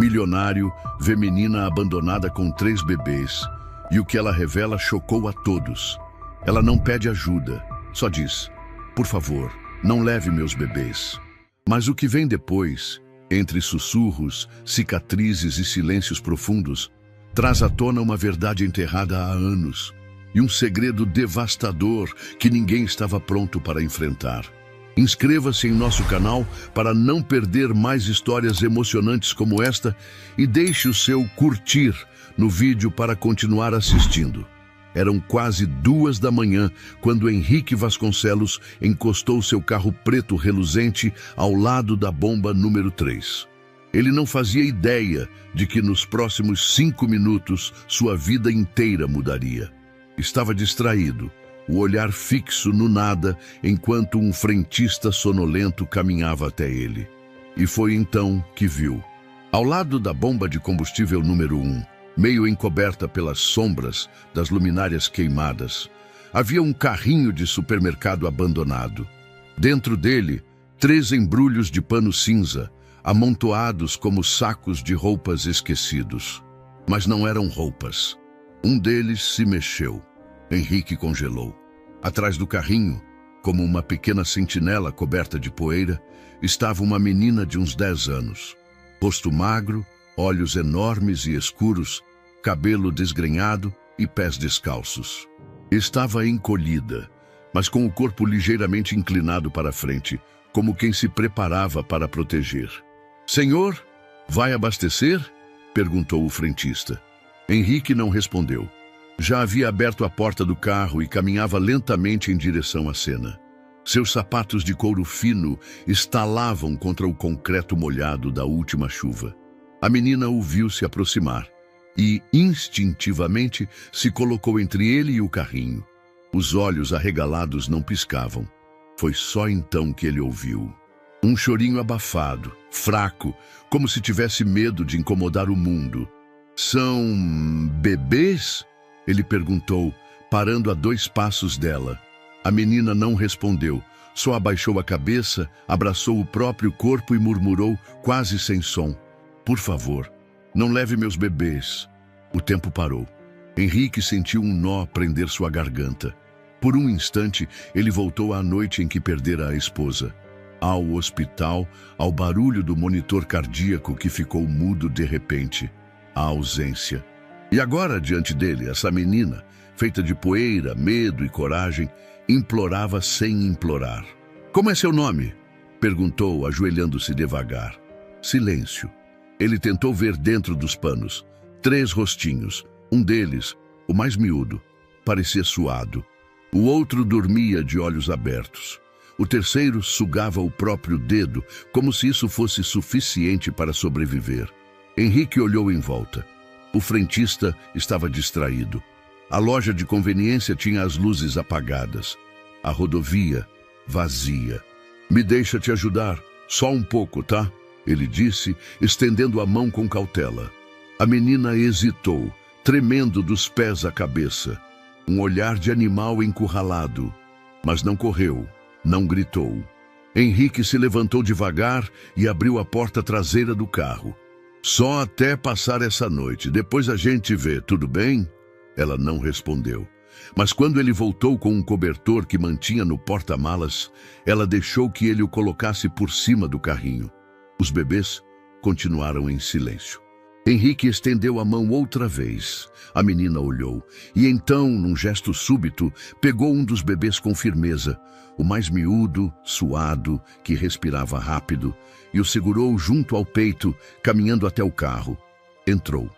Milionário vê menina abandonada com 3 bebês e o que ela revela chocou a todos. Ela não pede ajuda, só diz: por favor, não leve meus bebês. Mas o que vem depois, entre sussurros, cicatrizes e silêncios profundos, traz à tona uma verdade enterrada há anos e um segredo devastador que ninguém estava pronto para enfrentar. Inscreva-se em nosso canal para não perder mais histórias emocionantes como esta e deixe o seu curtir no vídeo para continuar assistindo. Eram quase 2 da manhã quando Henrique Vasconcelos encostou seu carro preto reluzente ao lado da bomba número 3. Ele não fazia ideia de que nos próximos 5 minutos sua vida inteira mudaria. Estava distraído, o olhar fixo no nada, enquanto um frentista sonolento caminhava até ele. E foi então que viu. Ao lado da bomba de combustível número 1, meio encoberta pelas sombras das luminárias queimadas, havia um carrinho de supermercado abandonado. Dentro dele, 3 embrulhos de pano cinza, amontoados como sacos de roupas esquecidos. Mas não eram roupas. Um deles se mexeu. Henrique congelou. Atrás do carrinho, como uma pequena sentinela coberta de poeira, estava uma menina de uns 10 anos. Rosto magro, olhos enormes e escuros, cabelo desgrenhado e pés descalços. Estava encolhida, mas com o corpo ligeiramente inclinado para a frente, como quem se preparava para proteger. "Senhor, vai abastecer?" perguntou o frentista. Henrique não respondeu. Já havia aberto a porta do carro e caminhava lentamente em direção à cena. Seus sapatos de couro fino estalavam contra o concreto molhado da última chuva. A menina o viu se aproximar e, instintivamente, se colocou entre ele e o carrinho. Os olhos arregalados não piscavam. Foi só então que ele ouviu um chorinho abafado, fraco, como se tivesse medo de incomodar o mundo. "São bebês?" ele perguntou, parando a 2 passos dela. A menina não respondeu, só abaixou a cabeça, abraçou o próprio corpo e murmurou, quase sem som: "Por favor, não leve meus bebês." O tempo parou. Henrique sentiu um nó prender sua garganta. Por um instante, ele voltou à noite em que perdera a esposa. Ao hospital, ao barulho do monitor cardíaco que ficou mudo de repente. A ausência. E agora, diante dele, essa menina, feita de poeira, medo e coragem, implorava sem implorar. "Como é seu nome?" perguntou, ajoelhando-se devagar. Silêncio. Ele tentou ver dentro dos panos. 3 rostinhos. Um deles, o mais miúdo, parecia suado. O outro dormia de olhos abertos. O terceiro sugava o próprio dedo, como se isso fosse suficiente para sobreviver. Henrique olhou em volta. O frentista estava distraído. A loja de conveniência tinha as luzes apagadas. A rodovia, vazia. "Me deixa te ajudar, só um pouco, tá?" ele disse, estendendo a mão com cautela. A menina hesitou, tremendo dos pés à cabeça. Um olhar de animal encurralado. Mas não correu, não gritou. Henrique se levantou devagar e abriu a porta traseira do carro. "Só até passar essa noite, depois a gente vê, tudo bem?" Ela não respondeu. Mas quando ele voltou com um cobertor que mantinha no porta-malas, ela deixou que ele o colocasse por cima do carrinho. Os bebês continuaram em silêncio. Henrique estendeu a mão outra vez. A menina olhou e então, num gesto súbito, pegou um dos bebês com firmeza, o mais miúdo, suado, que respirava rápido, e o segurou junto ao peito, caminhando até o carro. Entrou.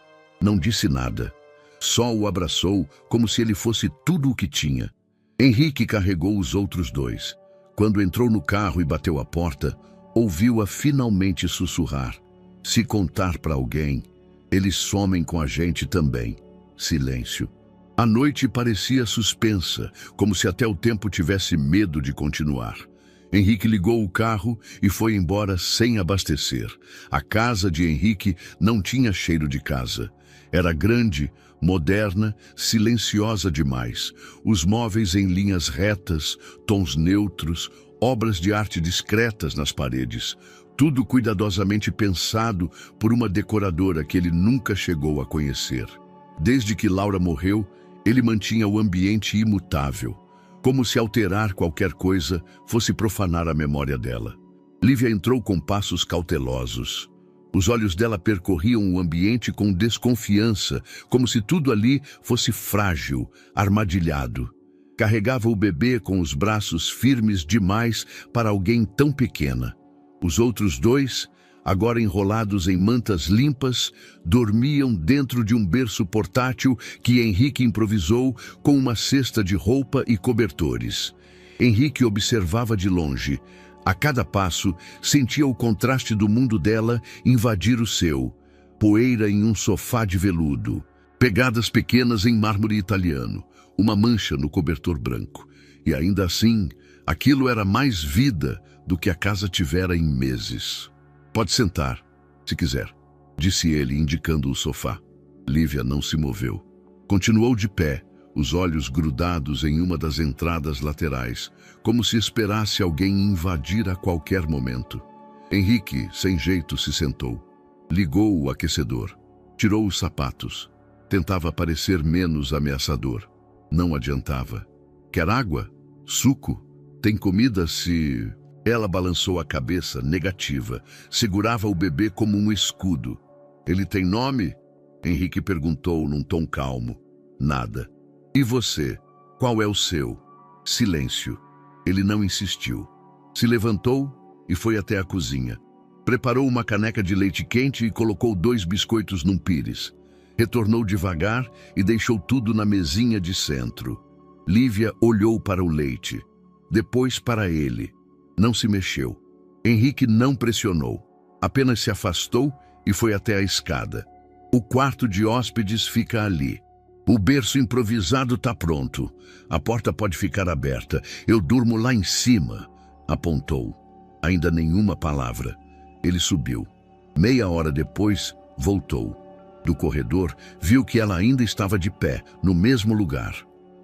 Não disse nada. Só o abraçou como se ele fosse tudo o que tinha. Henrique carregou os outros 2. Quando entrou no carro e bateu a porta, ouviu-a finalmente sussurrar: "Se contar para alguém, eles somem com a gente também." Silêncio. A noite parecia suspensa, como se até o tempo tivesse medo de continuar. Henrique ligou o carro e foi embora sem abastecer. A casa de Henrique não tinha cheiro de casa. Era grande, moderna, silenciosa demais. Os móveis em linhas retas, tons neutros, obras de arte discretas nas paredes. Tudo cuidadosamente pensado por uma decoradora que ele nunca chegou a conhecer. Desde que Laura morreu, ele mantinha o ambiente imutável, como se alterar qualquer coisa fosse profanar a memória dela. Lívia entrou com passos cautelosos. Os olhos dela percorriam o ambiente com desconfiança, como se tudo ali fosse frágil, armadilhado. Carregava o bebê com os braços firmes demais para alguém tão pequena. Os outros dois, agora enrolados em mantas limpas, dormiam dentro de um berço portátil que Henrique improvisou com uma cesta de roupa e cobertores. Henrique observava de longe. A cada passo, sentia o contraste do mundo dela invadir o seu. Poeira em um sofá de veludo, pegadas pequenas em mármore italiano, uma mancha no cobertor branco. E ainda assim, aquilo era mais vida do que a casa tivera em meses. "Pode sentar, se quiser", disse ele, indicando o sofá. Lívia não se moveu. Continuou de pé, os olhos grudados em uma das entradas laterais, como se esperasse alguém invadir a qualquer momento. Henrique, sem jeito, se sentou. Ligou o aquecedor. Tirou os sapatos. Tentava parecer menos ameaçador. Não adiantava. "Quer água? Suco? Tem comida se..." Ela balançou a cabeça, negativa. Segurava o bebê como um escudo. "Ele tem nome?" Henrique perguntou num tom calmo. "Nada." "E você? Qual é o seu?" Silêncio. Ele não insistiu. Se levantou e foi até a cozinha. Preparou uma caneca de leite quente e colocou 2 biscoitos num pires. Retornou devagar e deixou tudo na mesinha de centro. Lívia olhou para o leite, depois para ele. Não se mexeu. Henrique não pressionou. Apenas se afastou e foi até a escada. "O quarto de hóspedes fica ali. O berço improvisado está pronto. A porta pode ficar aberta. Eu durmo lá em cima", apontou. Ainda nenhuma palavra. Ele subiu. Meia hora depois, voltou. Do corredor, viu que ela ainda estava de pé, no mesmo lugar.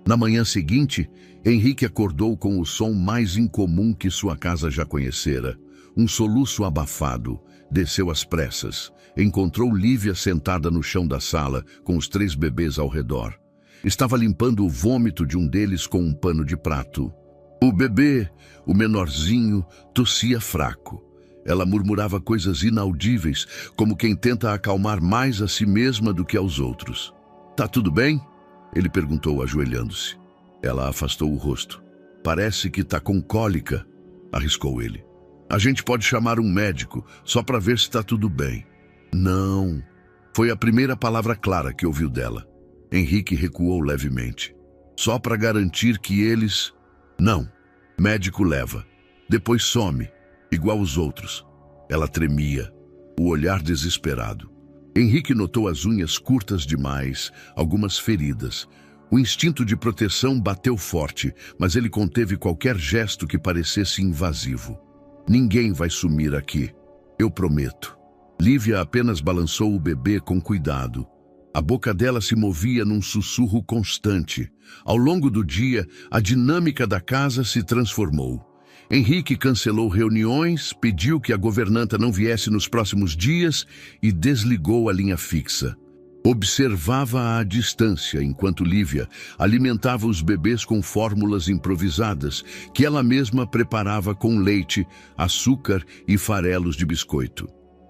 Na manhã seguinte, Henrique acordou com o som mais incomum que sua casa já conhecera. Um soluço abafado. Desceu às pressas. Encontrou Lívia sentada no chão da sala, com os 3 bebês ao redor. Estava limpando o vômito de um deles com um pano de prato. O bebê, o menorzinho, tossia fraco. Ela murmurava coisas inaudíveis, como quem tenta acalmar mais a si mesma do que aos outros. "Tá tudo bem?" Ele perguntou, ajoelhando-se. Ela afastou o rosto. "Parece que tá com cólica", arriscou ele. "A gente pode chamar um médico, só para ver se está tudo bem." "Não." Foi a primeira palavra clara que ouviu dela. Henrique recuou levemente. "Só para garantir que eles..." "Não. Médico leva. Depois some, igual os outros." Ela tremia, o olhar desesperado. Henrique notou as unhas curtas demais, algumas feridas. O instinto de proteção bateu forte, mas ele conteve qualquer gesto que parecesse invasivo. "Ninguém vai sumir aqui. Eu prometo." Lívia apenas balançou o bebê com cuidado. A boca dela se movia num sussurro constante. Ao longo do dia, a dinâmica da casa se transformou. Henrique cancelou reuniões, pediu que a governanta não viesse nos próximos dias e desligou a linha fixa. Observava à distância enquanto Lívia alimentava os bebês com fórmulas improvisadas que ela mesma preparava com leite, açúcar e farelos de biscoito.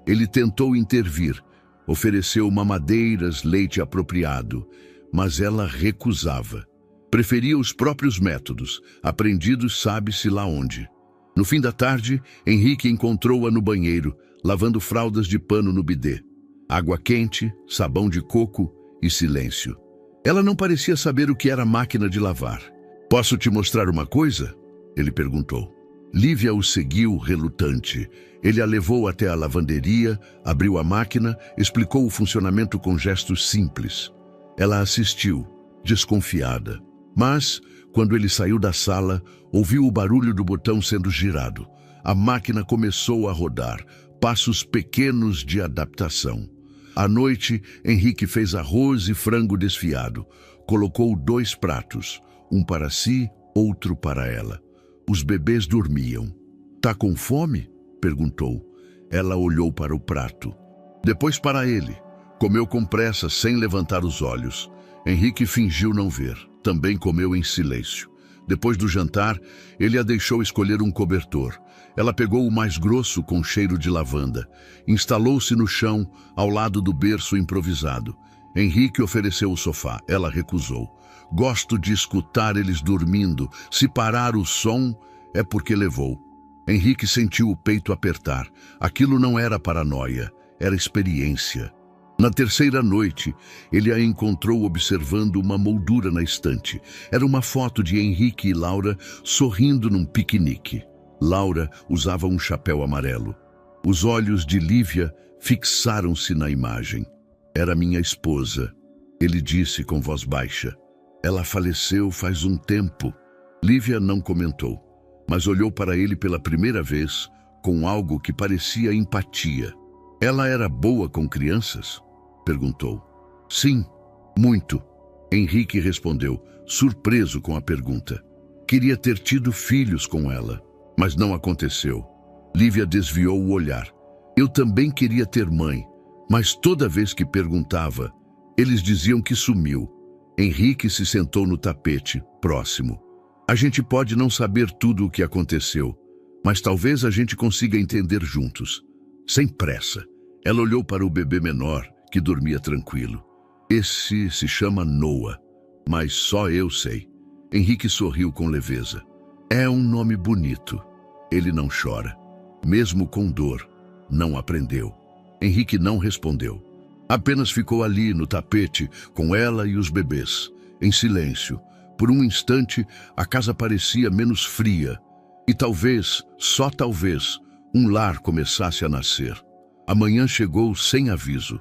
Ele tentou intervir, ofereceu mamadeiras, leite apropriado, mas ela recusava. Preferia os próprios métodos, aprendidos sabe-se lá onde. No fim da tarde, Henrique encontrou-a no banheiro, lavando fraldas de pano no bidê. Água quente, sabão de coco e silêncio. Ela não parecia saber o que era máquina de lavar. "Posso te mostrar uma coisa?" ele perguntou. Lívia o seguiu relutante. Ele a levou até a lavanderia, abriu a máquina, explicou o funcionamento com gestos simples. Ela assistiu, desconfiada. Mas, quando ele saiu da sala, ouviu o barulho do botão sendo girado. A máquina começou a rodar, passos pequenos de adaptação. À noite, Henrique fez arroz e frango desfiado. Colocou 2 pratos, um para si, outro para ela. Os bebês dormiam. "Tá com fome?" perguntou. Ela olhou para o prato. Depois para ele. Comeu com pressa, sem levantar os olhos. Henrique fingiu não ver. Também comeu em silêncio. Depois do jantar, ele a deixou escolher um cobertor. Ela pegou o mais grosso com cheiro de lavanda. Instalou-se no chão, ao lado do berço improvisado. Henrique ofereceu o sofá. Ela recusou. Gosto de escutar eles dormindo. Se parar o som, é porque levou. Henrique sentiu o peito apertar. Aquilo não era paranoia, era experiência. Na terceira noite, ele a encontrou observando uma moldura na estante. Era uma foto de Henrique e Laura sorrindo num piquenique. Laura usava um chapéu amarelo. Os olhos de Lívia fixaram-se na imagem. Era minha esposa, ele disse com voz baixa. Ela faleceu faz um tempo. Lívia não comentou, mas olhou para ele pela primeira vez com algo que parecia empatia. Ela era boa com crianças? Perguntou. Sim, muito. Henrique respondeu, surpreso com a pergunta. Queria ter tido filhos com ela, mas não aconteceu. Lívia desviou o olhar. Eu também queria ter mãe, mas toda vez que perguntava, eles diziam que sumiu. Henrique se sentou no tapete, próximo. A gente pode não saber tudo o que aconteceu, mas talvez a gente consiga entender juntos. Sem pressa, ela olhou para o bebê menor, que dormia tranquilo. Esse se chama Noah, mas só eu sei. Henrique sorriu com leveza. É um nome bonito. Ele não chora. Mesmo com dor, não aprendeu. Henrique não respondeu. Apenas ficou ali no tapete, com ela e os bebês, em silêncio. Por um instante, a casa parecia menos fria. E talvez, só talvez, um lar começasse a nascer. A manhã chegou sem aviso.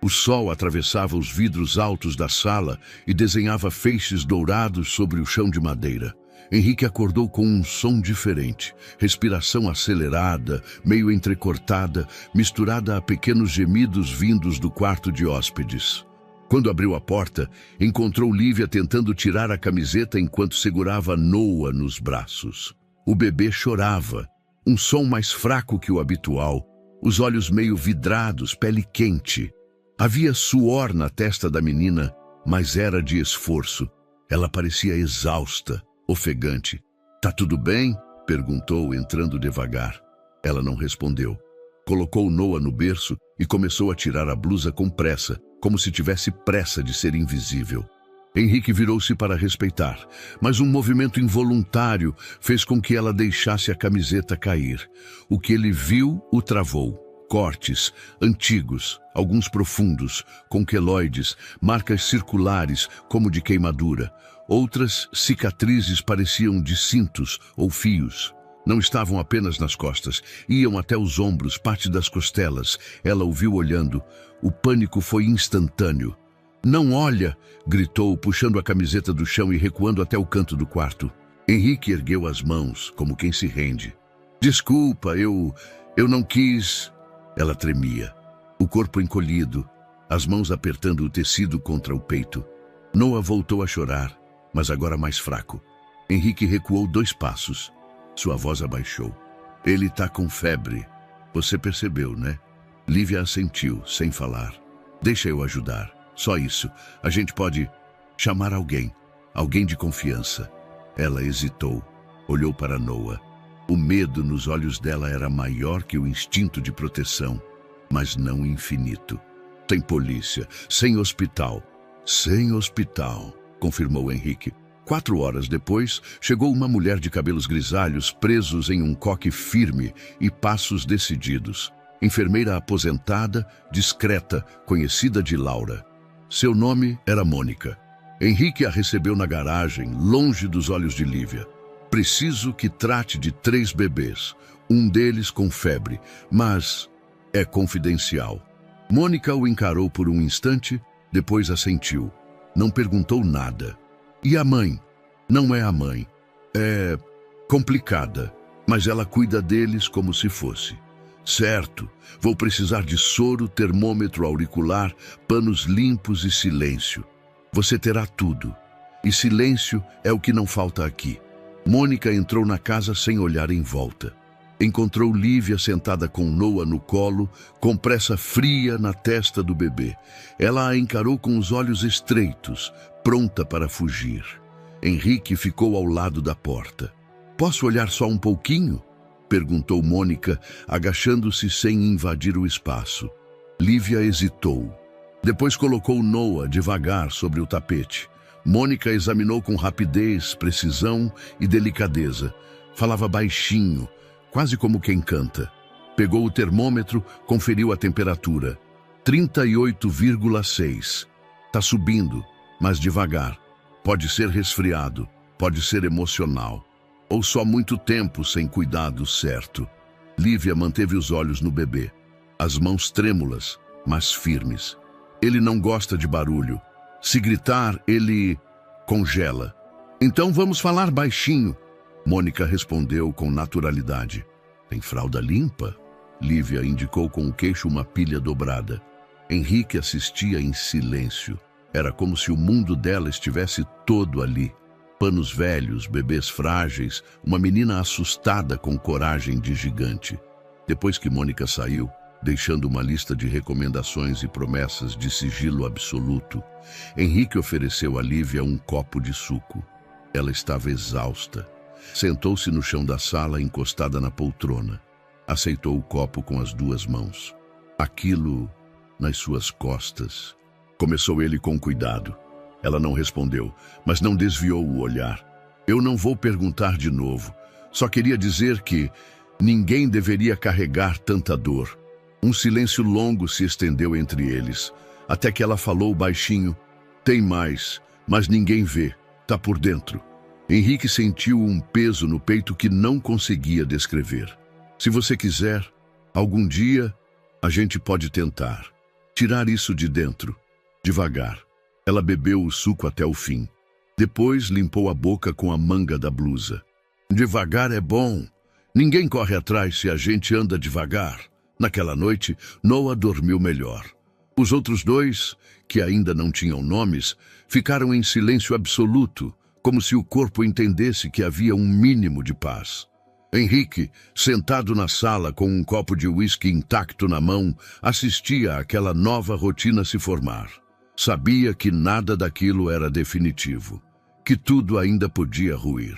O sol atravessava os vidros altos da sala e desenhava feixes dourados sobre o chão de madeira. Henrique acordou com um som diferente, respiração acelerada, meio entrecortada, misturada a pequenos gemidos vindos do quarto de hóspedes. Quando abriu a porta, encontrou Lívia tentando tirar a camiseta enquanto segurava Noah nos braços. O bebê chorava, um som mais fraco que o habitual, os olhos meio vidrados, pele quente. Havia suor na testa da menina, mas era de esforço. Ela parecia exausta, ofegante. Tá tudo bem? Perguntou, entrando devagar. Ela não respondeu. Colocou Noah no berço e começou a tirar a blusa com pressa, como se tivesse pressa de ser invisível. Henrique virou-se para respeitar, mas um movimento involuntário fez com que ela deixasse a camiseta cair. O que ele viu o travou. Cortes, antigos, alguns profundos, com queloides, marcas circulares como de queimadura. Outras cicatrizes pareciam de cintos ou fios. Não estavam apenas nas costas, iam até os ombros, parte das costelas. Ela o viu olhando. O pânico foi instantâneo. Não olha! Gritou, puxando a camiseta do chão e recuando até o canto do quarto. Henrique ergueu as mãos, como quem se rende. Desculpa, eu não quis... Ela tremia, o corpo encolhido, as mãos apertando o tecido contra o peito. Noah voltou a chorar, mas agora mais fraco. Henrique recuou 2 passos. Sua voz abaixou. Ele tá com febre. Você percebeu, né? Lívia assentiu, sem falar. Deixa eu ajudar. Só isso. A gente pode chamar alguém. Alguém de confiança. Ela hesitou. Olhou para Noah. O medo nos olhos dela era maior que o instinto de proteção, mas não infinito. Sem polícia, sem hospital. Sem hospital, confirmou Henrique. 4 horas depois, chegou uma mulher de cabelos grisalhos presos em um coque firme e passos decididos. Enfermeira aposentada, discreta, conhecida de Laura. Seu nome era Mônica. Henrique a recebeu na garagem, longe dos olhos de Lívia. Preciso que trate de 3 bebês, um deles com febre, mas é confidencial. Mônica o encarou por um instante, depois assentiu. Não perguntou nada. E a mãe? Não é a mãe. É complicada, mas ela cuida deles como se fosse. Certo, vou precisar de soro, termômetro auricular, panos limpos e silêncio. Você terá tudo. E silêncio é o que não falta aqui. Mônica entrou na casa sem olhar em volta. Encontrou Lívia sentada com Noah no colo, compressa fria na testa do bebê. Ela a encarou com os olhos estreitos, pronta para fugir. Henrique ficou ao lado da porta. "Posso olhar só um pouquinho?" perguntou Mônica, agachando-se sem invadir o espaço. Lívia hesitou. Depois colocou Noah devagar sobre o tapete. Mônica examinou com rapidez, precisão e delicadeza. Falava baixinho, quase como quem canta. Pegou o termômetro, conferiu a temperatura. 38,6. Tá subindo, mas devagar. Pode ser resfriado, pode ser emocional. Ou só muito tempo sem cuidado certo. Lívia manteve os olhos no bebê. As mãos trêmulas, mas firmes. Ele não gosta de barulho. Se gritar, ele congela. "Então vamos falar baixinho", Mônica respondeu com naturalidade. "Tem fralda limpa?" Lívia indicou com o queixo uma pilha dobrada. Henrique assistia em silêncio. Era como se o mundo dela estivesse todo ali. Panos velhos, bebês frágeis, uma menina assustada com coragem de gigante. Depois que Mônica saiu, deixando uma lista de recomendações e promessas de sigilo absoluto, Henrique ofereceu a Lívia um copo de suco. Ela estava exausta. Sentou-se no chão da sala, encostada na poltrona. Aceitou o copo com as duas mãos. Aquilo nas suas costas. Começou ele com cuidado. Ela não respondeu, mas não desviou o olhar. "Eu não vou perguntar de novo. Só queria dizer que ninguém deveria carregar tanta dor." Um silêncio longo se estendeu entre eles, até que ela falou baixinho: "Tem mais, mas ninguém vê. Tá por dentro." Henrique sentiu um peso no peito que não conseguia descrever. "Se você quiser, algum dia, a gente pode tentar. Tirar isso de dentro, devagar." Ela bebeu o suco até o fim. Depois limpou a boca com a manga da blusa. "Devagar é bom. Ninguém corre atrás se a gente anda devagar." Naquela noite, Noah dormiu melhor. Os outros dois, que ainda não tinham nomes, ficaram em silêncio absoluto, como se o corpo entendesse que havia um mínimo de paz. Henrique, sentado na sala com um copo de uísque intacto na mão, assistia àquela nova rotina se formar. Sabia que nada daquilo era definitivo, que tudo ainda podia ruir.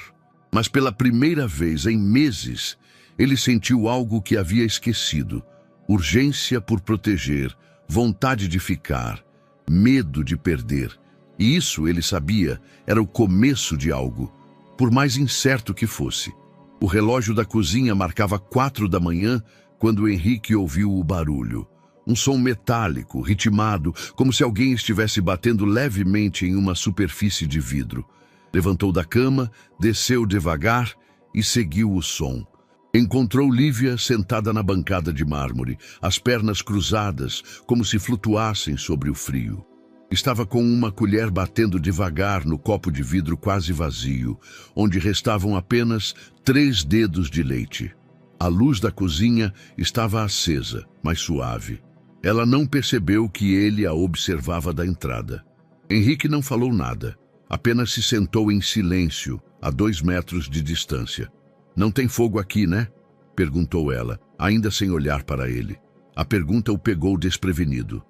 Mas pela primeira vez em meses, ele sentiu algo que havia esquecido: urgência por proteger, vontade de ficar, medo de perder. E isso, ele sabia, era o começo de algo, por mais incerto que fosse. O relógio da cozinha marcava 4 da manhã quando Henrique ouviu o barulho. Um som metálico, ritmado, como se alguém estivesse batendo levemente em uma superfície de vidro. Levantou da cama, desceu devagar e seguiu o som. Encontrou Lívia sentada na bancada de mármore, as pernas cruzadas, como se flutuassem sobre o frio. Estava com uma colher batendo devagar no copo de vidro quase vazio, onde restavam apenas 3 dedos de leite. A luz da cozinha estava acesa, mas suave. Ela não percebeu que ele a observava da entrada. Henrique não falou nada, apenas se sentou em silêncio, a 2 metros de distância. "Não tem fogo aqui, né?" perguntou ela, ainda sem olhar para ele. A pergunta o pegou desprevenido.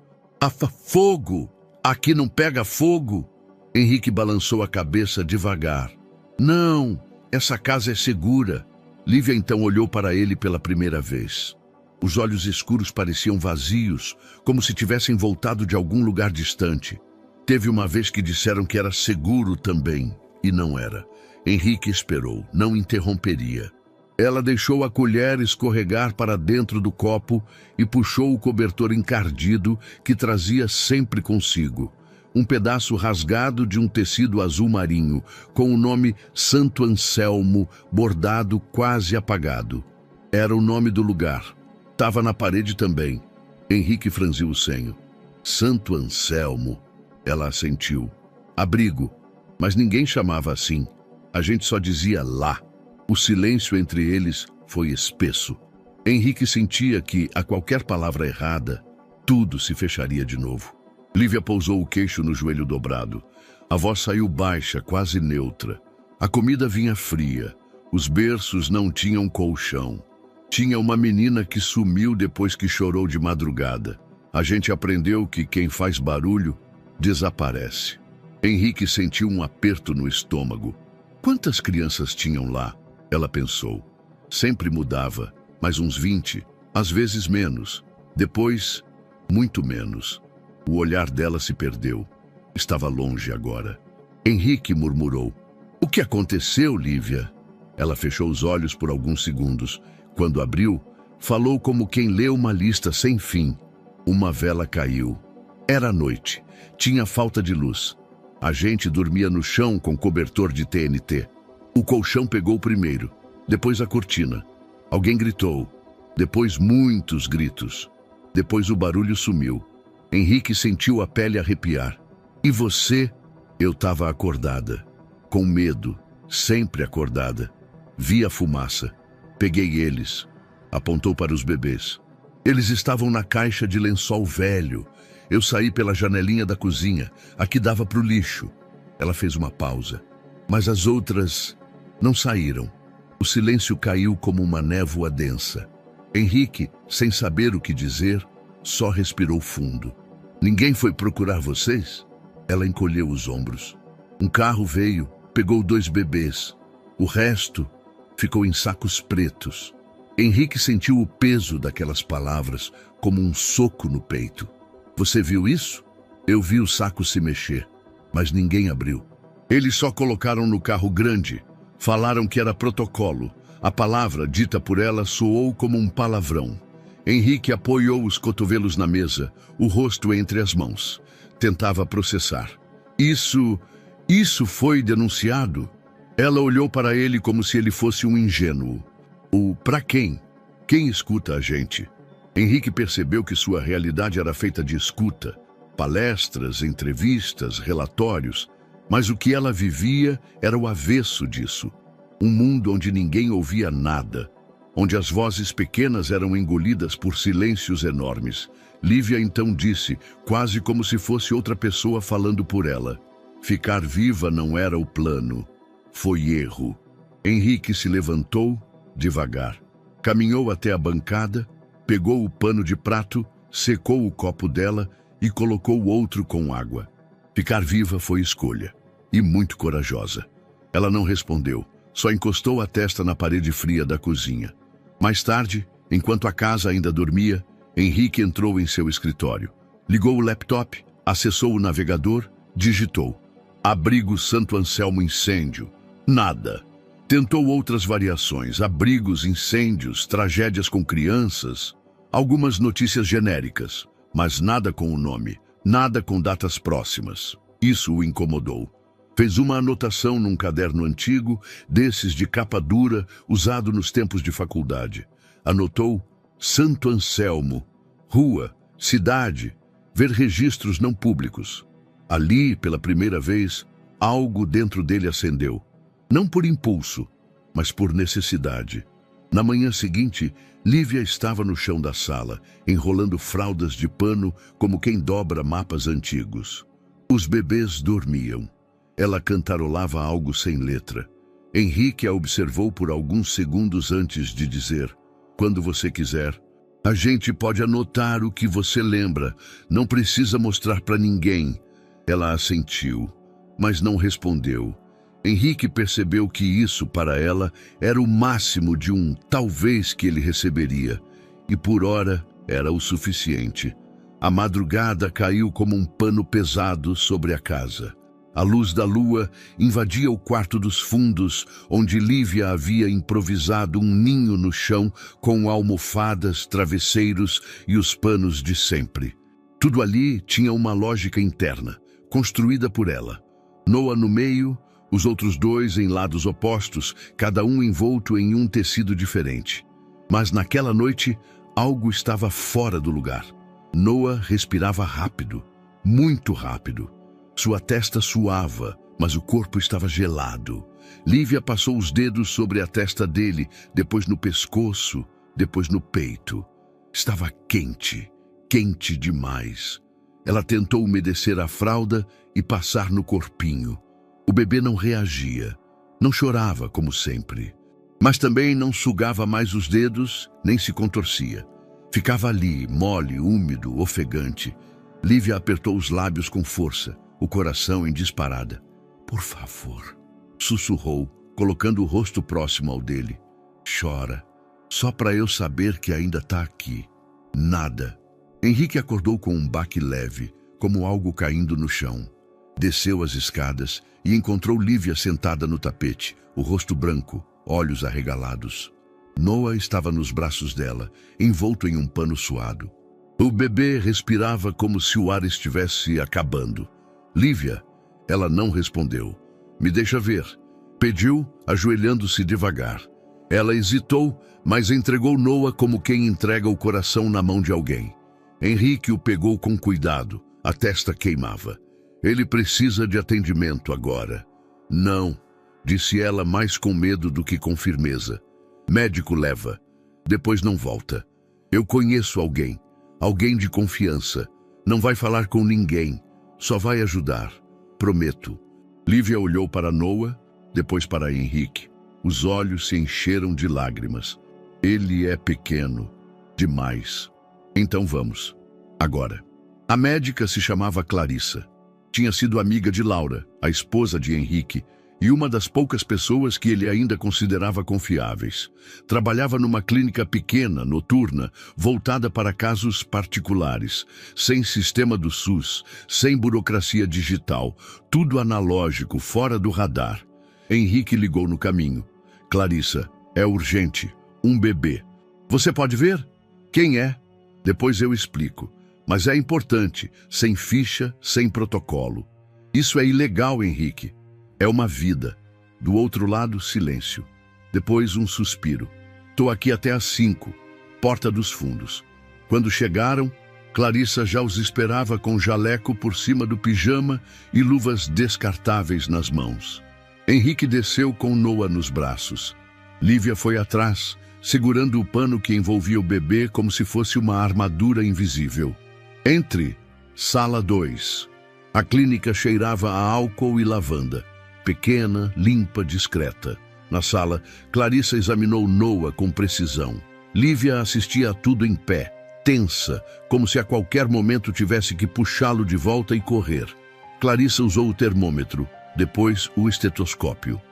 Fogo! Aqui não pega fogo?" Henrique balançou a cabeça devagar. "Não, essa casa é segura." Lívia então olhou para ele pela primeira vez. Os olhos escuros pareciam vazios, como se tivessem voltado de algum lugar distante. Teve uma vez que disseram que era seguro também, e não era. Henrique esperou, não interromperia. Ela deixou a colher escorregar para dentro do copo e puxou o cobertor encardido que trazia sempre consigo. Um pedaço rasgado de um tecido azul marinho, com o nome Santo Anselmo bordado quase apagado. Era o nome do lugar. Estava na parede também. Henrique franziu o senho. Santo Anselmo. Ela assentiu. Abrigo. Mas ninguém chamava assim. A gente só dizia lá. O silêncio entre eles foi espesso. Henrique sentia que, a qualquer palavra errada, tudo se fecharia de novo. Lívia pousou o queixo no joelho dobrado. A voz saiu baixa, quase neutra. A comida vinha fria. Os berços não tinham colchão. Tinha uma menina que sumiu depois que chorou de madrugada. A gente aprendeu que quem faz barulho desaparece. Henrique sentiu um aperto no estômago. Quantas crianças tinham lá? Ela pensou. Sempre mudava, mas uns 20, às vezes menos. Depois, muito menos. O olhar dela se perdeu. Estava longe agora. Henrique murmurou. O que aconteceu, Lívia? Ela fechou os olhos por alguns segundos. Quando abriu, falou como quem lê uma lista sem fim. Uma vela caiu. Era noite. Tinha falta de luz. A gente dormia no chão com cobertor de TNT. O colchão pegou primeiro, depois a cortina. Alguém gritou. Depois muitos gritos. Depois o barulho sumiu. Henrique sentiu a pele arrepiar. E você? Eu estava acordada. Com medo. Sempre acordada. Vi a fumaça. Peguei eles. Apontou para os bebês. Eles estavam na caixa de lençol velho. Eu saí pela janelinha da cozinha. A que dava para o lixo. Ela fez uma pausa. Mas as outras não saíram. O silêncio caiu como uma névoa densa. Henrique, sem saber o que dizer, só respirou fundo. Ninguém foi procurar vocês? Ela encolheu os ombros. Um carro veio, pegou 2 bebês. O resto ficou em sacos pretos. Henrique sentiu o peso daquelas palavras como um soco no peito. Você viu isso? Eu vi o saco se mexer, mas ninguém abriu. Eles só colocaram no carro grande. Falaram que era protocolo. A palavra dita por ela soou como um palavrão. Henrique apoiou os cotovelos na mesa, o rosto entre as mãos. Tentava processar. Isso foi denunciado? Ela olhou para ele como se ele fosse um ingênuo. Pra quem? Quem escuta a gente? Henrique percebeu que sua realidade era feita de escuta, palestras, entrevistas, relatórios, mas o que ela vivia era o avesso disso. Um mundo onde ninguém ouvia nada, onde as vozes pequenas eram engolidas por silêncios enormes. Lívia então disse, quase como se fosse outra pessoa falando por ela. Ficar viva não era o plano. Foi erro. Henrique se levantou devagar. Caminhou até a bancada, pegou o pano de prato, secou o copo dela e colocou outro com água. Ficar viva foi escolha, e muito corajosa. Ela não respondeu, só encostou a testa na parede fria da cozinha. Mais tarde, enquanto a casa ainda dormia, Henrique entrou em seu escritório. Ligou o laptop, acessou o navegador, digitou. Abrigo Santo Anselmo incêndio. Nada. Tentou outras variações, abrigos, incêndios, tragédias com crianças, algumas notícias genéricas, mas nada com o nome, nada com datas próximas. Isso o incomodou. Fez uma anotação num caderno antigo, desses de capa dura, usado nos tempos de faculdade. Anotou Santo Anselmo, rua, cidade, ver registros não públicos. Ali, pela primeira vez, algo dentro dele acendeu. Não por impulso, mas por necessidade. Na manhã seguinte, Lívia estava no chão da sala, enrolando fraldas de pano como quem dobra mapas antigos. Os bebês dormiam. Ela cantarolava algo sem letra. Henrique a observou por alguns segundos antes de dizer, quando você quiser. A gente pode anotar o que você lembra, não precisa mostrar para ninguém. Ela assentiu, mas não respondeu. Henrique percebeu que isso, para ela, era o máximo de um talvez que ele receberia, e por hora era o suficiente. A madrugada caiu como um pano pesado sobre a casa. A luz da lua invadia o quarto dos fundos, onde Lívia havia improvisado um ninho no chão com almofadas, travesseiros e os panos de sempre. Tudo ali tinha uma lógica interna, construída por ela. Noah no meio, os outros 2 em lados opostos, cada um envolto em um tecido diferente. Mas naquela noite, algo estava fora do lugar. Noah respirava rápido, muito rápido. Sua testa suava, mas o corpo estava gelado. Lívia passou os dedos sobre a testa dele, depois no pescoço, depois no peito. Estava quente, quente demais. Ela tentou umedecer a fralda e passar no corpinho. O bebê não reagia, não chorava como sempre. Mas também não sugava mais os dedos, nem se contorcia. Ficava ali, mole, úmido, ofegante. Lívia apertou os lábios com força, o coração em disparada. Por favor, sussurrou, colocando o rosto próximo ao dele. Chora, só para eu saber que ainda está aqui. Nada. Henrique acordou com um baque leve, como algo caindo no chão. Desceu as escadas e encontrou Lívia sentada no tapete, o rosto branco, olhos arregalados. Noah estava nos braços dela, envolto em um pano suado. O bebê respirava como se o ar estivesse acabando. Lívia, ela não respondeu. Me deixa ver, pediu, ajoelhando-se devagar. Ela hesitou, mas entregou Noah como quem entrega o coração na mão de alguém. Henrique o pegou com cuidado, a testa queimava. Ele precisa de atendimento agora. Não, disse ela mais com medo do que com firmeza. Médico leva, depois não volta. Eu conheço alguém, alguém de confiança. Não vai falar com ninguém, só vai ajudar, prometo. Lívia olhou para Noah, depois para Henrique. Os olhos se encheram de lágrimas. Ele é pequeno, demais. Então vamos, agora. A médica se chamava Clarissa. Tinha sido amiga de Laura, a esposa de Henrique, e uma das poucas pessoas que ele ainda considerava confiáveis. Trabalhava numa clínica pequena, noturna, voltada para casos particulares, sem sistema do SUS, sem burocracia digital, tudo analógico, fora do radar. Henrique ligou no caminho. Clarissa, é urgente, um bebê. Você pode ver? Quem é? Depois eu explico. Mas é importante, sem ficha, sem protocolo. Isso é ilegal, Henrique. É uma vida. Do outro lado, silêncio. Depois um suspiro. Tô aqui até às 5, porta dos fundos. Quando chegaram, Clarissa já os esperava com jaleco por cima do pijama e luvas descartáveis nas mãos. Henrique desceu com Noah nos braços. Lívia foi atrás, segurando o pano que envolvia o bebê como se fosse uma armadura invisível. Entre, sala 2. A clínica cheirava a álcool e lavanda. Pequena, limpa, discreta. Na sala, Clarissa examinou Noah com precisão. Lívia assistia a tudo em pé, tensa, como se a qualquer momento tivesse que puxá-lo de volta e correr. Clarissa usou o termômetro, depois o estetoscópio.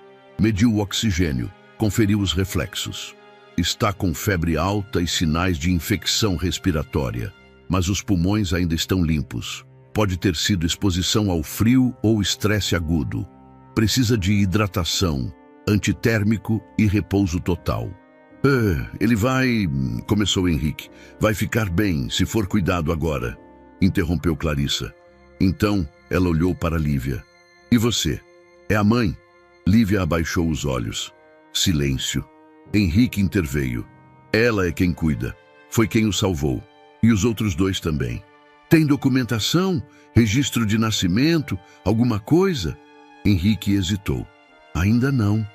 Mediu o oxigênio, conferiu os reflexos. Está com febre alta e sinais de infecção respiratória, mas os pulmões ainda estão limpos. Pode ter sido exposição ao frio ou estresse agudo. Precisa de hidratação, antitérmico e repouso total. Ele vai... Começou Henrique. Vai ficar bem, se for cuidado agora. Interrompeu Clarissa. Então, ela olhou para Lívia. E você? É a mãe? Lívia abaixou os olhos. Silêncio. Henrique interveio. Ela é quem cuida. Foi quem o salvou. E os outros dois também. Tem documentação? Registro de nascimento? Alguma coisa? Henrique hesitou. Ainda não.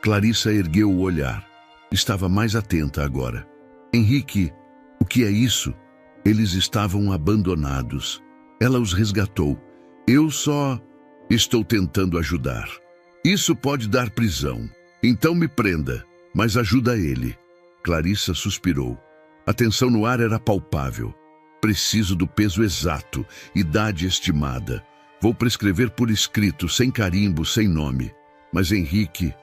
Clarissa ergueu o olhar. Estava mais atenta agora. Henrique, o que é isso? Eles estavam abandonados. Ela os resgatou. Eu só estou tentando ajudar. Isso pode dar prisão. Então me prenda, mas ajuda ele. Clarissa suspirou. A tensão no ar era palpável. Preciso do peso exato, idade estimada. Vou prescrever por escrito, sem carimbo, sem nome. Mas Henrique,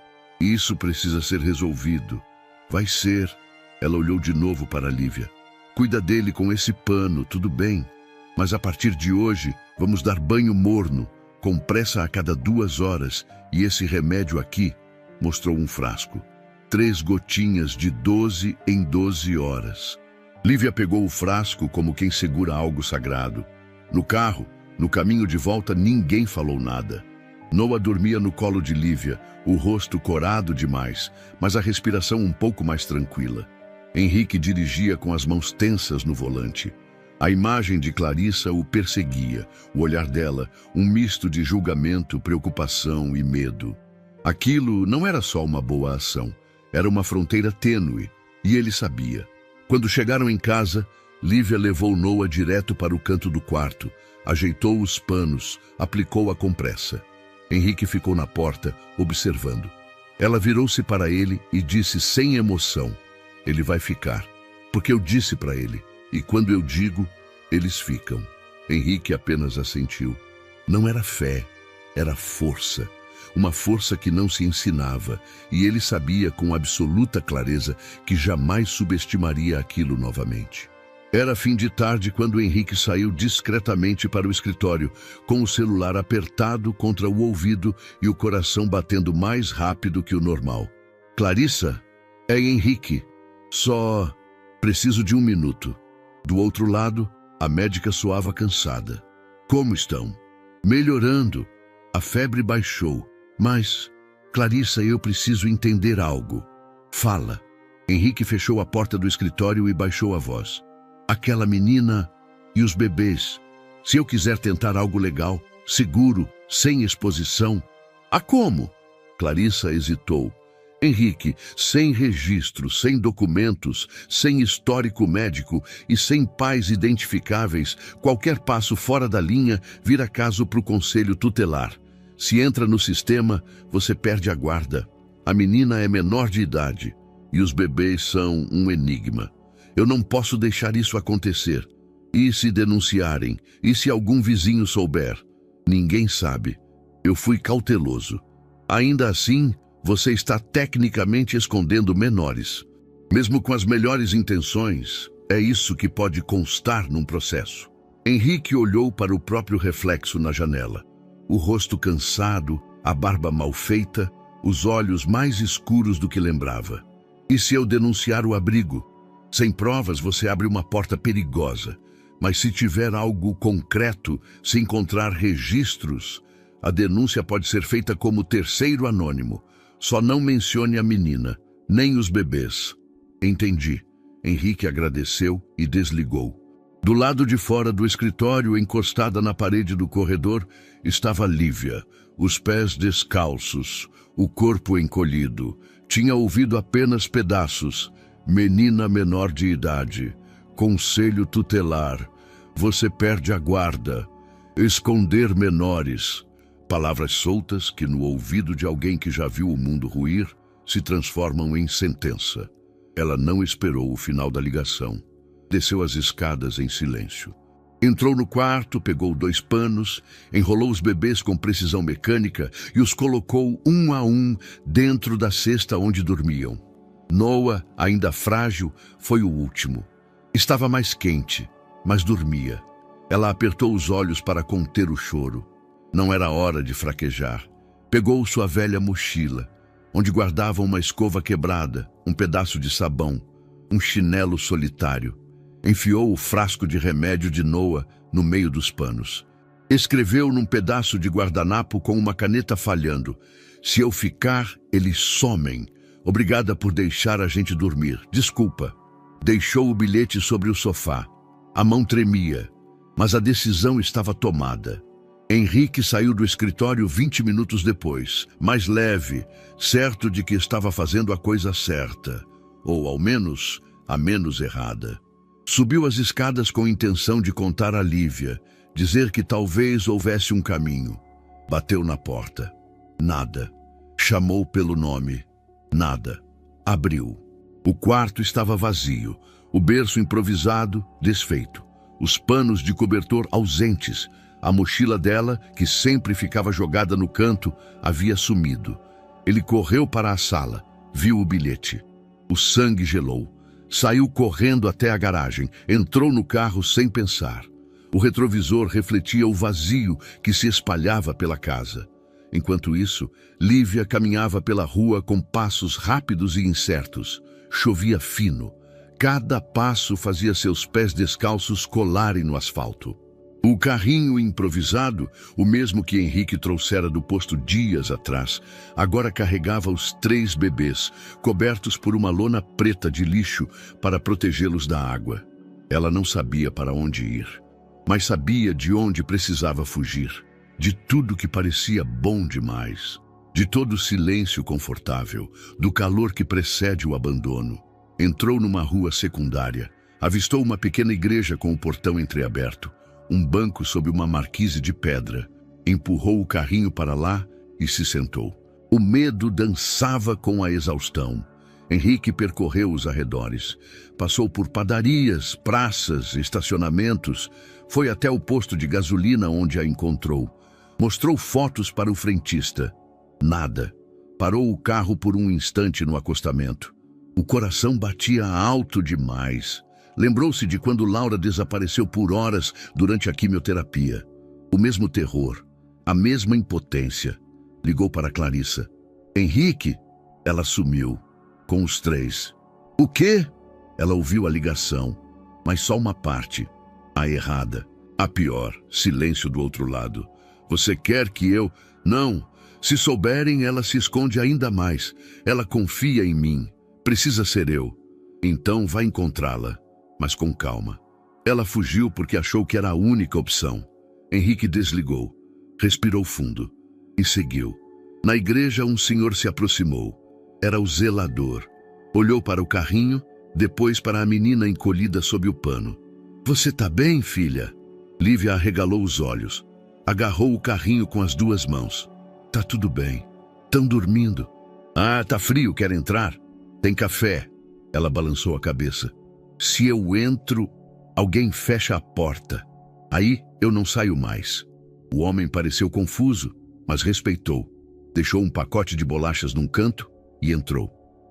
isso precisa ser resolvido. Vai ser. Ela olhou de novo para Lívia. Cuida dele com esse pano, tudo bem. Mas a partir de hoje, vamos dar banho morno, compressa a cada 2 horas, e esse remédio aqui, mostrou um frasco. 3 gotinhas de 12 em 12 horas. Lívia pegou o frasco como quem segura algo sagrado. No carro, no caminho de volta, ninguém falou nada. Noah dormia no colo de Lívia, o rosto corado demais, mas a respiração um pouco mais tranquila. Henrique dirigia com as mãos tensas no volante. A imagem de Clarissa o perseguia, o olhar dela, um misto de julgamento, preocupação e medo. Aquilo não era só uma boa ação, era uma fronteira tênue, e ele sabia. Quando chegaram em casa, Lívia levou Noah direto para o canto do quarto, ajeitou os panos, aplicou a compressa. Henrique ficou na porta, observando. Ela virou-se para ele e disse sem emoção: ele vai ficar, porque eu disse para ele, e quando eu digo, eles ficam. Henrique apenas assentiu. Não era fé, era força. Uma força que não se ensinava, e ele sabia com absoluta clareza que jamais subestimaria aquilo novamente. Era fim de tarde quando Henrique saiu discretamente para o escritório, com o celular apertado contra o ouvido e o coração batendo mais rápido que o normal. Clarissa? É Henrique. Só preciso de 1 minuto. Do outro lado, a médica soava cansada. Como estão? Melhorando. A febre baixou. Mas, Clarissa, eu preciso entender algo. Fala. Henrique fechou a porta do escritório e baixou a voz. Aquela menina e os bebês. Se eu quiser tentar algo legal, seguro, sem exposição. Ah, como? Clarissa hesitou. Henrique, sem registro, sem documentos, sem histórico médico e sem pais identificáveis, qualquer passo fora da linha vira caso para o conselho tutelar. Se entra no sistema, você perde a guarda. A menina é menor de idade e os bebês são um enigma. Eu não posso deixar isso acontecer. E se denunciarem? E se algum vizinho souber? Ninguém sabe. Eu fui cauteloso. Ainda assim, você está tecnicamente escondendo menores. Mesmo com as melhores intenções, é isso que pode constar num processo. Henrique olhou para o próprio reflexo na janela. O rosto cansado, a barba mal feita, os olhos mais escuros do que lembrava. E se eu denunciar o abrigo? Sem provas, você abre uma porta perigosa. Mas se tiver algo concreto, se encontrar registros, a denúncia pode ser feita como terceiro anônimo. Só não mencione a menina, nem os bebês. Entendi. Henrique agradeceu e desligou. Do lado de fora do escritório, encostada na parede do corredor, estava Lívia, os pés descalços, o corpo encolhido. Tinha ouvido apenas pedaços. Menina menor de idade. Conselho tutelar. Você perde a guarda. Esconder menores. Palavras soltas que, no ouvido de alguém que já viu o mundo ruir, se transformam em sentença. Ela não esperou o final da ligação. Desceu as escadas em silêncio. Entrou no quarto, pegou 2 panos, enrolou os bebês com precisão mecânica e os colocou um a um dentro da cesta onde dormiam. Noah, ainda frágil, foi o último. Estava mais quente, mas dormia. Ela apertou os olhos para conter o choro. Não era hora de fraquejar. Pegou sua velha mochila, onde guardava uma escova quebrada, um pedaço de sabão, um chinelo solitário. Enfiou o frasco de remédio de Noah no meio dos panos. Escreveu num pedaço de guardanapo com uma caneta falhando: se eu ficar, eles somem. Obrigada por deixar a gente dormir. Desculpa. Deixou o bilhete sobre o sofá. A mão tremia, mas a decisão estava tomada. Henrique saiu do escritório 20 minutos depois, mais leve, certo de que estava fazendo a coisa certa, ou ao menos a menos errada. Subiu as escadas com intenção de contar a Lívia, dizer que talvez houvesse um caminho. Bateu na porta. Nada. Chamou pelo nome. Nada. Abriu. O quarto estava vazio, o berço improvisado, desfeito, os panos de cobertor ausentes. A mochila dela, que sempre ficava jogada no canto, havia sumido. Ele correu para a sala, viu o bilhete. O sangue gelou. Saiu correndo até a garagem, entrou no carro sem pensar. O retrovisor refletia o vazio que se espalhava pela casa. Enquanto isso, Lívia caminhava pela rua com passos rápidos e incertos. Chovia fino. Cada passo fazia seus pés descalços colarem no asfalto. O carrinho improvisado, o mesmo que Henrique trouxera do posto dias atrás, agora carregava os 3 bebês, cobertos por uma lona preta de lixo para protegê-los da água. Ela não sabia para onde ir, mas sabia de onde precisava fugir. De tudo que parecia bom demais, de todo o silêncio confortável, do calor que precede o abandono. Entrou numa rua secundária, avistou uma pequena igreja com o portão entreaberto, um banco sob uma marquise de pedra. Empurrou o carrinho para lá e se sentou. O medo dançava com a exaustão. Henrique percorreu os arredores. Passou por padarias, praças, estacionamentos. Foi até o posto de gasolina onde a encontrou. Mostrou fotos para o frentista. Nada. Parou o carro por um instante no acostamento. O coração batia alto demais. Lembrou-se de quando Laura desapareceu por horas durante a quimioterapia. O mesmo terror, a mesma impotência. Ligou para Clarissa. Henrique? Ela sumiu, com os três. O quê? Ela ouviu a ligação, mas só uma parte. A errada. A pior. Silêncio do outro lado. Você quer que eu... Não. Se souberem, ela se esconde ainda mais. Ela confia em mim. Precisa ser eu. Então vai encontrá-la, mas com calma. Ela fugiu porque achou que era a única opção. Henrique desligou, respirou fundo e seguiu. Na igreja, um senhor se aproximou. Era o zelador. Olhou para o carrinho, depois para a menina encolhida sob o pano. Você tá bem, filha? Lívia arregalou os olhos. Agarrou o carrinho com as duas mãos. Tá tudo bem. Tão dormindo. Ah, tá frio, quer entrar? Tem café. Ela balançou a cabeça. Se eu entro, alguém fecha a porta. Aí eu não saio mais. O homem pareceu confuso, mas respeitou. Deixou um pacote de bolachas num canto e entrou.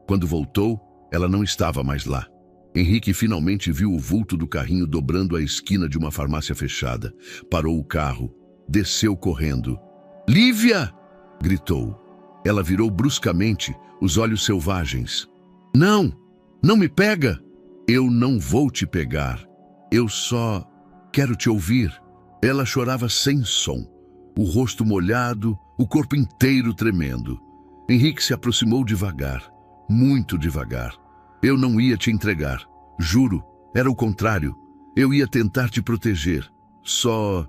Quando voltou, ela não estava mais lá. Henrique finalmente viu o vulto do carrinho dobrando a esquina de uma farmácia fechada. Parou o carro. Desceu correndo. Lívia! Gritou. Ela virou bruscamente, os olhos selvagens. Não! Não me pega! Eu não vou te pegar. Eu só quero te ouvir. Ela chorava sem som. O rosto molhado, o corpo inteiro tremendo. Henrique se aproximou devagar, muito devagar. Eu não ia te entregar, juro, era o contrário. Eu ia tentar te proteger. Só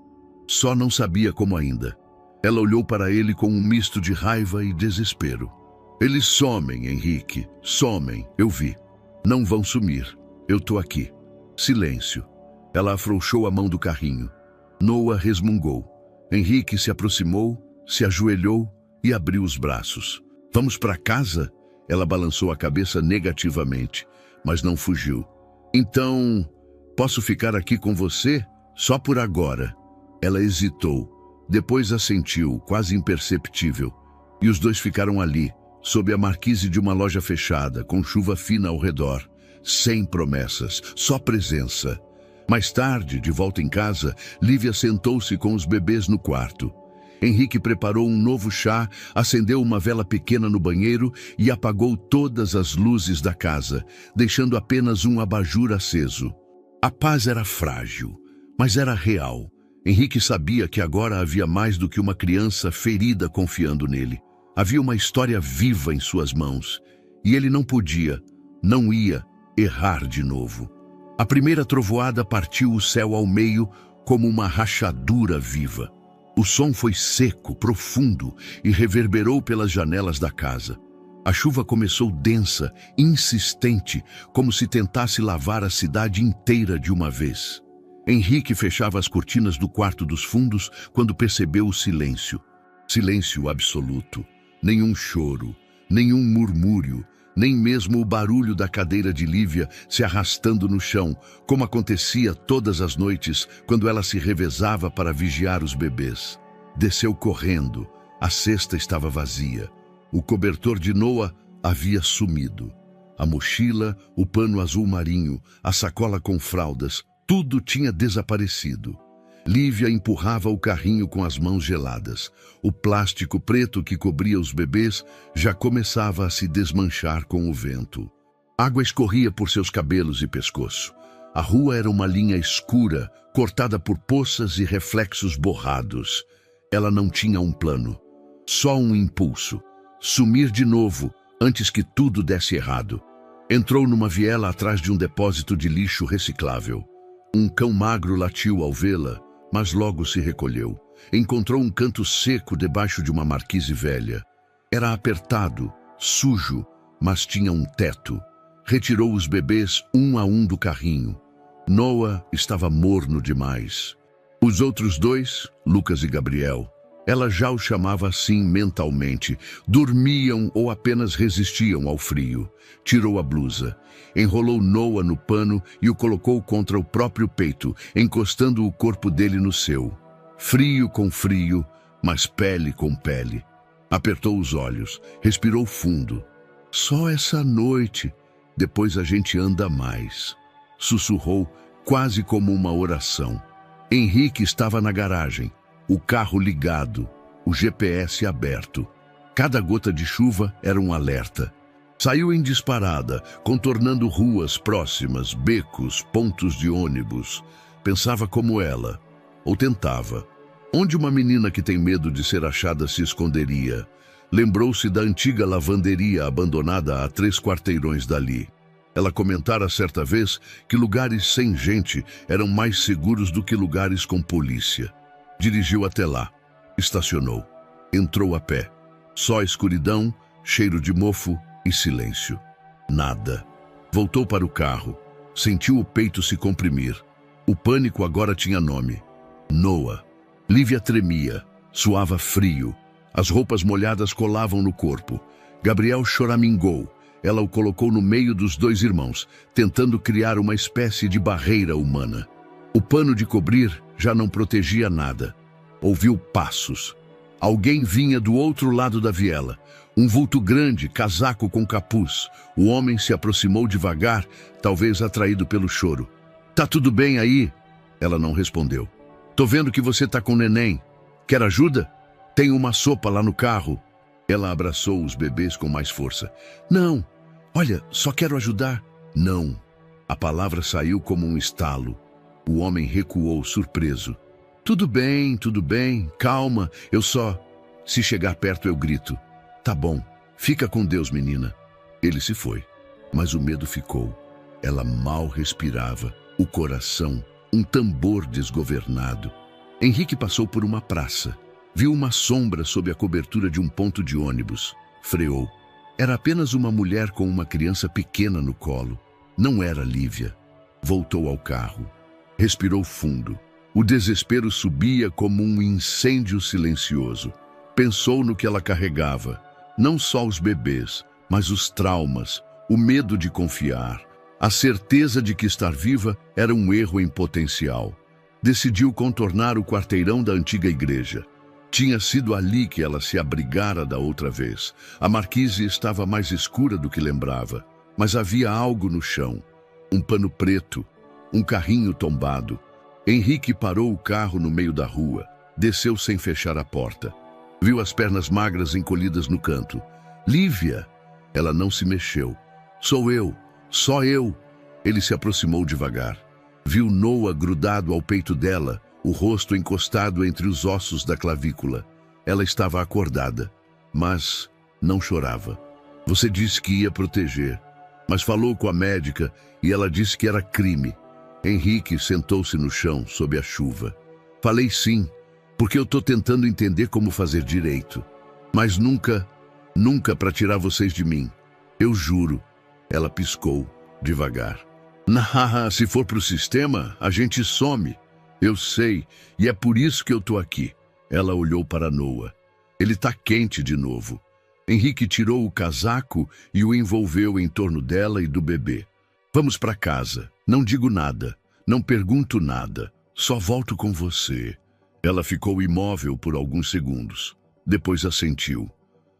não sabia como ainda. Ela olhou para ele com um misto de raiva e desespero. Eles somem, Henrique, somem, eu vi. Não vão sumir, eu tô aqui. Silêncio. Ela afrouxou a mão do carrinho. Noah resmungou. Henrique se aproximou, se ajoelhou e abriu os braços. Vamos para casa? Ela balançou a cabeça negativamente, mas não fugiu. Então, posso ficar aqui com você? Só por agora. Ela hesitou, depois assentiu, quase imperceptível. E os dois ficaram ali, sob a marquise de uma loja fechada, com chuva fina ao redor. Sem promessas, só presença. Mais tarde, de volta em casa, Lívia sentou-se com os bebês no quarto. Henrique preparou um novo chá, acendeu uma vela pequena no banheiro e apagou todas as luzes da casa, deixando apenas um abajur aceso. A paz era frágil, mas era real. Henrique sabia que agora havia mais do que uma criança ferida confiando nele. Havia uma história viva em suas mãos, e ele não podia, não ia, errar de novo. A primeira trovoada partiu o céu ao meio como uma rachadura viva. O som foi seco, profundo e reverberou pelas janelas da casa. A chuva começou densa, insistente, como se tentasse lavar a cidade inteira de uma vez. Henrique fechava as cortinas do quarto dos fundos quando percebeu o silêncio. Silêncio absoluto. Nenhum choro, nenhum murmúrio, nem mesmo o barulho da cadeira de Lívia se arrastando no chão, como acontecia todas as noites quando ela se revezava para vigiar os bebês. Desceu correndo. A cesta estava vazia. O cobertor de Noah havia sumido. A mochila, o pano azul marinho, a sacola com fraldas, tudo tinha desaparecido. Lívia empurrava o carrinho com as mãos geladas. O plástico preto que cobria os bebês já começava a se desmanchar com o vento. Água escorria por seus cabelos e pescoço. A rua era uma linha escura, cortada por poças e reflexos borrados. Ela não tinha um plano, só um impulso. Sumir de novo, antes que tudo desse errado. Entrou numa viela atrás de um depósito de lixo reciclável. Um cão magro latiu ao vê-la, mas logo se recolheu. Encontrou um canto seco debaixo de uma marquise velha. Era apertado, sujo, mas tinha um teto. Retirou os bebês um a um do carrinho. Noah estava morno demais. Os outros dois, Lucas e Gabriel, Ela já o chamava assim mentalmente. Dormiam ou apenas resistiam ao frio. Tirou a blusa, enrolou Noah no pano e o colocou contra o próprio peito, encostando o corpo dele no seu. Frio com frio, mas pele com pele. Apertou os olhos, respirou fundo. Só essa noite, depois a gente anda mais. Sussurrou, quase como uma oração. Henrique estava na garagem, o carro ligado, o GPS aberto. Cada gota de chuva era um alerta. Saiu em disparada, contornando ruas próximas, becos, pontos de ônibus. Pensava como ela, ou tentava. Onde uma menina que tem medo de ser achada se esconderia? Lembrou-se da antiga lavanderia abandonada a 3 quarteirões dali. Ela comentara certa vez que lugares sem gente eram mais seguros do que lugares com polícia. Dirigiu até lá. Estacionou. Entrou a pé. Só escuridão, cheiro de mofo e silêncio. Nada. Voltou para o carro. Sentiu o peito se comprimir. O pânico agora tinha nome. Noah. Lívia tremia. Suava frio. As roupas molhadas colavam no corpo. Gabriel choramingou. Ela o colocou no meio dos 2 irmãos, tentando criar uma espécie de barreira humana. O pano de cobrir já não protegia nada. Ouviu passos. Alguém vinha do outro lado da viela. Um vulto grande, casaco com capuz. O homem se aproximou devagar, talvez atraído pelo choro. "Tá tudo bem aí?" Ela não respondeu. "Tô vendo que você tá com o neném. Quer ajuda? Tem uma sopa lá no carro." Ela abraçou os bebês com mais força. "Não, olha, só quero ajudar." "Não." A palavra saiu como um estalo. O homem recuou, surpreso. Tudo bem, calma, eu só... Se chegar perto eu grito." "Tá bom, fica com Deus, menina." Ele se foi, mas o medo ficou. Ela mal respirava, o coração, um tambor desgovernado. Henrique passou por uma praça. Viu uma sombra sob a cobertura de um ponto de ônibus. Freou. Era apenas uma mulher com uma criança pequena no colo. Não era Lívia. Voltou ao carro. Respirou fundo. O desespero subia como um incêndio silencioso. Pensou no que ela carregava. Não só os bebês, mas os traumas, o medo de confiar. A certeza de que estar viva era um erro em potencial. Decidiu contornar o quarteirão da antiga igreja. Tinha sido ali que ela se abrigara da outra vez. A marquise estava mais escura do que lembrava, mas havia algo no chão. Um pano preto, um carrinho tombado. Henrique parou o carro no meio da rua. Desceu sem fechar a porta. Viu as pernas magras encolhidas no canto. "Lívia!" Ela não se mexeu. "Sou eu, só eu." Ele se aproximou devagar. Viu Noah grudado ao peito dela, o rosto encostado entre os ossos da clavícula. Ela estava acordada, mas não chorava. "Você disse que ia proteger, mas falou com a médica e ela disse que era crime." Henrique sentou-se no chão, sob a chuva. "Falei sim, porque eu tô tentando entender como fazer direito. Mas nunca para tirar vocês de mim. Eu juro." Ela piscou, devagar. Se for pro sistema, a gente some." "Eu sei, e é por isso que eu tô aqui." Ela olhou para Noah. Ele tá quente de novo. Henrique tirou o casaco e o envolveu em torno dela e do bebê. "Vamos para casa. Não digo nada. Não pergunto nada. Só volto com você." Ela ficou imóvel por alguns segundos. Depois assentiu.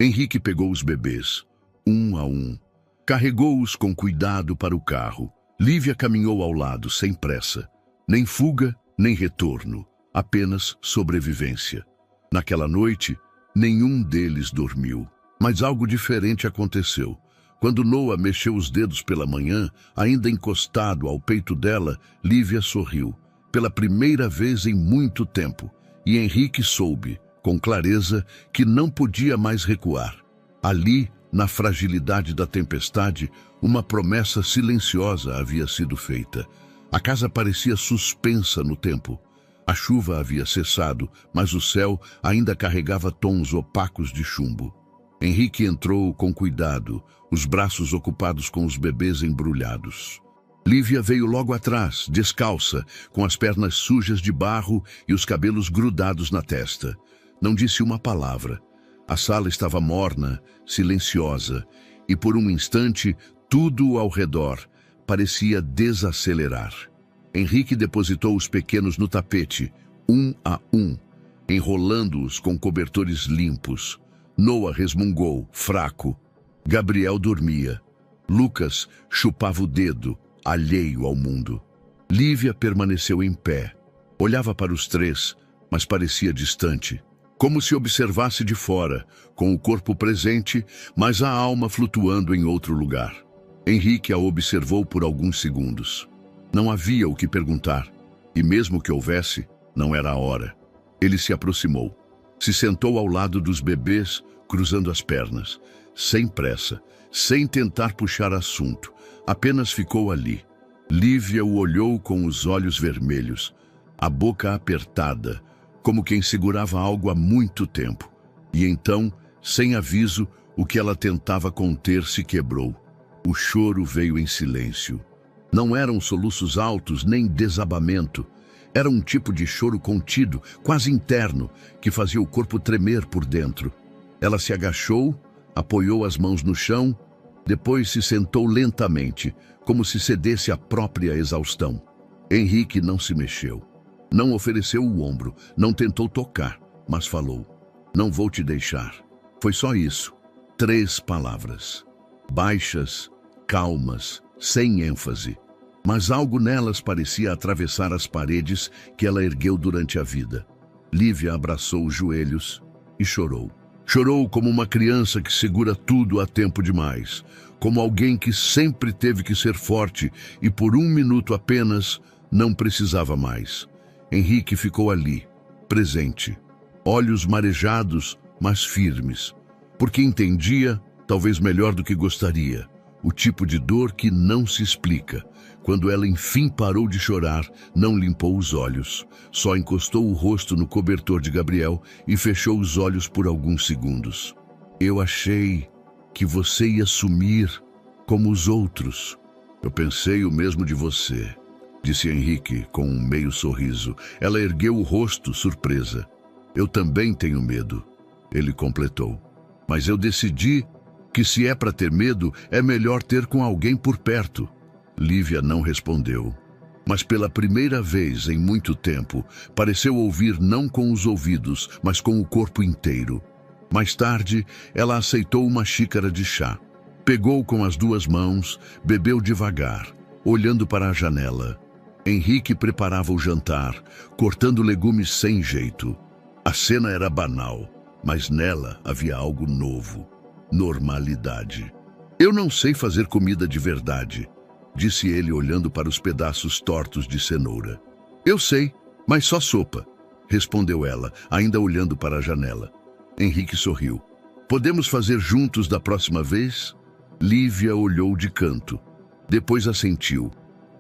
Henrique pegou os bebês, um a um. Carregou-os com cuidado para o carro. Lívia caminhou ao lado, sem pressa. Nem fuga, nem retorno. Apenas sobrevivência. Naquela noite, nenhum deles dormiu. Mas algo diferente aconteceu. Quando Noah mexeu os dedos pela manhã, ainda encostado ao peito dela, Lívia sorriu. Pela primeira vez em muito tempo. E Henrique soube, com clareza, que não podia mais recuar. Ali, na fragilidade da tempestade, uma promessa silenciosa havia sido feita. A casa parecia suspensa no tempo. A chuva havia cessado, mas o céu ainda carregava tons opacos de chumbo. Henrique entrou com cuidado, os braços ocupados com os bebês embrulhados. Lívia veio logo atrás, descalça, com as pernas sujas de barro e os cabelos grudados na testa. Não disse uma palavra. A sala estava morna, silenciosa, e por um instante tudo ao redor parecia desacelerar. Henrique depositou os pequenos no tapete, um a um, enrolando-os com cobertores limpos. Noah resmungou, fraco. Gabriel dormia. Lucas chupava o dedo, alheio ao mundo. Lívia permaneceu em pé. Olhava para os três, mas parecia distante. Como se observasse de fora, com o corpo presente, mas a alma flutuando em outro lugar. Henrique a observou por alguns segundos. Não havia o que perguntar, e mesmo que houvesse, não era a hora. Ele se aproximou. Se sentou ao lado dos bebês, cruzando as pernas, sem pressa, sem tentar puxar assunto. Apenas ficou ali. Lívia o olhou com os olhos vermelhos, a boca apertada, como quem segurava algo há muito tempo. E então, sem aviso, o que ela tentava conter se quebrou. O choro veio em silêncio. Não eram soluços altos nem desabamento. Era um tipo de choro contido, quase interno, que fazia o corpo tremer por dentro. Ela se agachou, apoiou as mãos no chão, depois se sentou lentamente, como se cedesse à própria exaustão. Henrique não se mexeu. Não ofereceu o ombro, não tentou tocar, mas falou. Não vou te deixar. Foi só isso. 3 palavras. Baixas, calmas, sem ênfase. Mas algo nelas parecia atravessar as paredes que ela ergueu durante a vida. Lívia abraçou os joelhos e chorou. Chorou como uma criança que segura tudo a tempo demais. Como alguém que sempre teve que ser forte e por 1 minuto apenas não precisava mais. Henrique ficou ali, presente, olhos marejados, mas firmes, porque entendia, talvez melhor do que gostaria, o tipo de dor que não se explica. Quando ela enfim parou de chorar, não limpou os olhos, só encostou o rosto no cobertor de Gabriel e fechou os olhos por alguns segundos. Eu achei que você ia sumir como os outros. Eu pensei o mesmo de você, disse Henrique com um meio sorriso. Ela ergueu o rosto, surpresa. Eu também tenho medo, ele completou. Mas eu decidi que se é para ter medo, é melhor ter com alguém por perto. Lívia não respondeu. Mas pela primeira vez em muito tempo, pareceu ouvir não com os ouvidos, mas com o corpo inteiro. Mais tarde, ela aceitou uma xícara de chá. Pegou com as 2 mãos, bebeu devagar, olhando para a janela. Henrique preparava o jantar, cortando legumes sem jeito. A cena era banal, mas nela havia algo novo. Normalidade. Eu não sei fazer comida de verdade, disse ele olhando para os pedaços tortos de cenoura. Eu sei, mas só sopa, respondeu ela, ainda olhando para a janela. Henrique sorriu. Podemos fazer juntos da próxima vez? Lívia olhou de canto. Depois assentiu,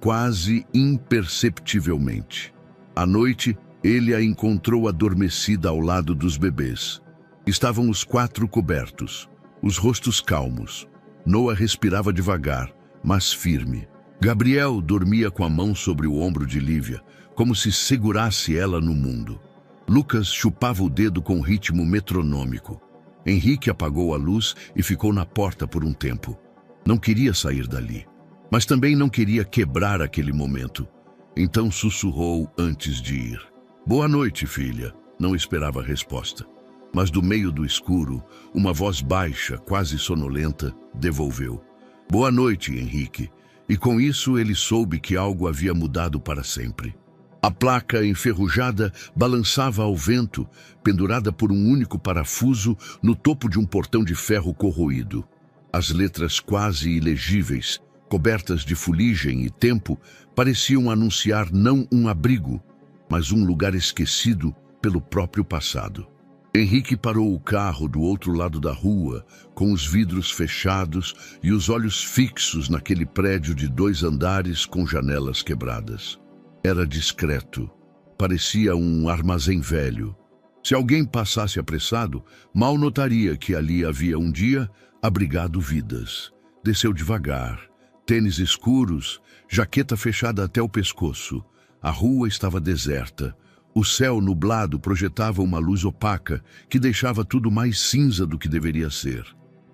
quase imperceptivelmente. À noite, ele a encontrou adormecida ao lado dos bebês. Estavam os 4 cobertos, os rostos calmos. Noah respirava devagar, mas firme. Gabriel dormia com a mão sobre o ombro de Lívia, como se segurasse ela no mundo. Lucas chupava o dedo com ritmo metronômico. Henrique apagou a luz e ficou na porta por um tempo. Não queria sair dali, mas também não queria quebrar aquele momento. Então sussurrou antes de ir. Boa noite, filha. Não esperava a resposta. Mas do meio do escuro, uma voz baixa, quase sonolenta, devolveu. Boa noite, Henrique. E com isso ele soube que algo havia mudado para sempre. A placa enferrujada balançava ao vento, pendurada por um único parafuso no topo de um portão de ferro corroído. As letras quase ilegíveis, cobertas de fuligem e tempo, pareciam anunciar não um abrigo, mas um lugar esquecido pelo próprio passado. Henrique parou o carro do outro lado da rua, com os vidros fechados e os olhos fixos naquele prédio de 2 andares com janelas quebradas. Era discreto. Parecia um armazém velho. Se alguém passasse apressado, mal notaria que ali havia um dia abrigado vidas. Desceu devagar. Tênis escuros, jaqueta fechada até o pescoço. A rua estava deserta. O céu nublado projetava uma luz opaca que deixava tudo mais cinza do que deveria ser.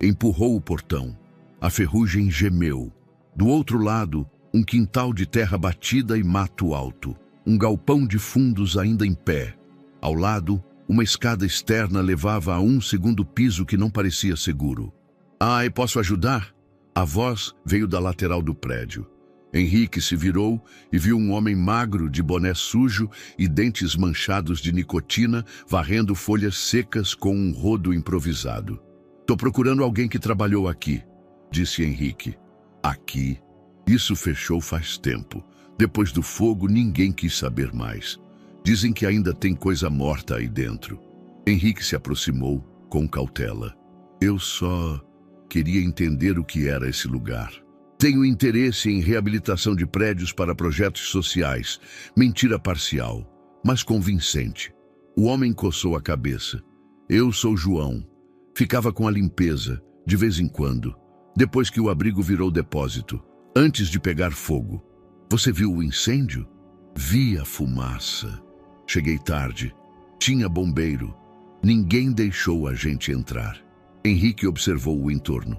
Empurrou o portão. A ferrugem gemeu. Do outro lado, um quintal de terra batida e mato alto. Um galpão de fundos ainda em pé. Ao lado, uma escada externa levava a um segundo piso que não parecia seguro. "Ah, eu posso ajudar?" A voz veio da lateral do prédio. Henrique se virou e viu um homem magro de boné sujo e dentes manchados de nicotina varrendo folhas secas com um rodo improvisado. "Tô procurando alguém que trabalhou aqui", disse Henrique. "Aqui? Isso fechou faz tempo. Depois do fogo, ninguém quis saber mais. Dizem que ainda tem coisa morta aí dentro." Henrique se aproximou com cautela. "Eu só queria entender o que era esse lugar. Tenho interesse em reabilitação de prédios para projetos sociais. Mentira parcial, mas convincente." O homem coçou a cabeça. "Eu sou João. Ficava com a limpeza, de vez em quando, depois que o abrigo virou depósito, antes de pegar fogo." "Você viu o incêndio?" "Vi a fumaça. Cheguei tarde. Tinha bombeiro. Ninguém deixou a gente entrar." Henrique observou o entorno.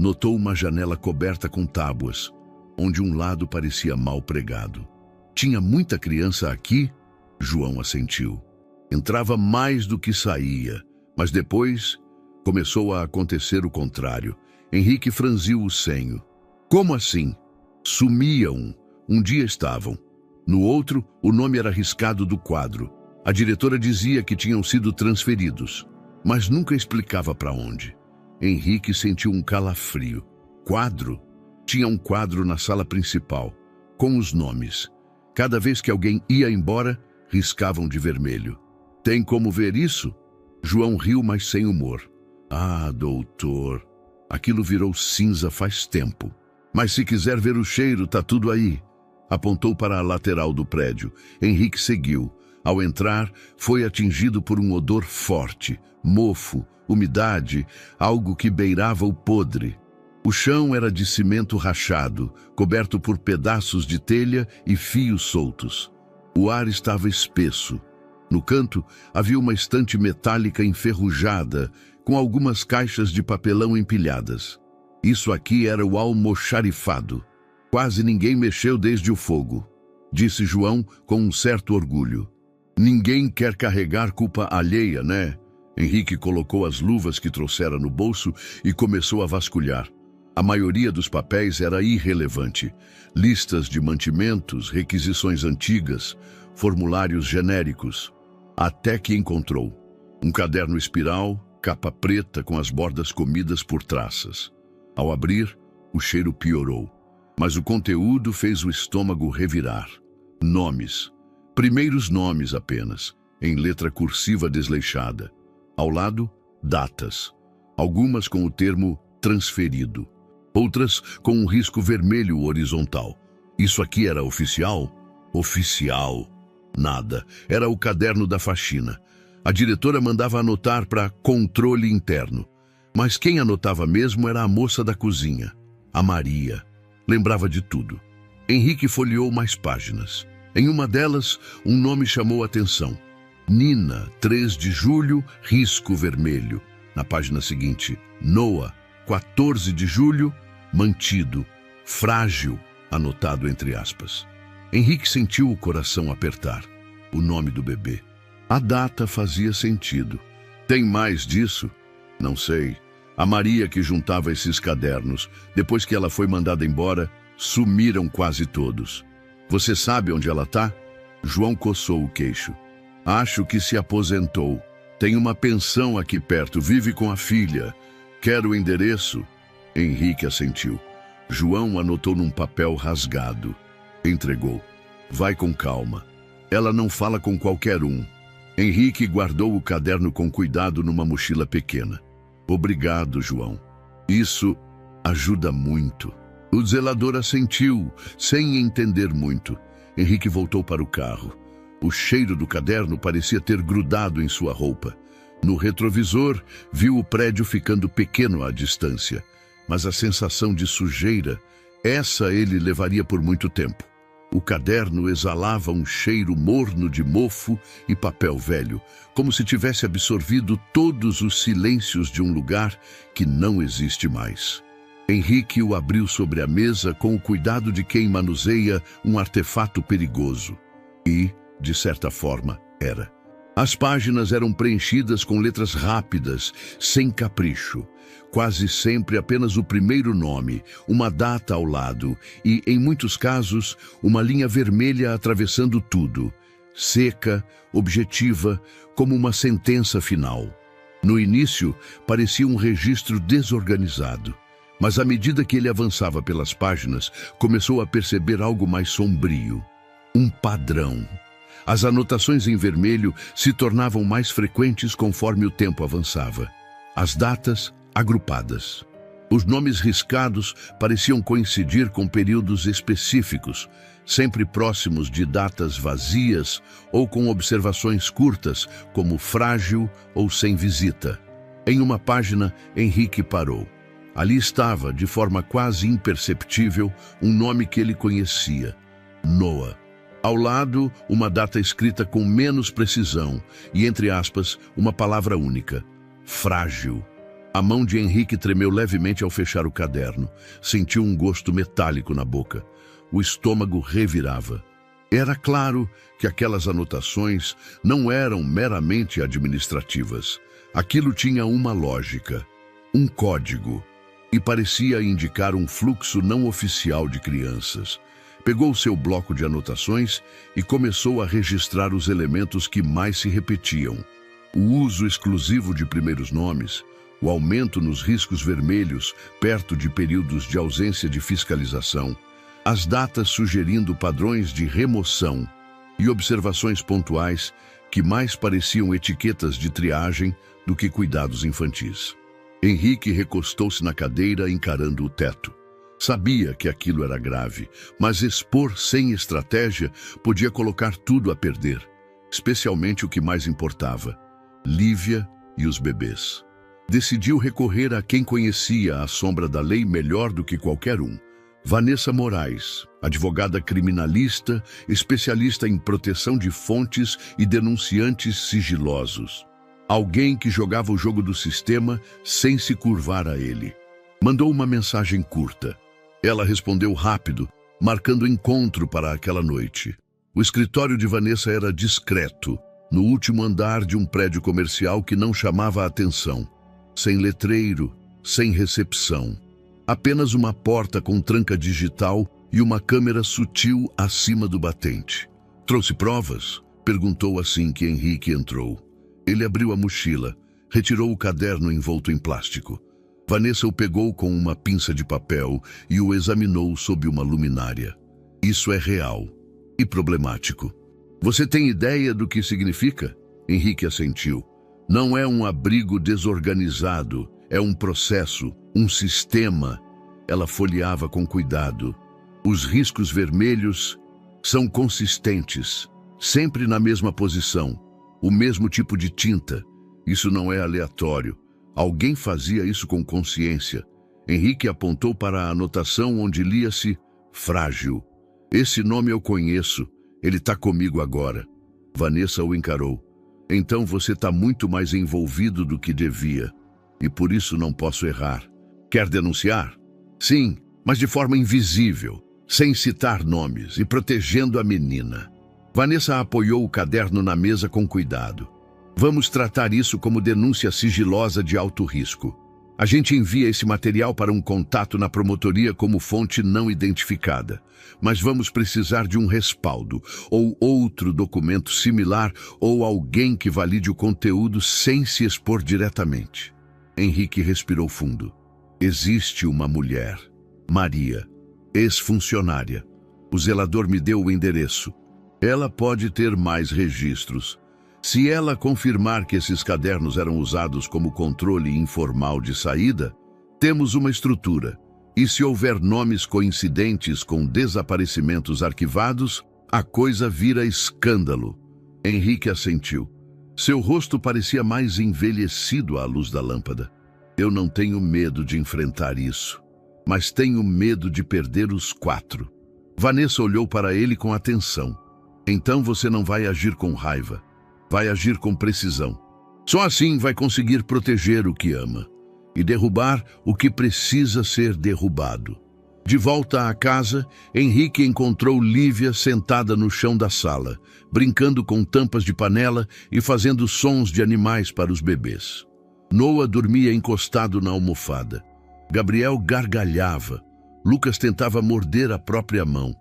Notou uma janela coberta com tábuas, onde um lado parecia mal pregado. "Tinha muita criança aqui?" João assentiu. "Entrava mais do que saía, mas depois começou a acontecer o contrário." Henrique franziu o senho. "Como assim?" "Sumiam. Um dia estavam. No outro, o nome era riscado do quadro. A diretora dizia que tinham sido transferidos, mas nunca explicava para onde." Henrique sentiu um calafrio. "Quadro?" Tinha um quadro na sala principal, com os nomes. Cada vez que alguém ia embora, riscavam de vermelho. "Tem como ver isso?" João riu, mas sem humor. "Ah, doutor, aquilo virou cinza faz tempo. Mas se quiser ver o cheiro, tá tudo aí." Apontou para a lateral do prédio. Henrique seguiu. Ao entrar, foi atingido por um odor forte, mofo, umidade, algo que beirava o podre. O chão era de cimento rachado, coberto por pedaços de telha e fios soltos. O ar estava espesso. No canto, havia uma estante metálica enferrujada, com algumas caixas de papelão empilhadas. "Isso aqui era o almoxarifado. Quase ninguém mexeu desde o fogo", disse João com um certo orgulho. "Ninguém quer carregar culpa alheia, né?" Henrique colocou as luvas que trouxera no bolso e começou a vasculhar. A maioria dos papéis era irrelevante. Listas de mantimentos, requisições antigas, formulários genéricos. Até que encontrou um caderno espiral, capa preta com as bordas comidas por traças. Ao abrir, o cheiro piorou, mas o conteúdo fez o estômago revirar. Nomes. Primeiros nomes apenas, em letra cursiva desleixada. Ao lado, datas. Algumas com o termo transferido. Outras com um risco vermelho horizontal. Isso aqui era oficial? Oficial. Nada. Era o caderno da faxina. A diretora mandava anotar para controle interno. Mas quem anotava mesmo era a moça da cozinha, a Maria. Lembrava de tudo. Henrique folheou mais páginas. Em uma delas, um nome chamou a atenção. Nina, 3 de julho, risco vermelho. Na página seguinte, Noah, 14 de julho, mantido, frágil, anotado entre aspas. Henrique sentiu o coração apertar. O nome do bebê. A data fazia sentido. Tem mais disso? Não sei. A Maria que juntava esses cadernos, depois que ela foi mandada embora, sumiram quase todos. Você sabe onde ela tá? João coçou o queixo. Acho que se aposentou. Tem uma pensão aqui perto, vive com a filha. Quer o endereço? Henrique assentiu. João anotou num papel rasgado. Entregou. Vai com calma. Ela não fala com qualquer um. Henrique guardou o caderno com cuidado numa mochila pequena. Obrigado, João. Isso ajuda muito. O zelador assentiu, sem entender muito. Henrique voltou para o carro. O cheiro do caderno parecia ter grudado em sua roupa. No retrovisor, viu o prédio ficando pequeno à distância. Mas a sensação de sujeira, essa ele levaria por muito tempo. O caderno exalava um cheiro morno de mofo e papel velho, como se tivesse absorvido todos os silêncios de um lugar que não existe mais. Henrique o abriu sobre a mesa com o cuidado de quem manuseia um artefato perigoso. E, de certa forma, era. As páginas eram preenchidas com letras rápidas, sem capricho. Quase sempre apenas o primeiro nome, uma data ao lado e, em muitos casos, uma linha vermelha atravessando tudo, seca, objetiva, como uma sentença final. No início, parecia um registro desorganizado, mas à medida que ele avançava pelas páginas, começou a perceber algo mais sombrio. Um padrão. As anotações em vermelho se tornavam mais frequentes conforme o tempo avançava. As datas agrupadas. Os nomes riscados pareciam coincidir com períodos específicos, sempre próximos de datas vazias ou com observações curtas, como frágil ou sem visita. Em uma página, Henrique parou. Ali estava, de forma quase imperceptível, um nome que ele conhecia: Noah. Ao lado, uma data escrita com menos precisão e, entre aspas, uma palavra única: frágil. A mão de Henrique tremeu levemente ao fechar o caderno. Sentiu um gosto metálico na boca. O estômago revirava. Era claro que aquelas anotações não eram meramente administrativas. Aquilo tinha uma lógica, um código, e parecia indicar um fluxo não oficial de crianças. Pegou seu bloco de anotações e começou a registrar os elementos que mais se repetiam. O uso exclusivo de primeiros nomes, o aumento nos riscos vermelhos perto de períodos de ausência de fiscalização, as datas sugerindo padrões de remoção e observações pontuais que mais pareciam etiquetas de triagem do que cuidados infantis. Henrique recostou-se na cadeira encarando o teto. Sabia que aquilo era grave, mas expor sem estratégia podia colocar tudo a perder, especialmente o que mais importava: Lívia e os bebês. Decidiu recorrer a quem conhecia a sombra da lei melhor do que qualquer um: Vanessa Moraes, advogada criminalista, especialista em proteção de fontes e denunciantes sigilosos. Alguém que jogava o jogo do sistema sem se curvar a ele. Mandou uma mensagem curta. Ela respondeu rápido, marcando encontro para aquela noite. O escritório de Vanessa era discreto, no último andar de um prédio comercial que não chamava a atenção. Sem letreiro, sem recepção. Apenas uma porta com tranca digital e uma câmera sutil acima do batente. "Trouxe provas?" perguntou assim que Henrique entrou. Ele abriu a mochila, retirou o caderno envolto em plástico. Vanessa o pegou com uma pinça de papel e o examinou sob uma luminária. "Isso é real e problemático." "Você tem ideia do que significa?" Henrique assentiu. "Não é um abrigo desorganizado, é um processo, um sistema." Ela folheava com cuidado. "Os riscos vermelhos são consistentes, sempre na mesma posição, o mesmo tipo de tinta. Isso não é aleatório. Alguém fazia isso com consciência." Henrique apontou para a anotação onde lia-se "frágil." "Esse nome eu conheço, ele está comigo agora." Vanessa o encarou. "Então você está muito mais envolvido do que devia, e por isso não posso errar. Quer denunciar?" "Sim, mas de forma invisível, sem citar nomes e protegendo a menina." Vanessa apoiou o caderno na mesa com cuidado. "Vamos tratar isso como denúncia sigilosa de alto risco. A gente envia esse material para um contato na promotoria como fonte não identificada. Mas vamos precisar de um respaldo, ou outro documento similar, ou alguém que valide o conteúdo sem se expor diretamente." Henrique respirou fundo. "Existe uma mulher, Maria, ex-funcionária. O zelador me deu o endereço. Ela pode ter mais registros. Se ela confirmar que esses cadernos eram usados como controle informal de saída, temos uma estrutura. E se houver nomes coincidentes com desaparecimentos arquivados, a coisa vira escândalo." Henrique assentiu. Seu rosto parecia mais envelhecido à luz da lâmpada. "Eu não tenho medo de enfrentar isso, mas tenho medo de perder os 4. Vanessa olhou para ele com atenção. Então você não vai agir com raiva. Vai agir com precisão. Só assim vai conseguir proteger o que ama e derrubar o que precisa ser derrubado. De volta à casa, Henrique encontrou Lívia sentada no chão da sala, brincando com tampas de panela e fazendo sons de animais para os bebês. Noah dormia encostado na almofada. Gabriel gargalhava. Lucas tentava morder a própria mão.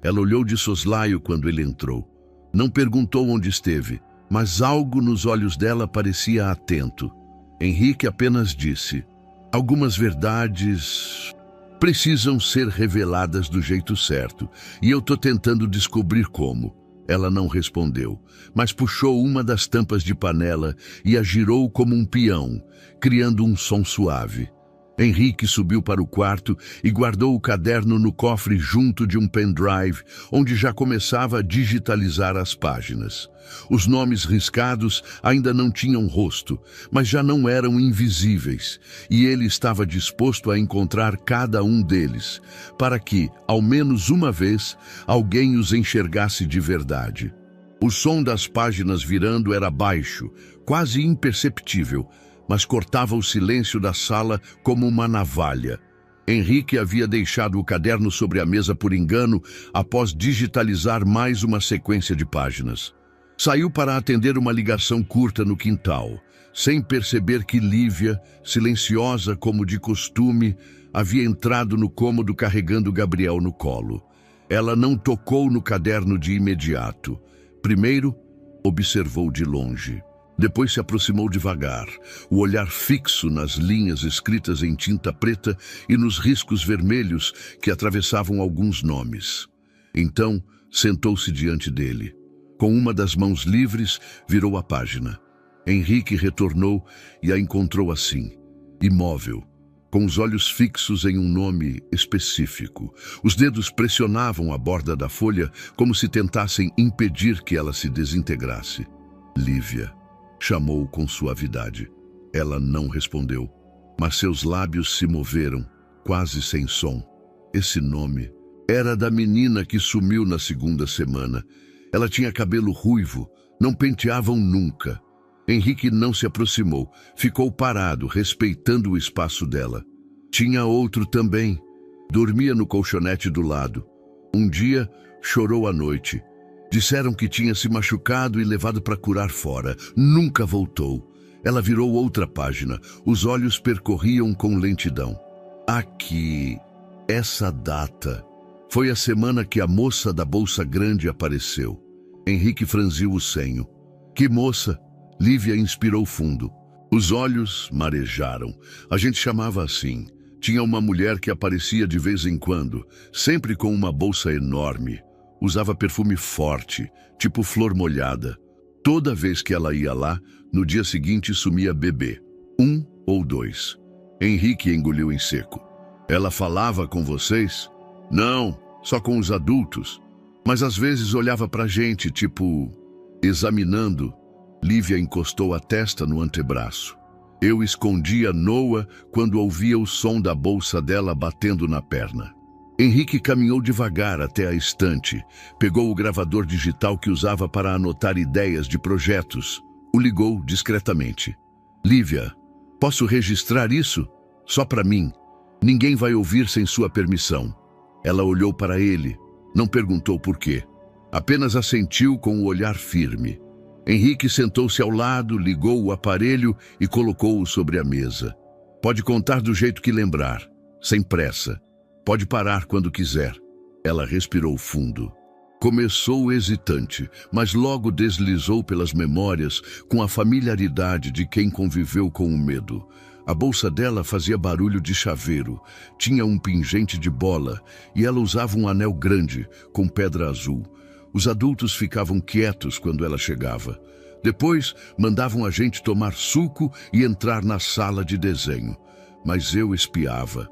Ela olhou de soslaio quando ele entrou. Não perguntou onde esteve, mas algo nos olhos dela parecia atento. Henrique apenas disse: algumas verdades precisam ser reveladas do jeito certo, e eu tô tentando descobrir como. Ela não respondeu, mas puxou uma das tampas de panela e a girou como um peão, criando um som suave. Henrique subiu para o quarto e guardou o caderno no cofre junto de um pendrive, onde já começava a digitalizar as páginas. Os nomes riscados ainda não tinham rosto, mas já não eram invisíveis, e ele estava disposto a encontrar cada um deles, para que, ao menos uma vez, alguém os enxergasse de verdade. O som das páginas virando era baixo, quase imperceptível, mas cortava o silêncio da sala como uma navalha. Henrique havia deixado o caderno sobre a mesa por engano após digitalizar mais uma sequência de páginas. Saiu para atender uma ligação curta no quintal, sem perceber que Lívia, silenciosa como de costume, havia entrado no cômodo carregando Gabriel no colo. Ela não tocou no caderno de imediato. Primeiro, observou de longe. Depois se aproximou devagar, o olhar fixo nas linhas escritas em tinta preta e nos riscos vermelhos que atravessavam alguns nomes. Então, sentou-se diante dele. Com uma das mãos livres, virou a página. Henrique retornou e a encontrou assim, imóvel, com os olhos fixos em um nome específico. Os dedos pressionavam a borda da folha como se tentassem impedir que ela se desintegrasse. Lívia. Chamou com suavidade. Ela não respondeu, mas seus lábios se moveram, quase sem som. Esse nome era da menina que sumiu na segunda semana. Ela tinha cabelo ruivo, não penteavam nunca. Henrique não se aproximou, ficou parado, respeitando o espaço dela. Tinha outro também. Dormia no colchonete do lado. Um dia, chorou à noite. Disseram que tinha se machucado e levado para curar fora. Nunca voltou. Ela virou outra página. Os olhos percorriam com lentidão. Aqui, essa data. Foi a semana que a moça da bolsa grande apareceu. Henrique franziu o senho. Que moça? Lívia inspirou fundo. Os olhos marejaram. A gente chamava assim. Tinha uma mulher que aparecia de vez em quando, sempre com uma bolsa enorme. Usava perfume forte, tipo flor molhada. Toda vez que ela ia lá, no dia seguinte sumia bebê. 1 ou 2. Henrique engoliu em seco. Ela falava com vocês? Não, só com os adultos. Mas às vezes olhava pra gente, tipo, examinando. Lívia encostou a testa no antebraço. Eu escondia Noah quando ouvia o som da bolsa dela batendo na perna. Henrique caminhou devagar até a estante, pegou o gravador digital que usava para anotar ideias de projetos, o ligou discretamente. Lívia, posso registrar isso? Só para mim. Ninguém vai ouvir sem sua permissão. Ela olhou para ele, não perguntou por quê. Apenas assentiu com o olhar firme. Henrique sentou-se ao lado, ligou o aparelho e colocou-o sobre a mesa. Pode contar do jeito que lembrar, sem pressa. Pode parar quando quiser. Ela respirou fundo. Começou hesitante, mas logo deslizou pelas memórias com a familiaridade de quem conviveu com o medo. A bolsa dela fazia barulho de chaveiro, tinha um pingente de bola e ela usava um anel grande, com pedra azul. Os adultos ficavam quietos quando ela chegava. Depois, mandavam a gente tomar suco e entrar na sala de desenho. Mas eu espiava.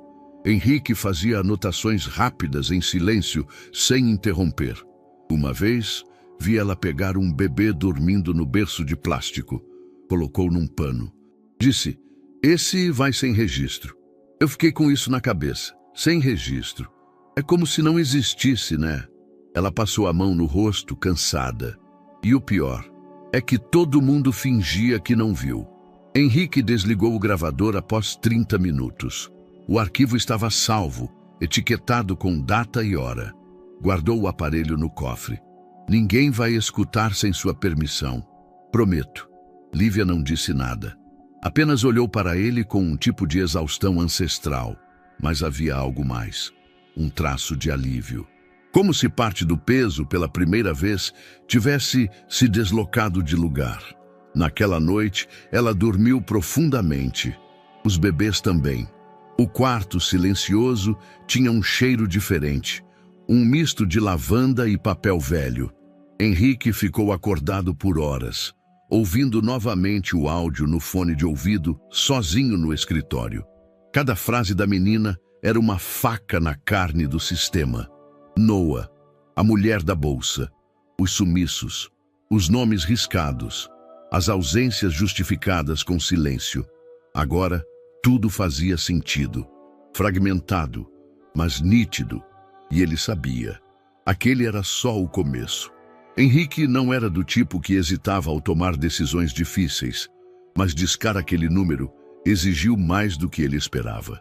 Henrique fazia anotações rápidas em silêncio, sem interromper. Uma vez, vi ela pegar um bebê dormindo no berço de plástico. Colocou num pano. Disse, esse vai sem registro. Eu fiquei com isso na cabeça, sem registro. É como se não existisse, né? Ela passou a mão no rosto, cansada. E o pior é que todo mundo fingia que não viu. Henrique desligou o gravador após 30 minutos. O arquivo estava salvo, etiquetado com data e hora. Guardou o aparelho no cofre. Ninguém vai escutar sem sua permissão. Prometo. Lívia não disse nada. Apenas olhou para ele com um tipo de exaustão ancestral. Mas havia algo mais. Um traço de alívio. Como se parte do peso, pela primeira vez, tivesse se deslocado de lugar. Naquela noite, ela dormiu profundamente. Os bebês também. O quarto, silencioso, tinha um cheiro diferente. Um misto de lavanda e papel velho. Henrique ficou acordado por horas, ouvindo novamente o áudio no fone de ouvido, sozinho no escritório. Cada frase da menina era uma faca na carne do sistema. Noah, a mulher da bolsa, os sumiços, os nomes riscados, as ausências justificadas com silêncio. Agora, tudo fazia sentido. Fragmentado, mas nítido. E ele sabia. Aquele era só o começo. Henrique não era do tipo que hesitava ao tomar decisões difíceis, mas discar aquele número exigiu mais do que ele esperava.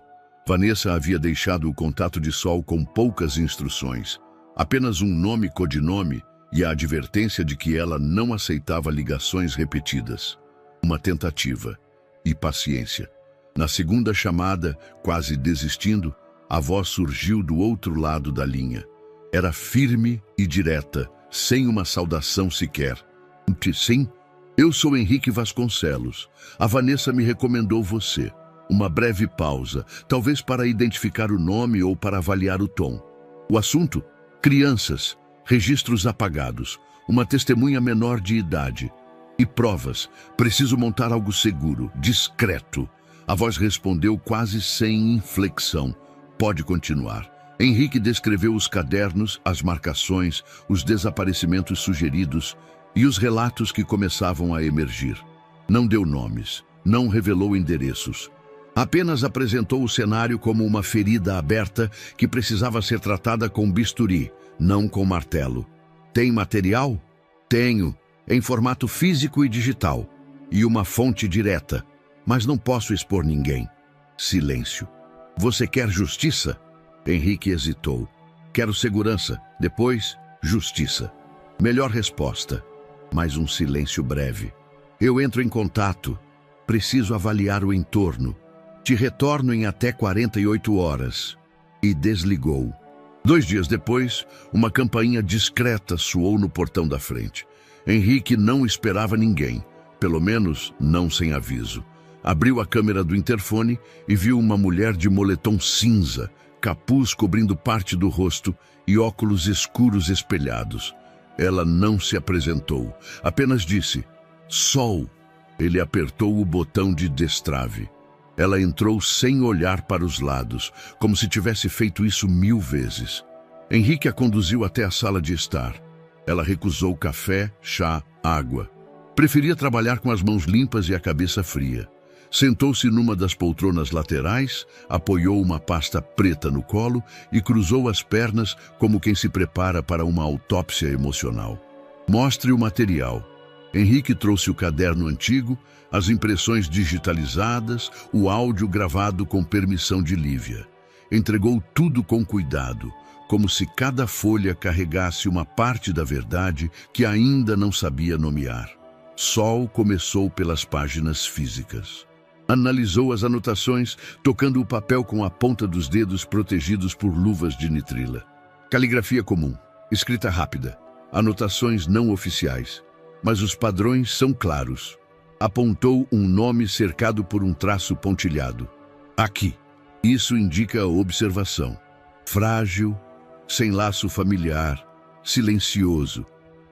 Vanessa havia deixado o contato de Sol com poucas instruções, apenas um nome-codinome e a advertência de que ela não aceitava ligações repetidas. Uma tentativa e paciência. Na segunda chamada, quase desistindo, a voz surgiu do outro lado da linha. Era firme e direta, sem uma saudação sequer. Sim, eu sou Henrique Vasconcelos. A Vanessa me recomendou você. Uma breve pausa, talvez para identificar o nome ou para avaliar o tom. O assunto? Crianças, registros apagados, uma testemunha menor de idade. E provas, preciso montar algo seguro, discreto. A voz respondeu quase sem inflexão. Pode continuar. Henrique descreveu os cadernos, as marcações, os desaparecimentos sugeridos e os relatos que começavam a emergir. Não deu nomes, não revelou endereços. Apenas apresentou o cenário como uma ferida aberta que precisava ser tratada com bisturi, não com martelo. Tem material? Tenho, em formato físico e digital. E uma fonte direta, mas não posso expor ninguém. Silêncio. Você quer justiça? Henrique hesitou. Quero segurança. Depois, justiça. Melhor resposta. Mais um silêncio breve. Eu entro em contato. Preciso avaliar o entorno. Te retorno em até 48 horas. E desligou. 2 dias depois, uma campainha discreta soou no portão da frente. Henrique não esperava ninguém, pelo menos não sem aviso. Abriu a câmera do interfone e viu uma mulher de moletom cinza, capuz cobrindo parte do rosto e óculos escuros espelhados. Ela não se apresentou, apenas disse, Sol. Ele apertou o botão de destrave. Ela entrou sem olhar para os lados, como se tivesse feito isso 1000 vezes. Henrique a conduziu até a sala de estar. Ela recusou café, chá, água. Preferia trabalhar com as mãos limpas e a cabeça fria. Sentou-se numa das poltronas laterais, apoiou uma pasta preta no colo e cruzou as pernas como quem se prepara para uma autópsia emocional. Mostre o material. Henrique trouxe o caderno antigo, as impressões digitalizadas, o áudio gravado com permissão de Lívia. Entregou tudo com cuidado, como se cada folha carregasse uma parte da verdade que ainda não sabia nomear. Sol começou pelas páginas físicas. Analisou as anotações, tocando o papel com a ponta dos dedos protegidos por luvas de nitrila. Caligrafia comum, escrita rápida, anotações não oficiais, mas os padrões são claros. Apontou um nome cercado por um traço pontilhado. Aqui. Isso indica a observação. Frágil, sem laço familiar, silencioso.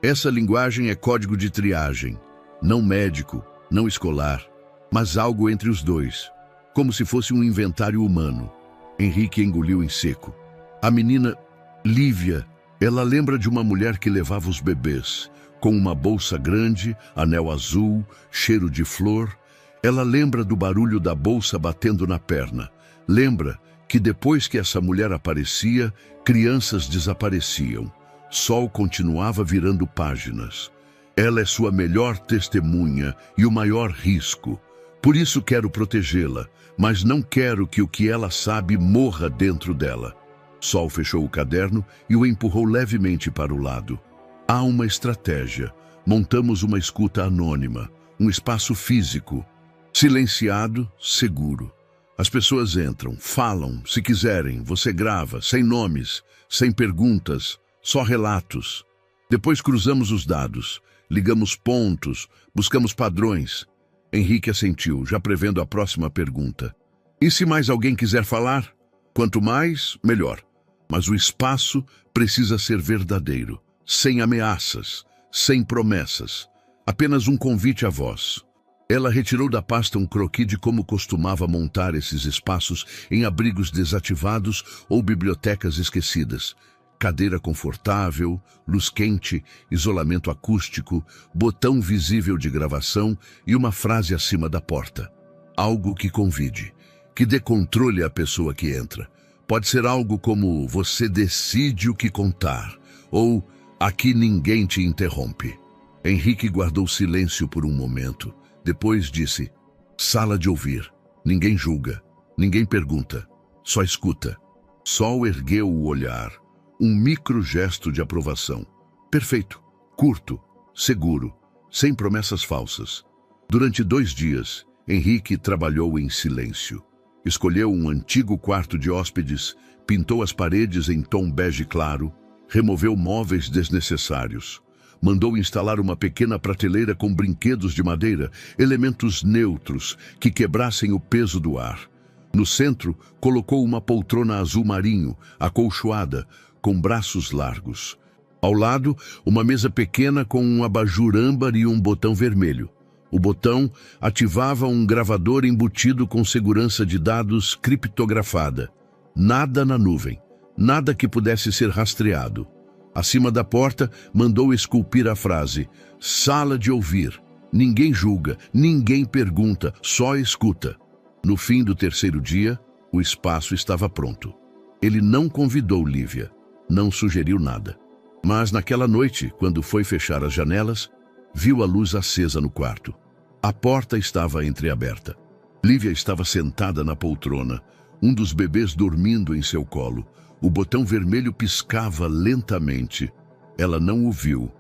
Essa linguagem é código de triagem. Não médico, não escolar, mas algo entre os dois. Como se fosse um inventário humano. Henrique engoliu em seco. A menina, Lívia, ela lembra de uma mulher que levava os bebês, com uma bolsa grande, anel azul, cheiro de flor. Ela lembra do barulho da bolsa batendo na perna. Lembra que depois que essa mulher aparecia, crianças desapareciam. Sol continuava virando páginas. Ela é sua melhor testemunha e o maior risco. Por isso quero protegê-la, mas não quero que o que ela sabe morra dentro dela. Sol fechou o caderno e o empurrou levemente para o lado. Há uma estratégia. Montamos uma escuta anônima, um espaço físico, silenciado, seguro. As pessoas entram, falam, se quiserem, você grava, sem nomes, sem perguntas, só relatos. Depois cruzamos os dados, ligamos pontos, buscamos padrões. Henrique assentiu, já prevendo a próxima pergunta. E se mais alguém quiser falar? Quanto mais, melhor. Mas o espaço precisa ser verdadeiro, sem ameaças, sem promessas. Apenas um convite à voz. Ela retirou da pasta um croquis de como costumava montar esses espaços em abrigos desativados ou bibliotecas esquecidas. Cadeira confortável, luz quente, isolamento acústico, botão visível de gravação e uma frase acima da porta. Algo que convide, que dê controle à pessoa que entra. Pode ser algo como você decide o que contar, ou aqui ninguém te interrompe. Henrique guardou silêncio por um momento. Depois disse, sala de ouvir. Ninguém julga, ninguém pergunta, só escuta. Sol ergueu o olhar. Um micro gesto de aprovação. Perfeito, curto, seguro, sem promessas falsas. Durante 2 dias, Henrique trabalhou em silêncio. Escolheu um antigo quarto de hóspedes, pintou as paredes em tom bege claro, removeu móveis desnecessários. Mandou instalar uma pequena prateleira com brinquedos de madeira, elementos neutros que quebrassem o peso do ar. No centro, colocou uma poltrona azul marinho, acolchoada, com braços largos. Ao lado, uma mesa pequena com um abajur âmbar e um botão vermelho. O botão ativava um gravador embutido com segurança de dados criptografada. Nada na nuvem, nada que pudesse ser rastreado. Acima da porta, mandou esculpir a frase, sala de ouvir. Ninguém julga, ninguém pergunta, só escuta. No fim do 3º dia, o espaço estava pronto. Ele não convidou Lívia. Não sugeriu nada. Mas naquela noite, quando foi fechar as janelas, viu a luz acesa no quarto. A porta estava entreaberta. Lívia estava sentada na poltrona, um dos bebês dormindo em seu colo. O botão vermelho piscava lentamente. Ela não o viu,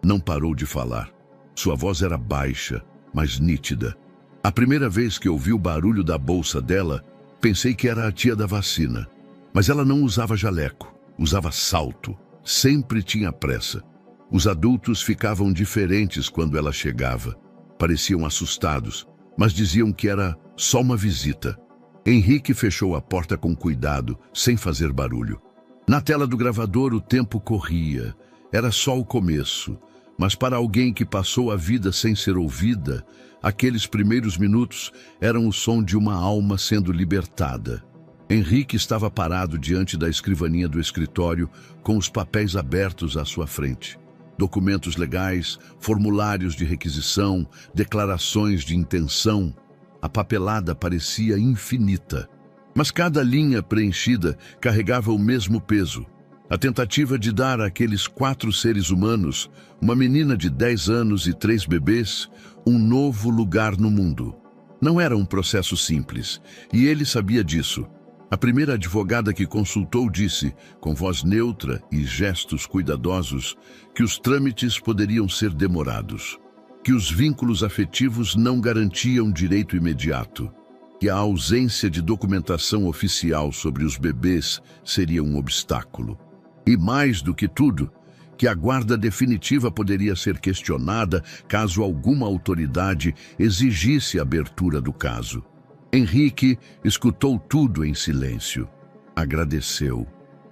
não parou de falar. Sua voz era baixa, mas nítida. A primeira vez que ouvi o barulho da bolsa dela, pensei que era a tia da vacina. Mas ela não usava jaleco. Usava salto, sempre tinha pressa. Os adultos ficavam diferentes quando ela chegava. Pareciam assustados, mas diziam que era só uma visita. Henrique fechou a porta com cuidado, sem fazer barulho. Na tela do gravador o tempo corria. Era só o começo. Mas para alguém que passou a vida sem ser ouvida, aqueles primeiros minutos eram o som de uma alma sendo libertada. Henrique estava parado diante da escrivaninha do escritório, com os papéis abertos à sua frente. Documentos legais, formulários de requisição, declarações de intenção. A papelada parecia infinita. Mas cada linha preenchida carregava o mesmo peso. A tentativa de dar àqueles 4 seres humanos, uma menina de 10 anos e 3 bebês, um novo lugar no mundo. Não era um processo simples, e ele sabia disso. A primeira advogada que consultou disse, com voz neutra e gestos cuidadosos, que os trâmites poderiam ser demorados, que os vínculos afetivos não garantiam direito imediato, que a ausência de documentação oficial sobre os bebês seria um obstáculo. E mais do que tudo, que a guarda definitiva poderia ser questionada caso alguma autoridade exigisse a abertura do caso. Henrique escutou tudo em silêncio, agradeceu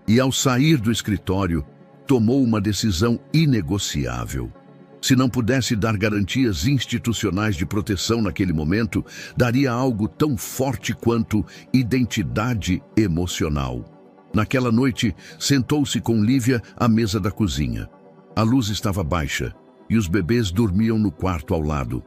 e, ao sair do escritório, tomou uma decisão inegociável. Se não pudesse dar garantias institucionais de proteção naquele momento, daria algo tão forte quanto identidade emocional. Naquela noite, sentou-se com Lívia à mesa da cozinha. A luz estava baixa e os bebês dormiam no quarto ao lado.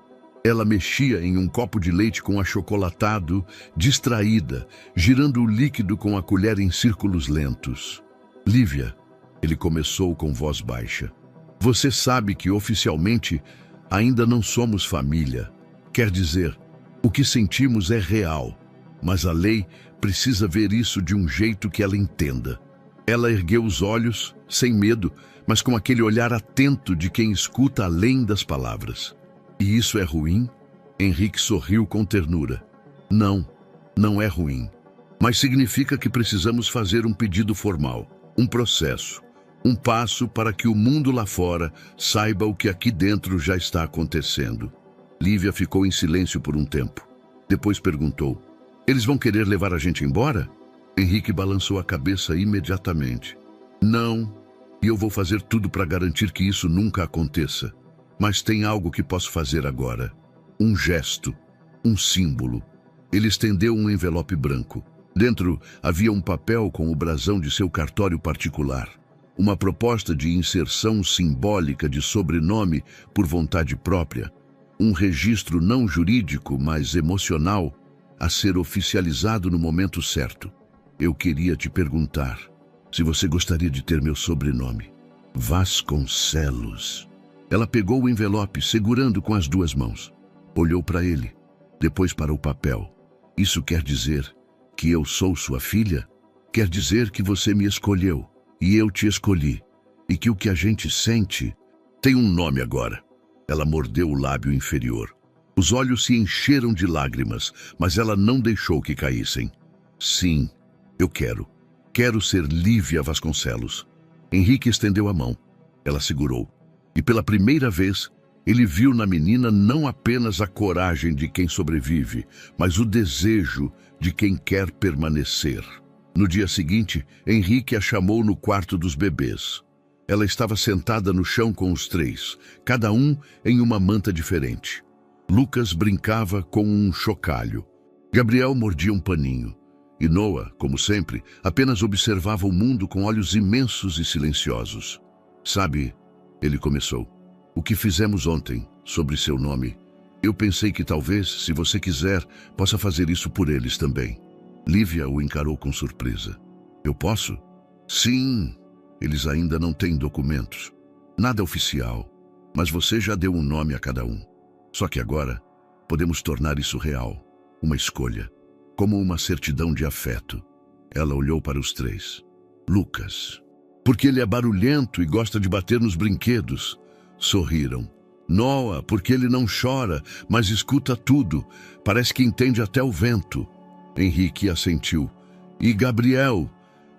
Ela mexia em um copo de leite com achocolatado, distraída, girando o líquido com a colher em círculos lentos. Lívia, ele começou com voz baixa. Você sabe que oficialmente ainda não somos família. Quer dizer, o que sentimos é real, mas a lei precisa ver isso de um jeito que ela entenda. Ela ergueu os olhos, sem medo, mas com aquele olhar atento de quem escuta além das palavras. E isso é ruim? Henrique sorriu com ternura. Não, não é ruim. Mas significa que precisamos fazer um pedido formal, um processo, um passo para que o mundo lá fora saiba o que aqui dentro já está acontecendo. Lívia ficou em silêncio por um tempo. Depois perguntou: eles vão querer levar a gente embora? Henrique balançou a cabeça imediatamente. Não, e eu vou fazer tudo para garantir que isso nunca aconteça. Mas tem algo que posso fazer agora. Um gesto, um símbolo. Ele estendeu um envelope branco. Dentro havia um papel com o brasão de seu cartório particular. Uma proposta de inserção simbólica de sobrenome por vontade própria. Um registro não jurídico, mas emocional, a ser oficializado no momento certo. Eu queria te perguntar se você gostaria de ter meu sobrenome. Vasconcelos. Ela pegou o envelope, segurando com as duas mãos. Olhou para ele, depois para o papel. Isso quer dizer que eu sou sua filha? Quer dizer que você me escolheu e eu te escolhi. E que o que a gente sente tem um nome agora. Ela mordeu o lábio inferior. Os olhos se encheram de lágrimas, mas ela não deixou que caíssem. Sim, eu quero. Quero ser Lívia Vasconcelos. Henrique estendeu a mão. Ela segurou. E pela primeira vez, ele viu na menina não apenas a coragem de quem sobrevive, mas o desejo de quem quer permanecer. No dia seguinte, Henrique a chamou no quarto dos bebês. Ela estava sentada no chão com os três, cada um em uma manta diferente. Lucas brincava com um chocalho. Gabriel mordia um paninho. E Noah, como sempre, apenas observava o mundo com olhos imensos e silenciosos. Sabe, ele começou, o que fizemos ontem, sobre seu nome. Eu pensei que talvez, se você quiser, possa fazer isso por eles também. Lívia o encarou com surpresa. Eu posso? Sim, eles ainda não têm documentos. Nada oficial, mas você já deu um nome a cada um. Só que agora, podemos tornar isso real, uma escolha. Como uma certidão de afeto. Ela olhou para os três. Lucas. Porque ele é barulhento e gosta de bater nos brinquedos. Sorriram. Noah, porque ele não chora, mas escuta tudo. Parece que entende até o vento. Henrique assentiu. E Gabriel,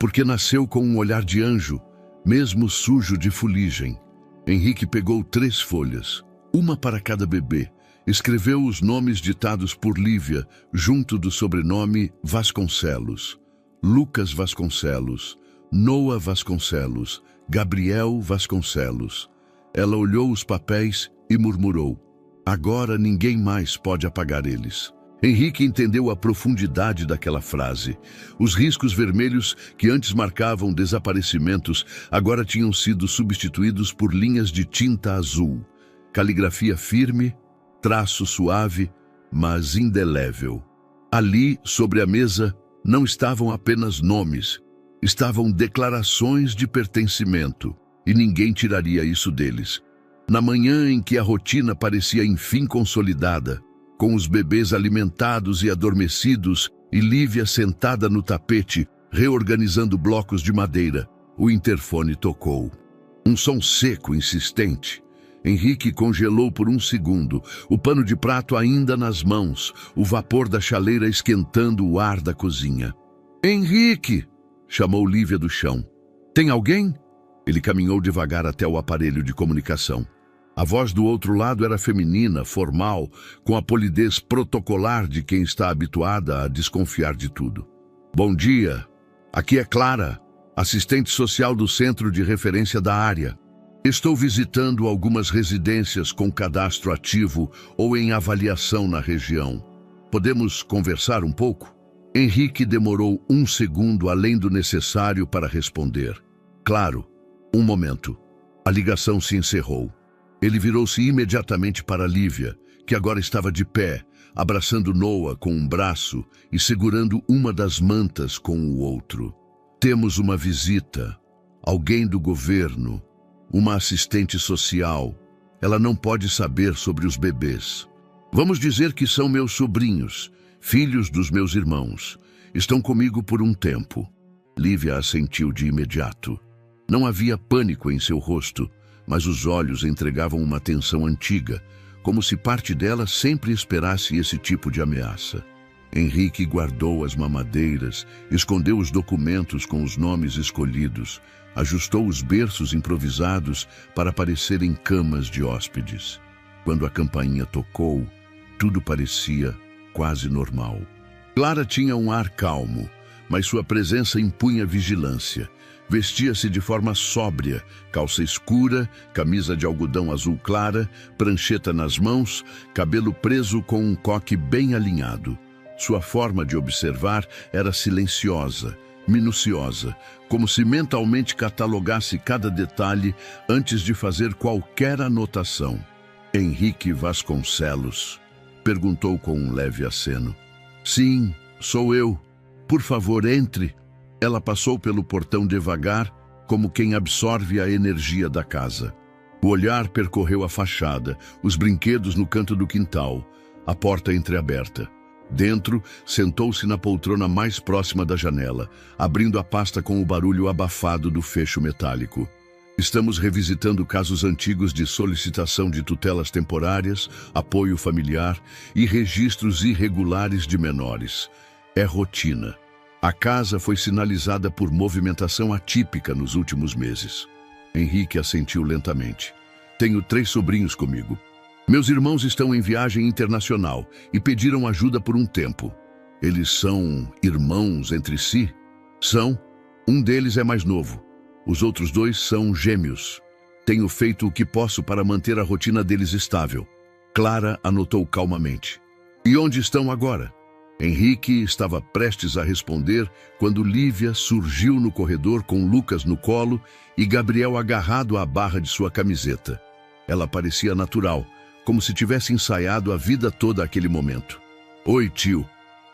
porque nasceu com um olhar de anjo, mesmo sujo de fuligem. Henrique pegou 3 folhas, uma para cada bebê. Escreveu os nomes ditados por Lívia, junto do sobrenome Vasconcelos. Lucas Vasconcelos, Noah Vasconcelos, Gabriel Vasconcelos. Ela olhou os papéis e murmurou: agora ninguém mais pode apagar eles. Henrique entendeu a profundidade daquela frase. Os riscos vermelhos que antes marcavam desaparecimentos agora tinham sido substituídos por linhas de tinta azul. Caligrafia firme, traço suave, mas indelével. Ali, sobre a mesa, não estavam apenas nomes, estavam declarações de pertencimento, e ninguém tiraria isso deles. Na manhã em que a rotina parecia enfim consolidada, com os bebês alimentados e adormecidos, e Lívia sentada no tapete, reorganizando blocos de madeira, o interfone tocou. Um som seco, insistente. Henrique congelou por um segundo, o pano de prato ainda nas mãos, o vapor da chaleira esquentando o ar da cozinha. Henrique! Chamou Lívia do chão. Tem alguém? Ele caminhou devagar até o aparelho de comunicação. A voz do outro lado era feminina, formal, com a polidez protocolar de quem está habituada a desconfiar de tudo. Bom dia. Aqui é Clara, assistente social do Centro de Referência da Área. Estou visitando algumas residências com cadastro ativo ou em avaliação na região. Podemos conversar um pouco? Henrique demorou 1 segundo além do necessário para responder. Claro, um momento. A ligação se encerrou. Ele virou-se imediatamente para Lívia, que agora estava de pé, abraçando Noah com um braço e segurando uma das mantas com o outro. Temos uma visita. Alguém do governo. Uma assistente social. Ela não pode saber sobre os bebês. Vamos dizer que são meus sobrinhos, filhos dos meus irmãos. Estão comigo por um tempo. Lívia assentiu de imediato. Não havia pânico em seu rosto, mas os olhos entregavam uma tensão antiga, como se parte dela sempre esperasse esse tipo de ameaça. Henrique guardou as mamadeiras, escondeu os documentos com os nomes escolhidos, ajustou os berços improvisados para parecerem camas de hóspedes. Quando a campainha tocou, tudo parecia quase normal. Clara tinha um ar calmo, mas sua presença impunha vigilância. Vestia-se de forma sóbria, calça escura, camisa de algodão azul clara, prancheta nas mãos, cabelo preso com um coque bem alinhado. Sua forma de observar era silenciosa, minuciosa, como se mentalmente catalogasse cada detalhe antes de fazer qualquer anotação. Henrique Vasconcelos perguntou com um leve aceno. Sim, sou eu. Por favor, entre. Ela passou pelo portão devagar, como quem absorve a energia da casa. O olhar percorreu a fachada, os brinquedos no canto do quintal, a porta entreaberta. Dentro, sentou-se na poltrona mais próxima da janela, abrindo a pasta com o barulho abafado do fecho metálico. Estamos revisitando casos antigos de solicitação de tutelas temporárias, apoio familiar e registros irregulares de menores. É rotina. A casa foi sinalizada por movimentação atípica nos últimos meses. Henrique assentiu lentamente. Tenho 3 sobrinhos comigo. Meus irmãos estão em viagem internacional e pediram ajuda por um tempo. Eles são irmãos entre si? São. Um deles é mais novo. Os outros 2 são gêmeos. Tenho feito o que posso para manter a rotina deles estável. Clara anotou calmamente. E onde estão agora? Henrique estava prestes a responder quando Lívia surgiu no corredor com Lucas no colo e Gabriel agarrado à barra de sua camiseta. Ela parecia natural, como se tivesse ensaiado a vida toda aquele momento. Oi, tio.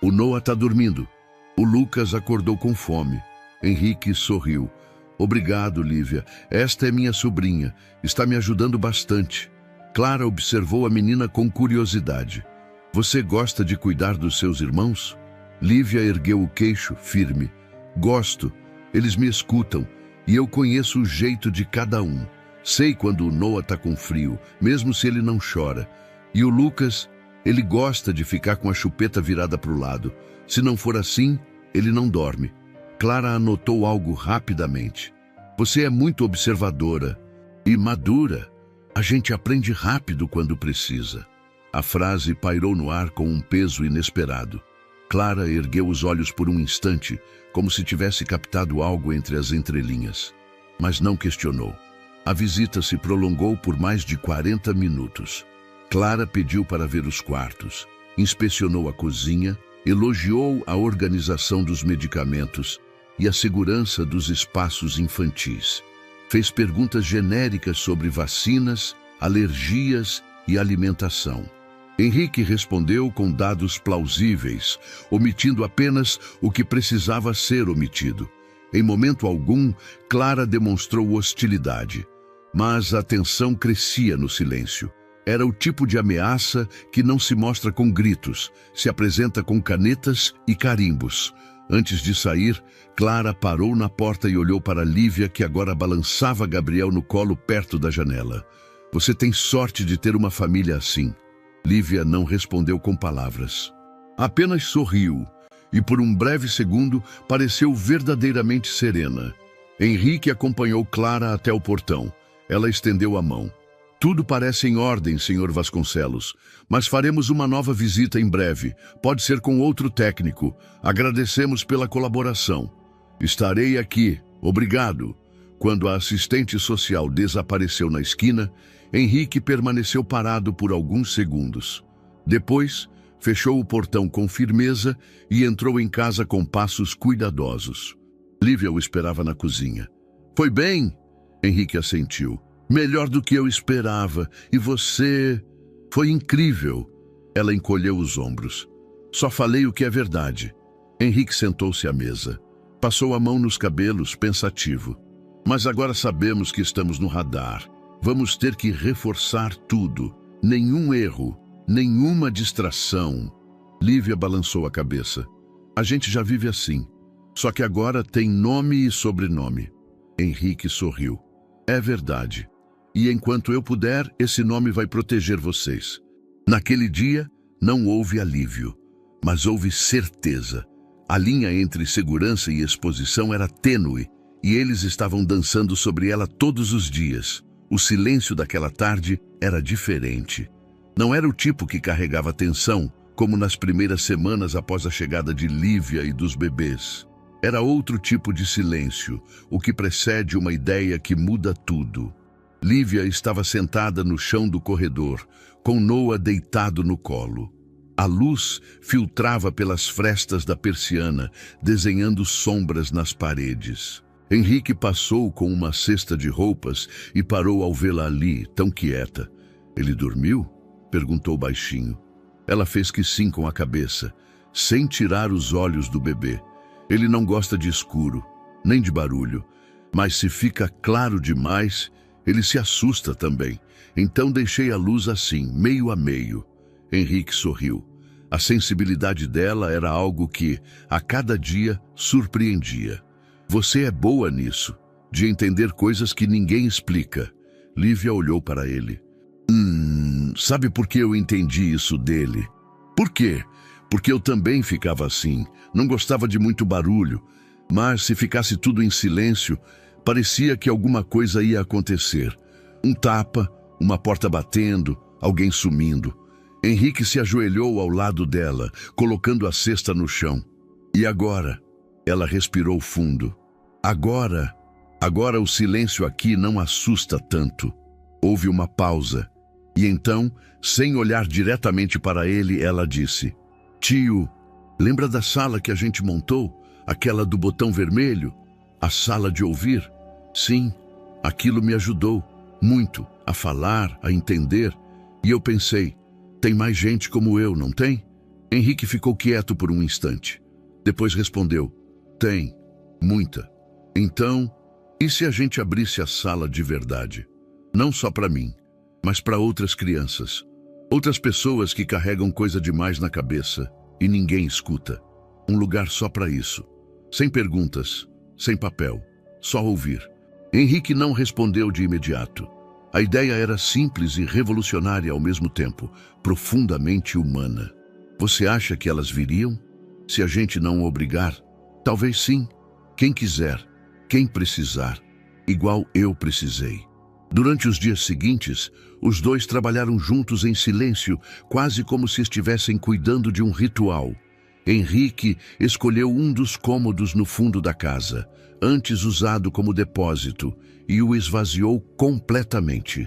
O Noah tá dormindo. O Lucas acordou com fome. Henrique sorriu. Obrigado, Lívia. Esta é minha sobrinha. Está me ajudando bastante. Clara observou a menina com curiosidade. Você gosta de cuidar dos seus irmãos? Lívia ergueu o queixo, firme. Gosto. Eles me escutam. E eu conheço o jeito de cada um. Sei quando o Noah está com frio, mesmo se ele não chora. E o Lucas, ele gosta de ficar com a chupeta virada para o lado. Se não for assim, ele não dorme. Clara anotou algo rapidamente. Você é muito observadora e madura. A gente aprende rápido quando precisa. A frase pairou no ar com um peso inesperado. Clara ergueu os olhos por um instante, como se tivesse captado algo entre as entrelinhas. Mas não questionou. A visita se prolongou por mais de 40 minutos. Clara pediu para ver os quartos, inspecionou a cozinha, elogiou a organização dos medicamentos e a segurança dos espaços infantis. Fez perguntas genéricas sobre vacinas, alergias e alimentação. Henrique respondeu com dados plausíveis, omitindo apenas o que precisava ser omitido. Em momento algum, Clara demonstrou hostilidade, mas a tensão crescia no silêncio. Era o tipo de ameaça que não se mostra com gritos, se apresenta com canetas e carimbos. Antes de sair, Clara parou na porta e olhou para Lívia, que agora balançava Gabriel no colo perto da janela. Você tem sorte de ter uma família assim. Lívia não respondeu com palavras. Apenas sorriu, e por um breve segundo pareceu verdadeiramente serena. Henrique acompanhou Clara até o portão. Ela estendeu a mão. Tudo parece em ordem, Sr. Vasconcelos, mas faremos uma nova visita em breve. Pode ser com outro técnico. Agradecemos pela colaboração. Estarei aqui. Obrigado. Quando a assistente social desapareceu na esquina, Henrique permaneceu parado por alguns segundos. Depois, fechou o portão com firmeza e entrou em casa com passos cuidadosos. Lívia o esperava na cozinha. Foi bem? Henrique assentiu. Melhor do que eu esperava. E você... Foi incrível. Ela encolheu os ombros. Só falei o que é verdade. Henrique sentou-se à mesa. Passou a mão nos cabelos, pensativo. Mas agora sabemos que estamos no radar. Vamos ter que reforçar tudo. Nenhum erro, nenhuma distração. Lívia balançou a cabeça. A gente já vive assim. Só que agora tem nome e sobrenome. Henrique sorriu. É verdade. E enquanto eu puder, esse nome vai proteger vocês. Naquele dia, não houve alívio, mas houve certeza. A linha entre segurança e exposição era tênue, e eles estavam dançando sobre ela todos os dias. O silêncio daquela tarde era diferente. Não era o tipo que carregava tensão, como nas primeiras semanas após a chegada de Lívia e dos bebês. Era outro tipo de silêncio, o que precede uma ideia que muda tudo. Lívia estava sentada no chão do corredor, com Noah deitado no colo. A luz filtrava pelas frestas da persiana, desenhando sombras nas paredes. Henrique passou com uma cesta de roupas e parou ao vê-la ali, tão quieta. Ele dormiu? Perguntou baixinho. Ela fez que sim com a cabeça, sem tirar os olhos do bebê. Ele não gosta de escuro, nem de barulho, mas se fica claro demais, ele se assusta também. Então deixei a luz assim, meio a meio. Henrique sorriu. A sensibilidade dela era algo que, a cada dia, surpreendia. Você é boa nisso, de entender coisas que ninguém explica. Lívia olhou para ele. Sabe por que eu entendi isso dele? Por quê? Porque eu também ficava assim. Não gostava de muito barulho, mas se ficasse tudo em silêncio, parecia que alguma coisa ia acontecer. Um tapa, uma porta batendo, alguém sumindo. Henrique se ajoelhou ao lado dela, colocando a cesta no chão. E agora? Ela respirou fundo. Agora o silêncio aqui não assusta tanto. Houve uma pausa. E então, sem olhar diretamente para ele, ela disse: Tio, lembra da sala que a gente montou? Aquela do botão vermelho? A sala de ouvir? Sim, aquilo me ajudou muito a falar, a entender. E eu pensei, tem mais gente como eu, não tem? Henrique ficou quieto por um instante. Depois respondeu, tem, muita. Então, e se a gente abrisse a sala de verdade? Não só para mim, mas para outras crianças. Outras pessoas que carregam coisa demais na cabeça e ninguém escuta. Um lugar só para isso. Sem perguntas, sem papel, só ouvir. Henrique não respondeu de imediato. A ideia era simples e revolucionária ao mesmo tempo, profundamente humana. Você acha que elas viriam? Se a gente não obrigar? Talvez sim. Quem quiser, quem precisar, igual eu precisei. Durante os dias seguintes, os dois trabalharam juntos em silêncio, quase como se estivessem cuidando de um ritual. Henrique escolheu um dos cômodos no fundo da casa, antes usado como depósito, e o esvaziou completamente.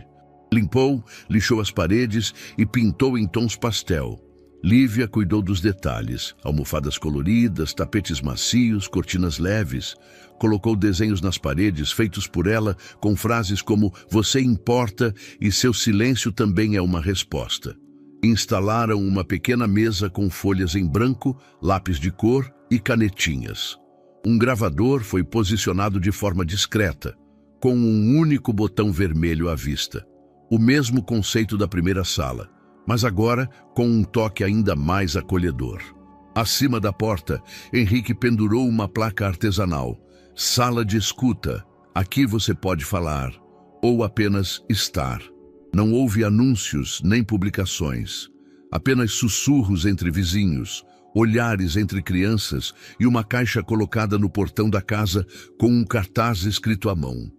Limpou, lixou as paredes e pintou em tons pastel. Lívia cuidou dos detalhes, almofadas coloridas, tapetes macios, cortinas leves. Colocou desenhos nas paredes feitos por ela com frases como "Você importa" e "Seu silêncio também é uma resposta". Instalaram uma pequena mesa com folhas em branco, lápis de cor e canetinhas. Um gravador foi posicionado de forma discreta, com um único botão vermelho à vista. O mesmo conceito da primeira sala, mas agora com um toque ainda mais acolhedor. Acima da porta, Henrique pendurou uma placa artesanal. Sala de escuta. Aqui você pode falar, ou apenas estar. Não houve anúncios nem publicações. Apenas sussurros entre vizinhos, olhares entre crianças e uma caixa colocada no portão da casa com um cartaz escrito à mão.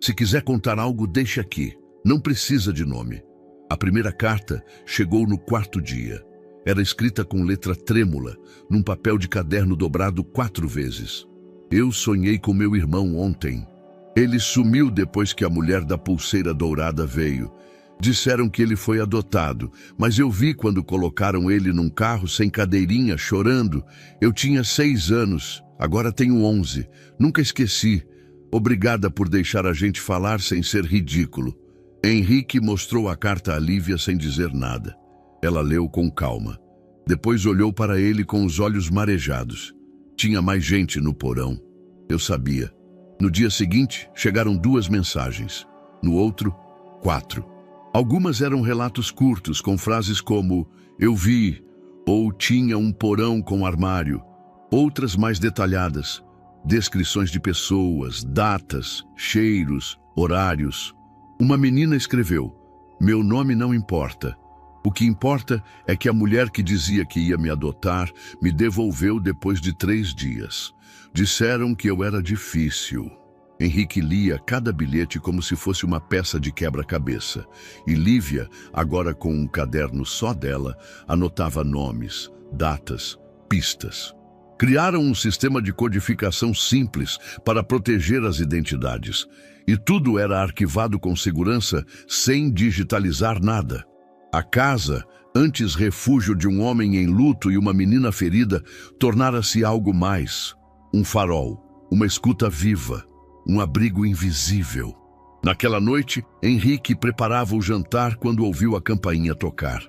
Se quiser contar algo, deixe aqui. Não precisa de nome. A primeira carta chegou no quarto dia. Era escrita com letra trêmula, num papel de caderno dobrado 4 vezes. Eu sonhei com meu irmão ontem. Ele sumiu depois que a mulher da pulseira dourada veio. Disseram que ele foi adotado, mas eu vi quando colocaram ele num carro sem cadeirinha, chorando. Eu tinha 6 anos, agora tenho 11. Nunca esqueci. Obrigada por deixar a gente falar sem ser ridículo. Henrique mostrou a carta a Lívia sem dizer nada. Ela leu com calma. Depois olhou para ele com os olhos marejados. Tinha mais gente no porão. Eu sabia. No dia seguinte, chegaram 2 mensagens. No outro, 4. Algumas eram relatos curtos, com frases como "eu vi" ou "tinha um porão com armário". Outras mais detalhadas. Descrições de pessoas, datas, cheiros, horários. Uma menina escreveu: "Meu nome não importa. O que importa é que a mulher que dizia que ia me adotar me devolveu depois de 3 dias. Disseram que eu era difícil." Henrique lia cada bilhete como se fosse uma peça de quebra-cabeça. E Lívia, agora com um caderno só dela, anotava nomes, datas, pistas. Criaram um sistema de codificação simples para proteger as identidades. E tudo era arquivado com segurança, sem digitalizar nada. A casa, antes refúgio de um homem em luto e uma menina ferida, tornara-se algo mais. Um farol, uma escuta viva, um abrigo invisível. Naquela noite, Henrique preparava o jantar quando ouviu a campainha tocar.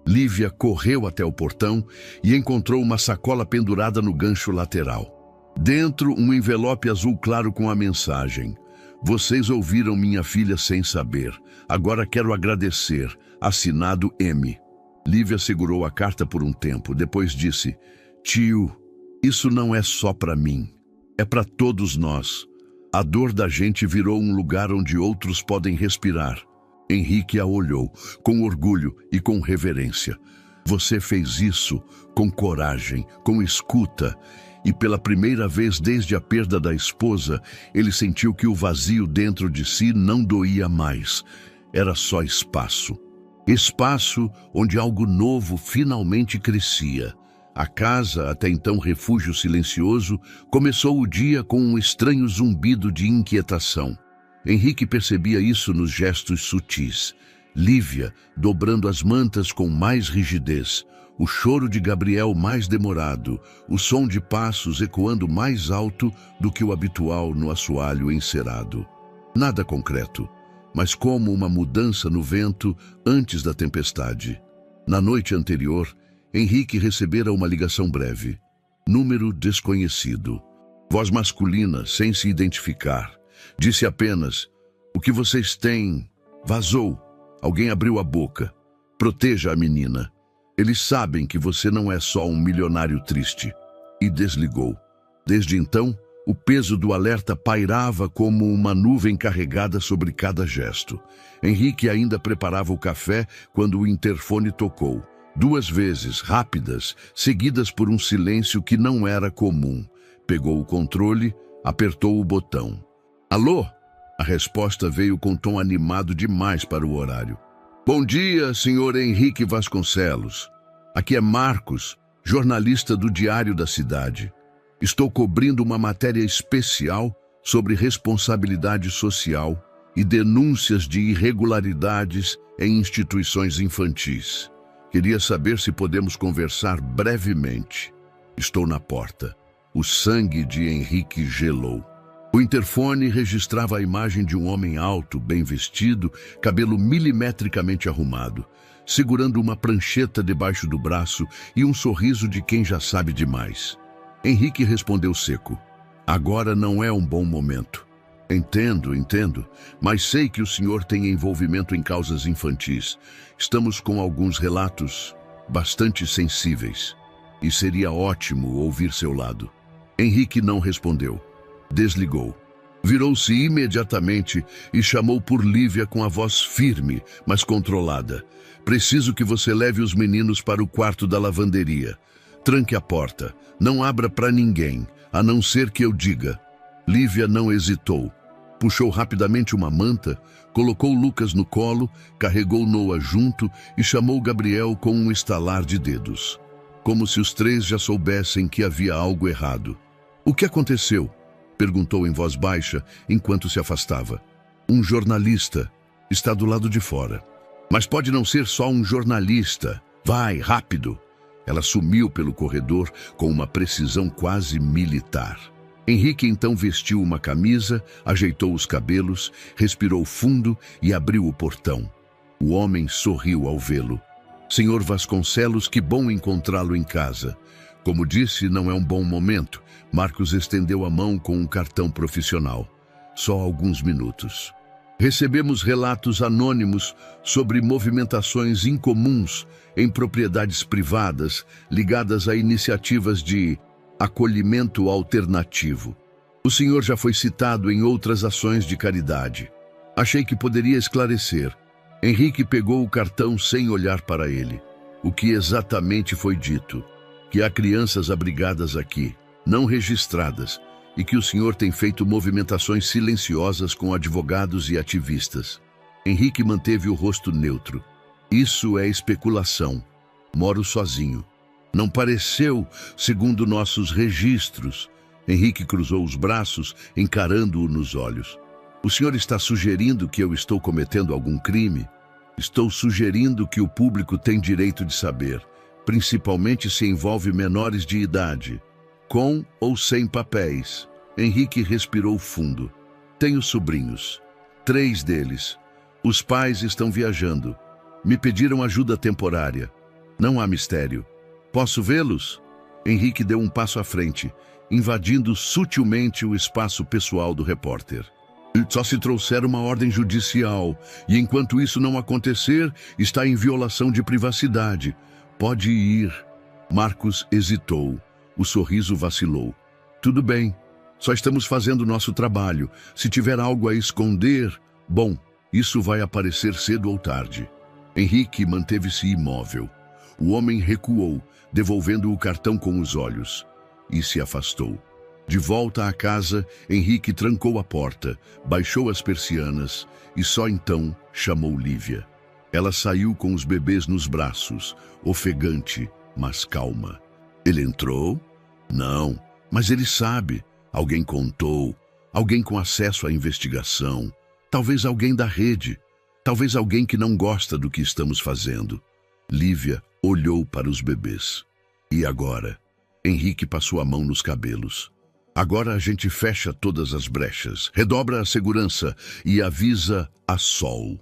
Lívia correu até o portão e encontrou uma sacola pendurada no gancho lateral. Dentro, um envelope azul claro com a mensagem: "Vocês ouviram minha filha sem saber. Agora quero agradecer. Assinado M." Lívia segurou a carta por um tempo, depois disse: "Tio, isso não é só para mim. É para todos nós. A dor da gente virou um lugar onde outros podem respirar." Henrique a olhou, com orgulho e com reverência. "Você fez isso com coragem, com escuta." E pela primeira vez desde a perda da esposa, ele sentiu que o vazio dentro de si não doía mais. Era só espaço. Espaço onde algo novo finalmente crescia. A casa, até então refúgio silencioso, começou o dia com um estranho zumbido de inquietação. Henrique percebia isso nos gestos sutis. Lívia dobrando as mantas com mais rigidez, o choro de Gabriel mais demorado, o som de passos ecoando mais alto do que o habitual no assoalho encerado. Nada concreto, mas como uma mudança no vento antes da tempestade. Na noite anterior, Henrique recebera uma ligação breve. Número desconhecido. Voz masculina, sem se identificar. Disse apenas: "O que vocês têm?" Vazou. Alguém abriu a boca. "Proteja a menina. Eles sabem que você não é só um milionário triste." E desligou. Desde então, o peso do alerta pairava como uma nuvem carregada sobre cada gesto. Henrique ainda preparava o café quando o interfone tocou. 2 vezes, rápidas, seguidas por um silêncio que não era comum. Pegou o controle, apertou o botão. "Alô?" A resposta veio com tom animado demais para o horário. "Bom dia, senhor Henrique Vasconcelos. Aqui é Marcos, jornalista do Diário da Cidade. Estou cobrindo uma matéria especial sobre responsabilidade social e denúncias de irregularidades em instituições infantis. Queria saber se podemos conversar brevemente." Estou na porta. O sangue de Henrique gelou. O interfone registrava a imagem de um homem alto, bem vestido, cabelo milimetricamente arrumado, segurando uma prancheta debaixo do braço e um sorriso de quem já sabe demais. Henrique respondeu seco: "Agora não é um bom momento." Entendo, mas sei que o senhor tem envolvimento em causas infantis. Estamos com alguns relatos bastante sensíveis. E seria ótimo ouvir seu lado." Henrique não respondeu. Desligou. Virou-se imediatamente e chamou por Lívia com a voz firme, mas controlada. "Preciso que você leve os meninos para o quarto da lavanderia. Tranque a porta. Não abra para ninguém, a não ser que eu diga." Lívia não hesitou. Puxou rapidamente uma manta, colocou Lucas no colo, carregou Noah junto e chamou Gabriel com um estalar de dedos. Como se os 3 já soubessem que havia algo errado. "O que aconteceu?" perguntou em voz baixa enquanto se afastava. "Um jornalista está do lado de fora." "Mas pode não ser só um jornalista. Vai, rápido." Ela sumiu pelo corredor com uma precisão quase militar. Henrique então vestiu uma camisa, ajeitou os cabelos, respirou fundo e abriu o portão. O homem sorriu ao vê-lo. Senhor Vasconcelos, que bom encontrá-lo em casa. Como disse, não é um bom momento. Marcos estendeu a mão com um cartão profissional. Só alguns minutos. Recebemos relatos anônimos sobre movimentações incomuns em propriedades privadas ligadas a iniciativas de acolhimento alternativo. O senhor já foi citado em outras ações de caridade. Achei que poderia esclarecer. Henrique pegou o cartão sem olhar para ele. O que exatamente foi dito? Que há crianças abrigadas aqui, não registradas, e que o senhor tem feito movimentações silenciosas com advogados e ativistas. Henrique manteve o rosto neutro. Isso é especulação. Moro sozinho. Não pareceu, segundo nossos registros. Henrique cruzou os braços, encarando-o nos olhos. O senhor está sugerindo que eu estou cometendo algum crime? Estou sugerindo que o público tem direito de saber, principalmente se envolve menores de idade, com ou sem papéis. Henrique respirou fundo. Tenho sobrinhos. 3 deles. Os pais estão viajando. Me pediram ajuda temporária. Não há mistério. Posso vê-los? Henrique deu um passo à frente, invadindo sutilmente o espaço pessoal do repórter. Só se trouxer uma ordem judicial, e enquanto isso não acontecer, está em violação de privacidade. Pode ir. Marcos hesitou. O sorriso vacilou. Tudo bem. Só estamos fazendo nosso trabalho. Se tiver algo a esconder, bom, isso vai aparecer cedo ou tarde. Henrique manteve-se imóvel. O homem recuou, devolvendo o cartão com os olhos, e se afastou. De volta à casa, Henrique trancou a porta, baixou as persianas e só então chamou Lívia. Ela saiu com os bebês nos braços, ofegante, mas calma. Ele entrou? Não, mas ele sabe. Alguém contou, alguém com acesso à investigação, talvez alguém da rede, talvez alguém que não gosta do que estamos fazendo. Lívia olhou para os bebês. E agora? Henrique passou a mão nos cabelos. Agora a gente fecha todas as brechas, redobra a segurança e avisa a Sol.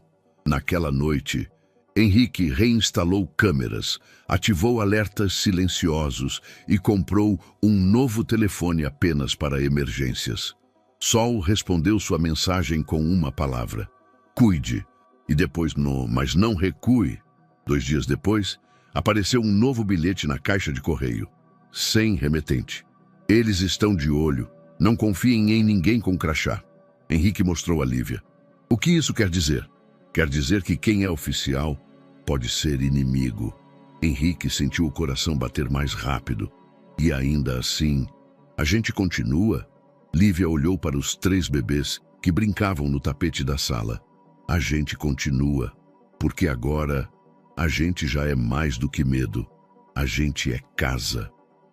Naquela noite, Henrique reinstalou câmeras, ativou alertas silenciosos e comprou um novo telefone apenas para emergências. Sol respondeu sua mensagem com uma palavra: cuide. E depois mas não recue. 2 dias depois, apareceu um novo bilhete na caixa de correio. Sem remetente. Eles estão de olho. Não confiem em ninguém com crachá. Henrique mostrou a Lívia. O que isso quer dizer? Quer dizer que quem é oficial pode ser inimigo. Henrique sentiu o coração bater mais rápido. E ainda assim, a gente continua? Lívia olhou para os 3 bebês que brincavam no tapete da sala. A gente continua, porque agora a gente já é mais do que medo. A gente é casa.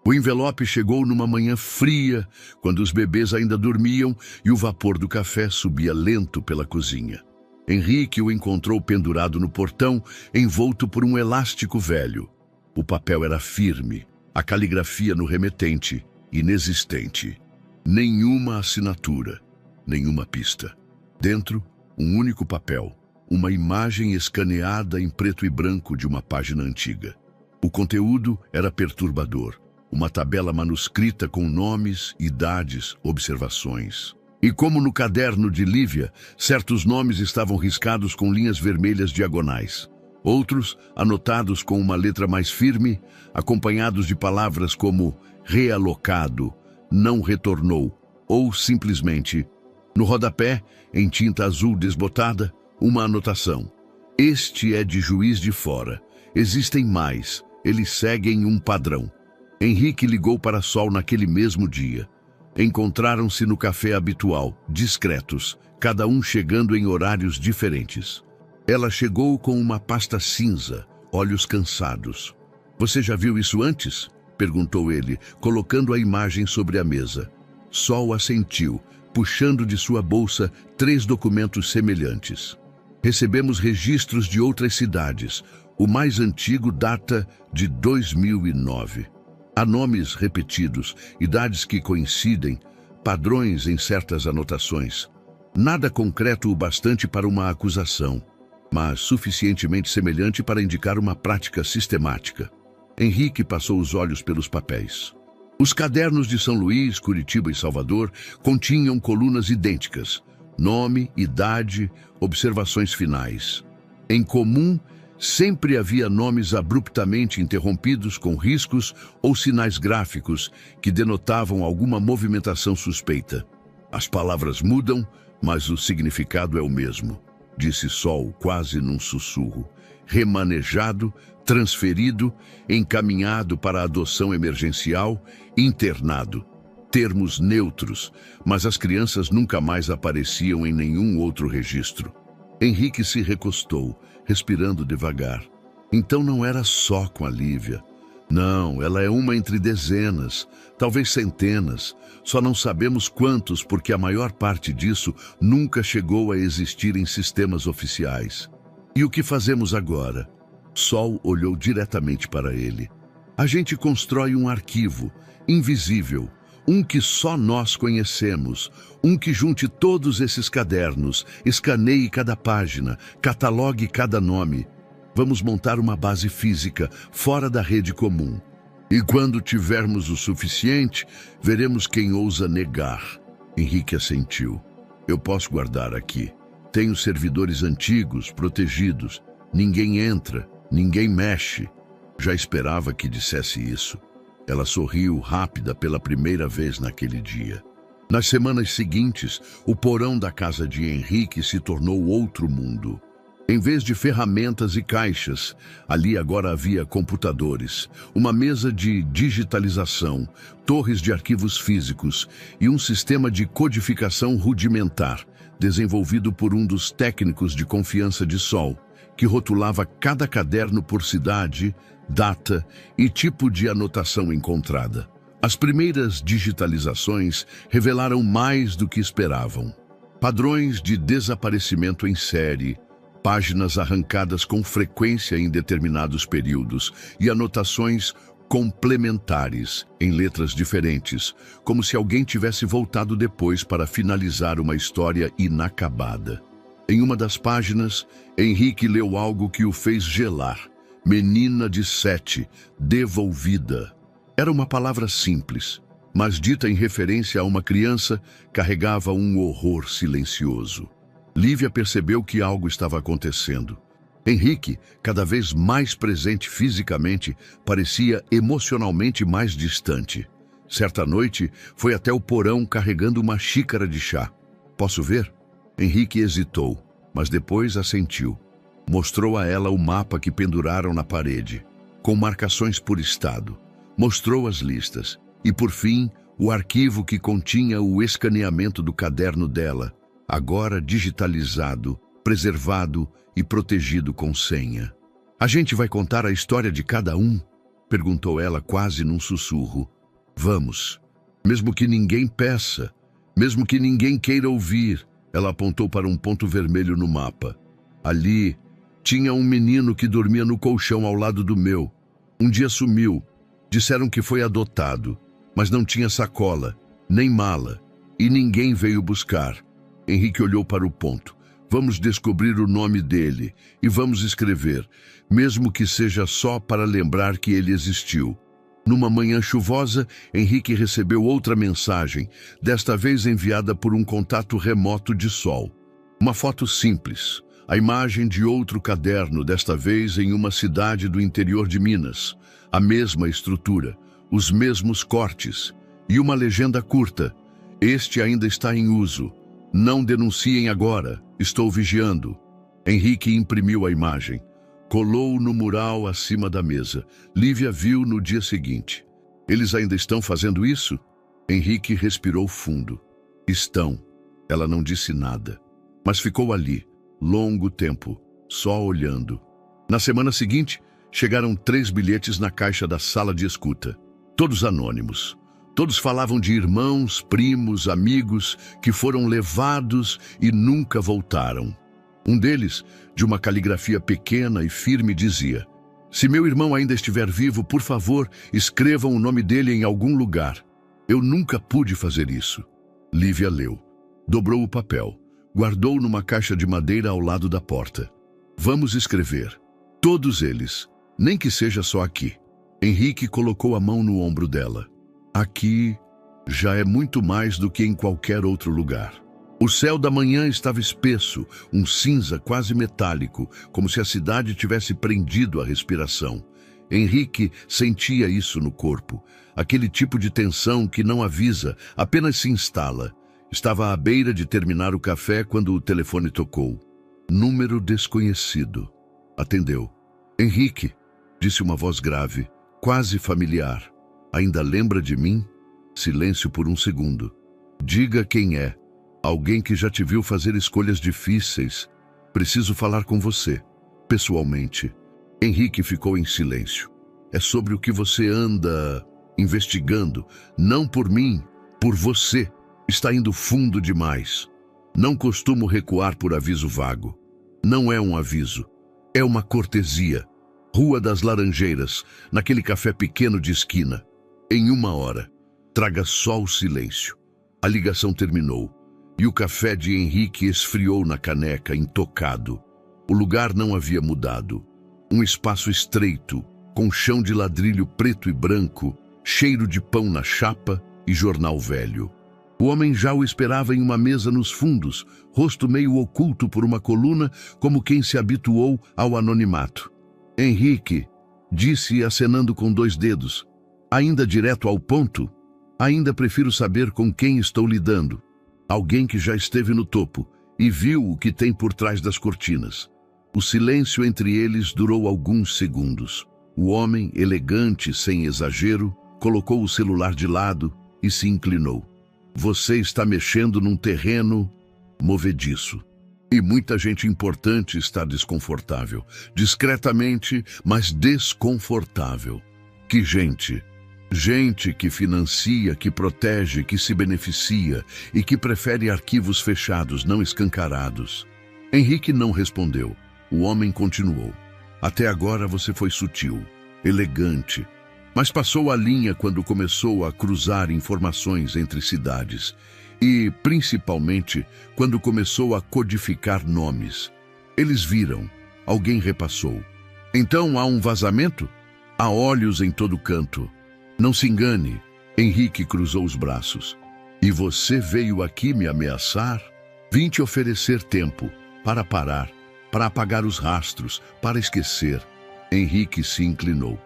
O envelope chegou numa manhã fria, quando os bebês ainda dormiam e o vapor do café subia lento pela cozinha. Henrique o encontrou pendurado no portão, envolto por um elástico velho. O papel era firme, a caligrafia no remetente, inexistente. Nenhuma assinatura, nenhuma pista. Dentro, um único papel, uma imagem escaneada em preto e branco de uma página antiga. O conteúdo era perturbador. Uma tabela manuscrita com nomes, idades, observações. E como no caderno de Lívia, certos nomes estavam riscados com linhas vermelhas diagonais. Outros, anotados com uma letra mais firme, acompanhados de palavras como realocado, não retornou, ou simplesmente, no rodapé, em tinta azul desbotada, uma anotação. Este é de Juiz de Fora. Existem mais. Eles seguem um padrão. Henrique ligou para Sol naquele mesmo dia. Encontraram-se no café habitual, discretos, cada um chegando em horários diferentes. Ela chegou com uma pasta cinza, olhos cansados. Você já viu isso antes? Perguntou ele, colocando a imagem sobre a mesa. Sol assentiu, puxando de sua bolsa 3 documentos semelhantes. Recebemos registros de outras cidades. O mais antigo data de 2009. Há nomes repetidos, idades que coincidem, padrões em certas anotações. Nada concreto o bastante para uma acusação, mas suficientemente semelhante para indicar uma prática sistemática. Henrique passou os olhos pelos papéis. Os cadernos de São Luís, Curitiba e Salvador continham colunas idênticas: nome, idade, observações finais. Em comum, sempre havia nomes abruptamente interrompidos com riscos ou sinais gráficos que denotavam alguma movimentação suspeita. As palavras mudam, mas o significado é o mesmo, disse Sol quase num sussurro. Remanejado, transferido, encaminhado para a adoção emergencial, internado. Termos neutros, mas as crianças nunca mais apareciam em nenhum outro registro. Henrique se recostou, respirando devagar. Então não era só com a Lívia. Não, ela é uma entre dezenas, talvez centenas. Só não sabemos quantos, porque a maior parte disso nunca chegou a existir em sistemas oficiais. E o que fazemos agora? Sol olhou diretamente para ele. A gente constrói um arquivo, invisível, um que só nós conhecemos, um que junte todos esses cadernos, escaneie cada página, catalogue cada nome. Vamos montar uma base física, fora da rede comum. E quando tivermos o suficiente, veremos quem ousa negar. Henrique assentiu. Eu posso guardar aqui. Tenho servidores antigos, protegidos. Ninguém entra, ninguém mexe. Já esperava que dissesse isso. Ela sorriu rápida pela primeira vez naquele dia. Nas semanas seguintes, o porão da casa de Henrique se tornou outro mundo. Em vez de ferramentas e caixas, ali agora havia computadores, uma mesa de digitalização, torres de arquivos físicos e um sistema de codificação rudimentar, desenvolvido por um dos técnicos de confiança de Sol, que rotulava cada caderno por cidade, data e tipo de anotação encontrada. As primeiras digitalizações revelaram mais do que esperavam. Padrões de desaparecimento em série, páginas arrancadas com frequência em determinados períodos e anotações complementares em letras diferentes, como se alguém tivesse voltado depois para finalizar uma história inacabada. Em uma das páginas, Henrique leu algo que o fez gelar. Menina de 7, devolvida. Era uma palavra simples, mas dita em referência a uma criança, carregava um horror silencioso. Lívia percebeu que algo estava acontecendo. Henrique, cada vez mais presente fisicamente, parecia emocionalmente mais distante. Certa noite, foi até o porão carregando uma xícara de chá. Posso ver? Henrique hesitou, mas depois assentiu. Mostrou a ela o mapa que penduraram na parede, com marcações por estado. Mostrou as listas e, por fim, o arquivo que continha o escaneamento do caderno dela, agora digitalizado, preservado e protegido com senha. A gente vai contar a história de cada um? Perguntou ela quase num sussurro. Vamos. Mesmo que ninguém peça, mesmo que ninguém queira ouvir. Ela apontou para um ponto vermelho no mapa. Ali, tinha um menino que dormia no colchão ao lado do meu. Um dia sumiu. Disseram que foi adotado, mas não tinha sacola, nem mala, e ninguém veio buscar. Henrique olhou para o ponto. Vamos descobrir o nome dele e vamos escrever, mesmo que seja só para lembrar que ele existiu. Numa manhã chuvosa, Henrique recebeu outra mensagem, desta vez enviada por um contato remoto de Sol. Uma foto simples, a imagem de outro caderno, desta vez em uma cidade do interior de Minas. A mesma estrutura, os mesmos cortes e uma legenda curta. Este ainda está em uso. Não denunciem agora, estou vigiando. Henrique imprimiu a imagem. Colou no mural acima da mesa. Lívia viu no dia seguinte. Eles ainda estão fazendo isso? Henrique respirou fundo. Estão. Ela não disse nada, mas ficou ali, longo tempo, só olhando. Na semana seguinte, chegaram 3 bilhetes na caixa da sala de escuta. Todos anônimos. Todos falavam de irmãos, primos, amigos que foram levados e nunca voltaram. Um deles, de uma caligrafia pequena e firme, dizia: se meu irmão ainda estiver vivo, por favor, escrevam o nome dele em algum lugar. Eu nunca pude fazer isso. Lívia leu. Dobrou o papel. Guardou numa caixa de madeira ao lado da porta. Vamos escrever. Todos eles. Nem que seja só aqui. Henrique colocou a mão no ombro dela. Aqui já é muito mais do que em qualquer outro lugar. O céu da manhã estava espesso, um cinza quase metálico, como se a cidade tivesse prendido a respiração. Henrique sentia isso no corpo, aquele tipo de tensão que não avisa, apenas se instala. Estava à beira de terminar o café quando o telefone tocou. Número desconhecido. Atendeu. Henrique, disse uma voz grave, quase familiar. Ainda lembra de mim? Silêncio por um segundo. Diga quem é. Alguém que já te viu fazer escolhas difíceis. Preciso falar com você, pessoalmente. Henrique ficou em silêncio. É sobre o que você anda investigando. Não por mim, por você. Está indo fundo demais. Não costumo recuar por aviso vago. Não é um aviso. É uma cortesia. Rua das Laranjeiras, naquele café pequeno de esquina. Em 1 hora. Traga só o silêncio. A ligação terminou. E o café de Henrique esfriou na caneca, intocado. O lugar não havia mudado. Um espaço estreito, com chão de ladrilho preto e branco, cheiro de pão na chapa e jornal velho. O homem já o esperava em uma mesa nos fundos, rosto meio oculto por uma coluna, como quem se habituou ao anonimato. Henrique, disse acenando com 2 dedos, ainda direto ao ponto, ainda prefiro saber com quem estou lidando. Alguém que já esteve no topo e viu o que tem por trás das cortinas. O silêncio entre eles durou alguns segundos. O homem, elegante, sem exagero, colocou o celular de lado e se inclinou. Você está mexendo num terreno movediço. E muita gente importante está desconfortável. Discretamente, mas desconfortável. Que gente? Gente que financia, que protege, que se beneficia e que prefere arquivos fechados, não escancarados. Henrique não respondeu. O homem continuou. Até agora você foi sutil, elegante, mas passou a linha quando começou a cruzar informações entre cidades e, principalmente, quando começou a codificar nomes. Eles viram. Alguém repassou. Então há um vazamento? Há olhos em todo canto. Não se engane. Henrique cruzou os braços. E você veio aqui me ameaçar? Vim te oferecer tempo para parar, para apagar os rastros, para esquecer. Henrique se inclinou.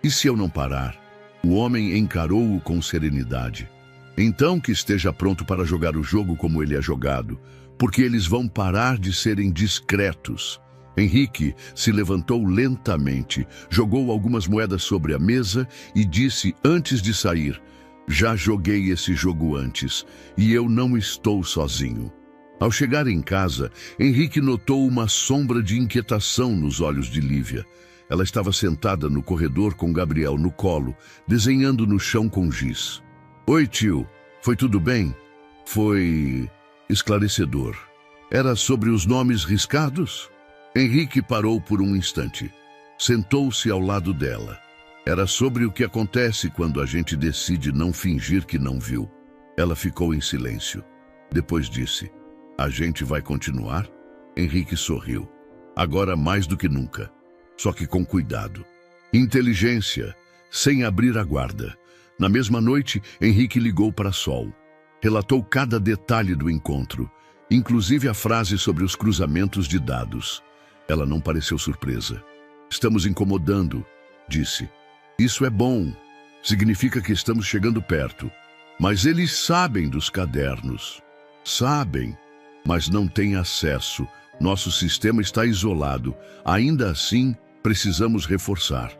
E se eu não parar? O homem encarou-o com serenidade. Então que esteja pronto para jogar o jogo como ele é jogado, porque eles vão parar de serem discretos. Henrique se levantou lentamente, jogou algumas moedas sobre a mesa e disse antes de sair, já joguei esse jogo antes, e eu não estou sozinho. Ao chegar em casa, Henrique notou uma sombra de inquietação nos olhos de Lívia. Ela estava sentada no corredor com Gabriel no colo, desenhando no chão com giz. Oi, tio. Foi tudo bem? Foi esclarecedor. Era sobre os nomes riscados? Henrique parou por um instante. Sentou-se ao lado dela. Era sobre o que acontece quando a gente decide não fingir que não viu. Ela ficou em silêncio. Depois disse, a gente vai continuar? Henrique sorriu. Agora mais do que nunca. Só que com cuidado. Inteligência, sem abrir a guarda. Na mesma noite, Henrique ligou para Sol. Relatou cada detalhe do encontro, inclusive a frase sobre os cruzamentos de dados. Ela não pareceu surpresa. Estamos incomodando, disse. Isso é bom. Significa que estamos chegando perto. Mas eles sabem dos cadernos. Sabem, mas não têm acesso. Nosso sistema está isolado. Ainda assim, precisamos reforçar.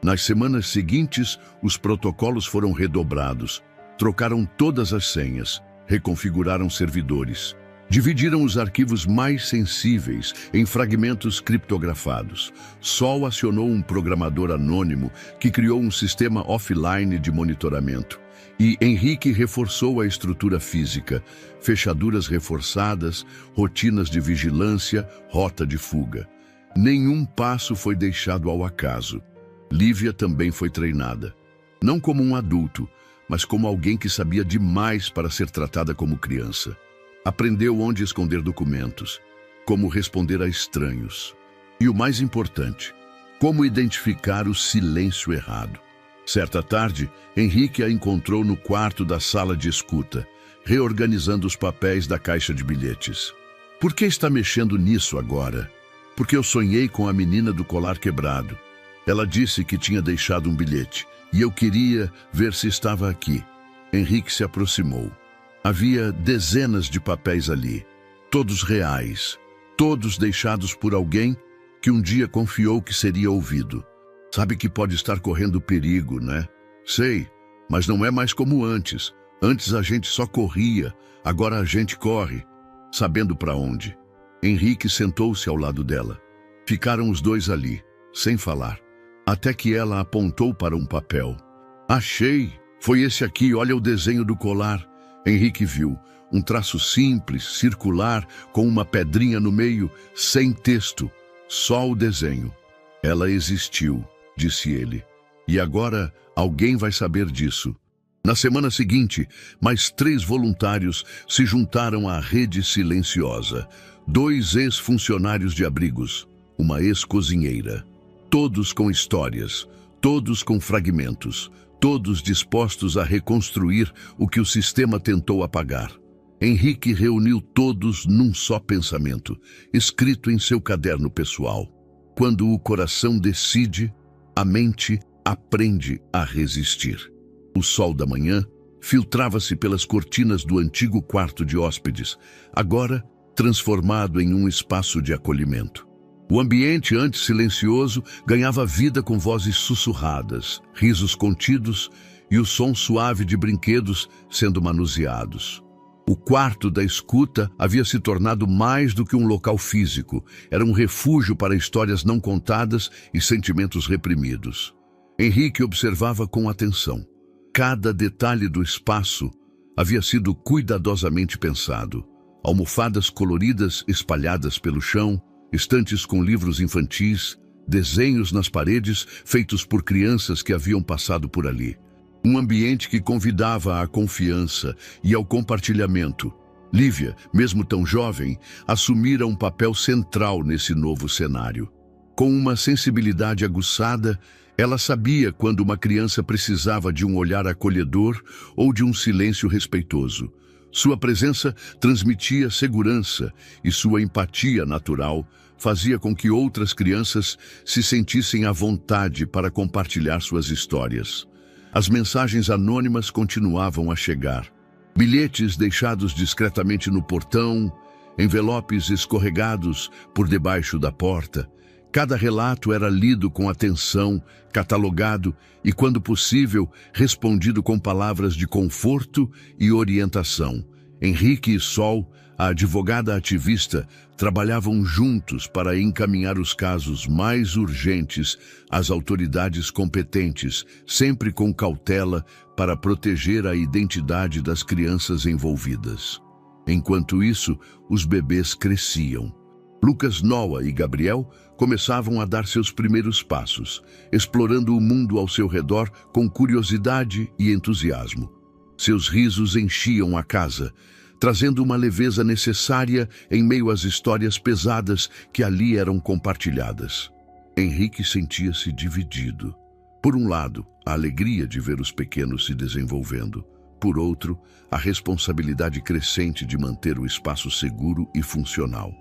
Nas semanas seguintes, os protocolos foram redobrados. Trocaram todas as senhas, reconfiguraram servidores. Dividiram os arquivos mais sensíveis em fragmentos criptografados. Sol acionou um programador anônimo que criou um sistema offline de monitoramento. E Henrique reforçou a estrutura física, fechaduras reforçadas, rotinas de vigilância, rota de fuga. Nenhum passo foi deixado ao acaso. Lívia também foi treinada. Não como um adulto, mas como alguém que sabia demais para ser tratada como criança. Aprendeu onde esconder documentos, como responder a estranhos. E o mais importante, como identificar o silêncio errado. Certa tarde, Henrique a encontrou no quarto da sala de escuta, reorganizando os papéis da caixa de bilhetes. Por que está mexendo nisso agora? Porque eu sonhei com a menina do colar quebrado. Ela disse que tinha deixado um bilhete, e eu queria ver se estava aqui. Henrique se aproximou. Havia dezenas de papéis ali, todos reais, todos deixados por alguém que um dia confiou que seria ouvido. Sabe que pode estar correndo perigo, né? Sei, mas não é mais como antes. Antes a gente só corria, agora a gente corre, sabendo para onde. Henrique sentou-se ao lado dela. Ficaram os dois ali, sem falar, até que ela apontou para um papel. Achei! Foi esse aqui, olha o desenho do colar. Henrique viu um traço simples, circular, com uma pedrinha no meio, sem texto, só o desenho. Ela existiu, disse ele, e agora alguém vai saber disso. Na semana seguinte, mais 3 voluntários se juntaram à rede silenciosa. 2 ex-funcionários de abrigos, uma ex-cozinheira. Todos com histórias, todos com fragmentos, todos dispostos a reconstruir o que o sistema tentou apagar. Henrique reuniu todos num só pensamento, escrito em seu caderno pessoal. Quando o coração decide, a mente aprende a resistir. O sol da manhã filtrava-se pelas cortinas do antigo quarto de hóspedes, agora transformado em um espaço de acolhimento. O ambiente, antes silencioso, ganhava vida com vozes sussurradas, risos contidos e o som suave de brinquedos sendo manuseados. O quarto da escuta havia se tornado mais do que um local físico. Era um refúgio para histórias não contadas e sentimentos reprimidos. Henrique observava com atenção. Cada detalhe do espaço havia sido cuidadosamente pensado. Almofadas coloridas espalhadas pelo chão, estantes com livros infantis, desenhos nas paredes feitos por crianças que haviam passado por ali. Um ambiente que convidava à confiança e ao compartilhamento. Lívia, mesmo tão jovem, assumira um papel central nesse novo cenário. Com uma sensibilidade aguçada, ela sabia quando uma criança precisava de um olhar acolhedor ou de um silêncio respeitoso. Sua presença transmitia segurança e sua empatia natural fazia com que outras crianças se sentissem à vontade para compartilhar suas histórias. As mensagens anônimas continuavam a chegar. Bilhetes deixados discretamente no portão, envelopes escorregados por debaixo da porta. Cada relato era lido com atenção, catalogado e, quando possível, respondido com palavras de conforto e orientação. Henrique e Sol, a advogada ativista, trabalhavam juntos para encaminhar os casos mais urgentes às autoridades competentes, sempre com cautela para proteger a identidade das crianças envolvidas. Enquanto isso, os bebês cresciam. Lucas, Noah e Gabriel começavam a dar seus primeiros passos, explorando o mundo ao seu redor com curiosidade e entusiasmo. Seus risos enchiam a casa, trazendo uma leveza necessária em meio às histórias pesadas que ali eram compartilhadas. Henrique sentia-se dividido. Por um lado, a alegria de ver os pequenos se desenvolvendo. Por outro, a responsabilidade crescente de manter o espaço seguro e funcional.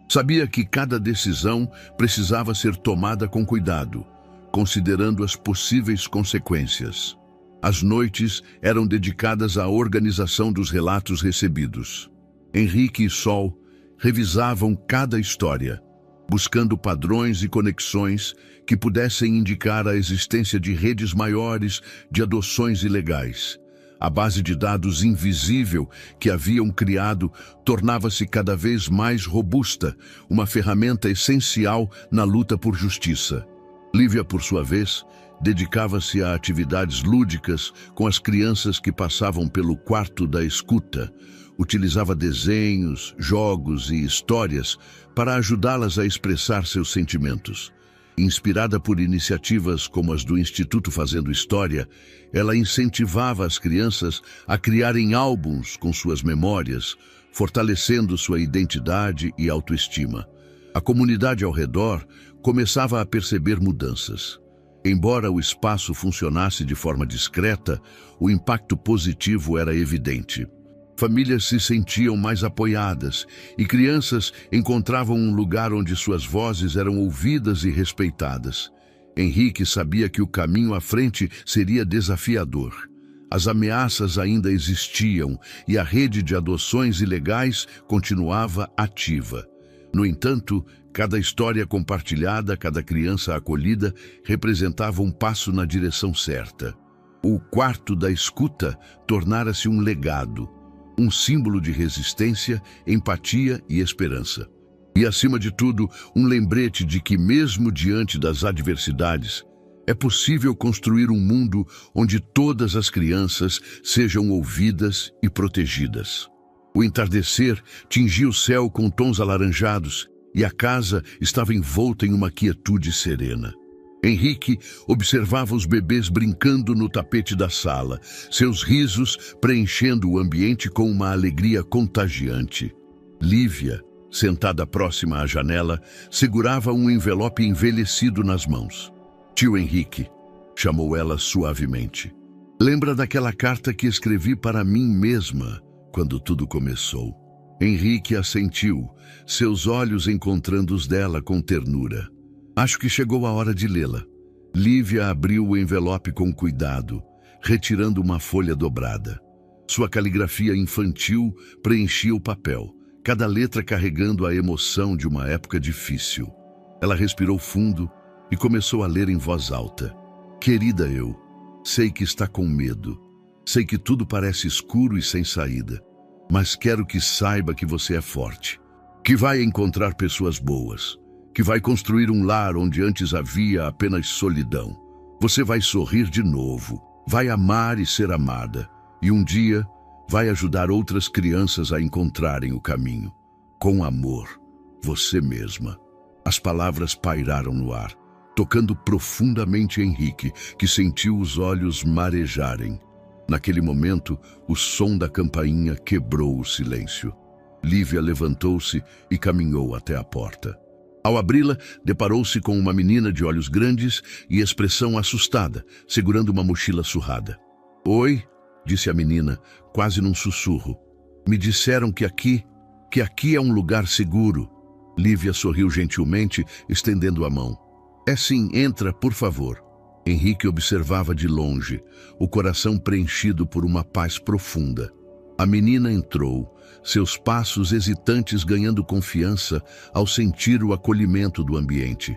Sabia que cada decisão precisava ser tomada com cuidado, considerando as possíveis consequências. As noites eram dedicadas à organização dos relatos recebidos. Henrique e Sol revisavam cada história, buscando padrões e conexões que pudessem indicar a existência de redes maiores de adoções ilegais. A base de dados invisível que haviam criado tornava-se cada vez mais robusta, uma ferramenta essencial na luta por justiça. Lívia, por sua vez, dedicava-se a atividades lúdicas com as crianças que passavam pelo quarto da escuta. Utilizava desenhos, jogos e histórias para ajudá-las a expressar seus sentimentos. Inspirada por iniciativas como as do Instituto Fazendo História, ela incentivava as crianças a criarem álbuns com suas memórias, fortalecendo sua identidade e autoestima. A comunidade ao redor começava a perceber mudanças. Embora o espaço funcionasse de forma discreta, o impacto positivo era evidente. Famílias se sentiam mais apoiadas e crianças encontravam um lugar onde suas vozes eram ouvidas e respeitadas. Henrique sabia que o caminho à frente seria desafiador. As ameaças ainda existiam e a rede de adoções ilegais continuava ativa. No entanto, cada história compartilhada, cada criança acolhida, representava um passo na direção certa. O quarto da escuta tornara-se um legado, um símbolo de resistência, empatia e esperança. E, acima de tudo, um lembrete de que, mesmo diante das adversidades, é possível construir um mundo onde todas as crianças sejam ouvidas e protegidas. O entardecer tingia o céu com tons alaranjados e a casa estava envolta em uma quietude serena. Henrique observava os bebês brincando no tapete da sala, seus risos preenchendo o ambiente com uma alegria contagiante. Lívia, sentada próxima à janela, segurava um envelope envelhecido nas mãos. "Tio Henrique", chamou ela suavemente. "Lembra daquela carta que escrevi para mim mesma quando tudo começou?" Henrique assentiu, seus olhos encontrando os dela com ternura. "Acho que chegou a hora de lê-la." Lívia abriu o envelope com cuidado, retirando uma folha dobrada. Sua caligrafia infantil preenchia o papel, cada letra carregando a emoção de uma época difícil. Ela respirou fundo e começou a ler em voz alta. "Querida eu, sei que está com medo. Sei que tudo parece escuro e sem saída. Mas quero que saiba que você é forte, que vai encontrar pessoas boas, que vai construir um lar onde antes havia apenas solidão. Você vai sorrir de novo, vai amar e ser amada, e um dia vai ajudar outras crianças a encontrarem o caminho. Com amor, você mesma." As palavras pairaram no ar, tocando profundamente Henrique, que sentiu os olhos marejarem. Naquele momento, o som da campainha quebrou o silêncio. Lívia levantou-se e caminhou até a porta. Ao abri-la, deparou-se com uma menina de olhos grandes e expressão assustada, segurando uma mochila surrada. "Oi", disse a menina, quase num sussurro. "Me disseram que aqui é um lugar seguro." Lívia sorriu gentilmente, estendendo a mão. "É sim, entra, por favor." Henrique observava de longe, o coração preenchido por uma paz profunda. A menina entrou, seus passos hesitantes ganhando confiança ao sentir o acolhimento do ambiente.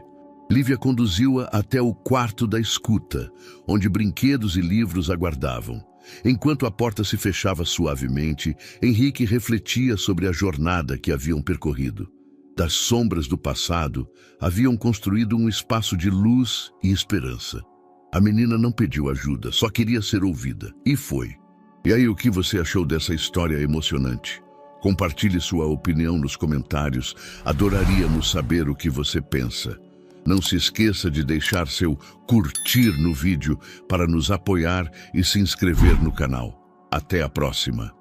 Lívia conduziu-a até o quarto da escuta, onde brinquedos e livros aguardavam. Enquanto a porta se fechava suavemente, Henrique refletia sobre a jornada que haviam percorrido. Das sombras do passado, haviam construído um espaço de luz e esperança. A menina não pediu ajuda, só queria ser ouvida. E foi. E aí, o que você achou dessa história emocionante? Compartilhe sua opinião nos comentários. Adoraríamos saber o que você pensa. Não se esqueça de deixar seu curtir no vídeo para nos apoiar e se inscrever no canal. Até a próxima!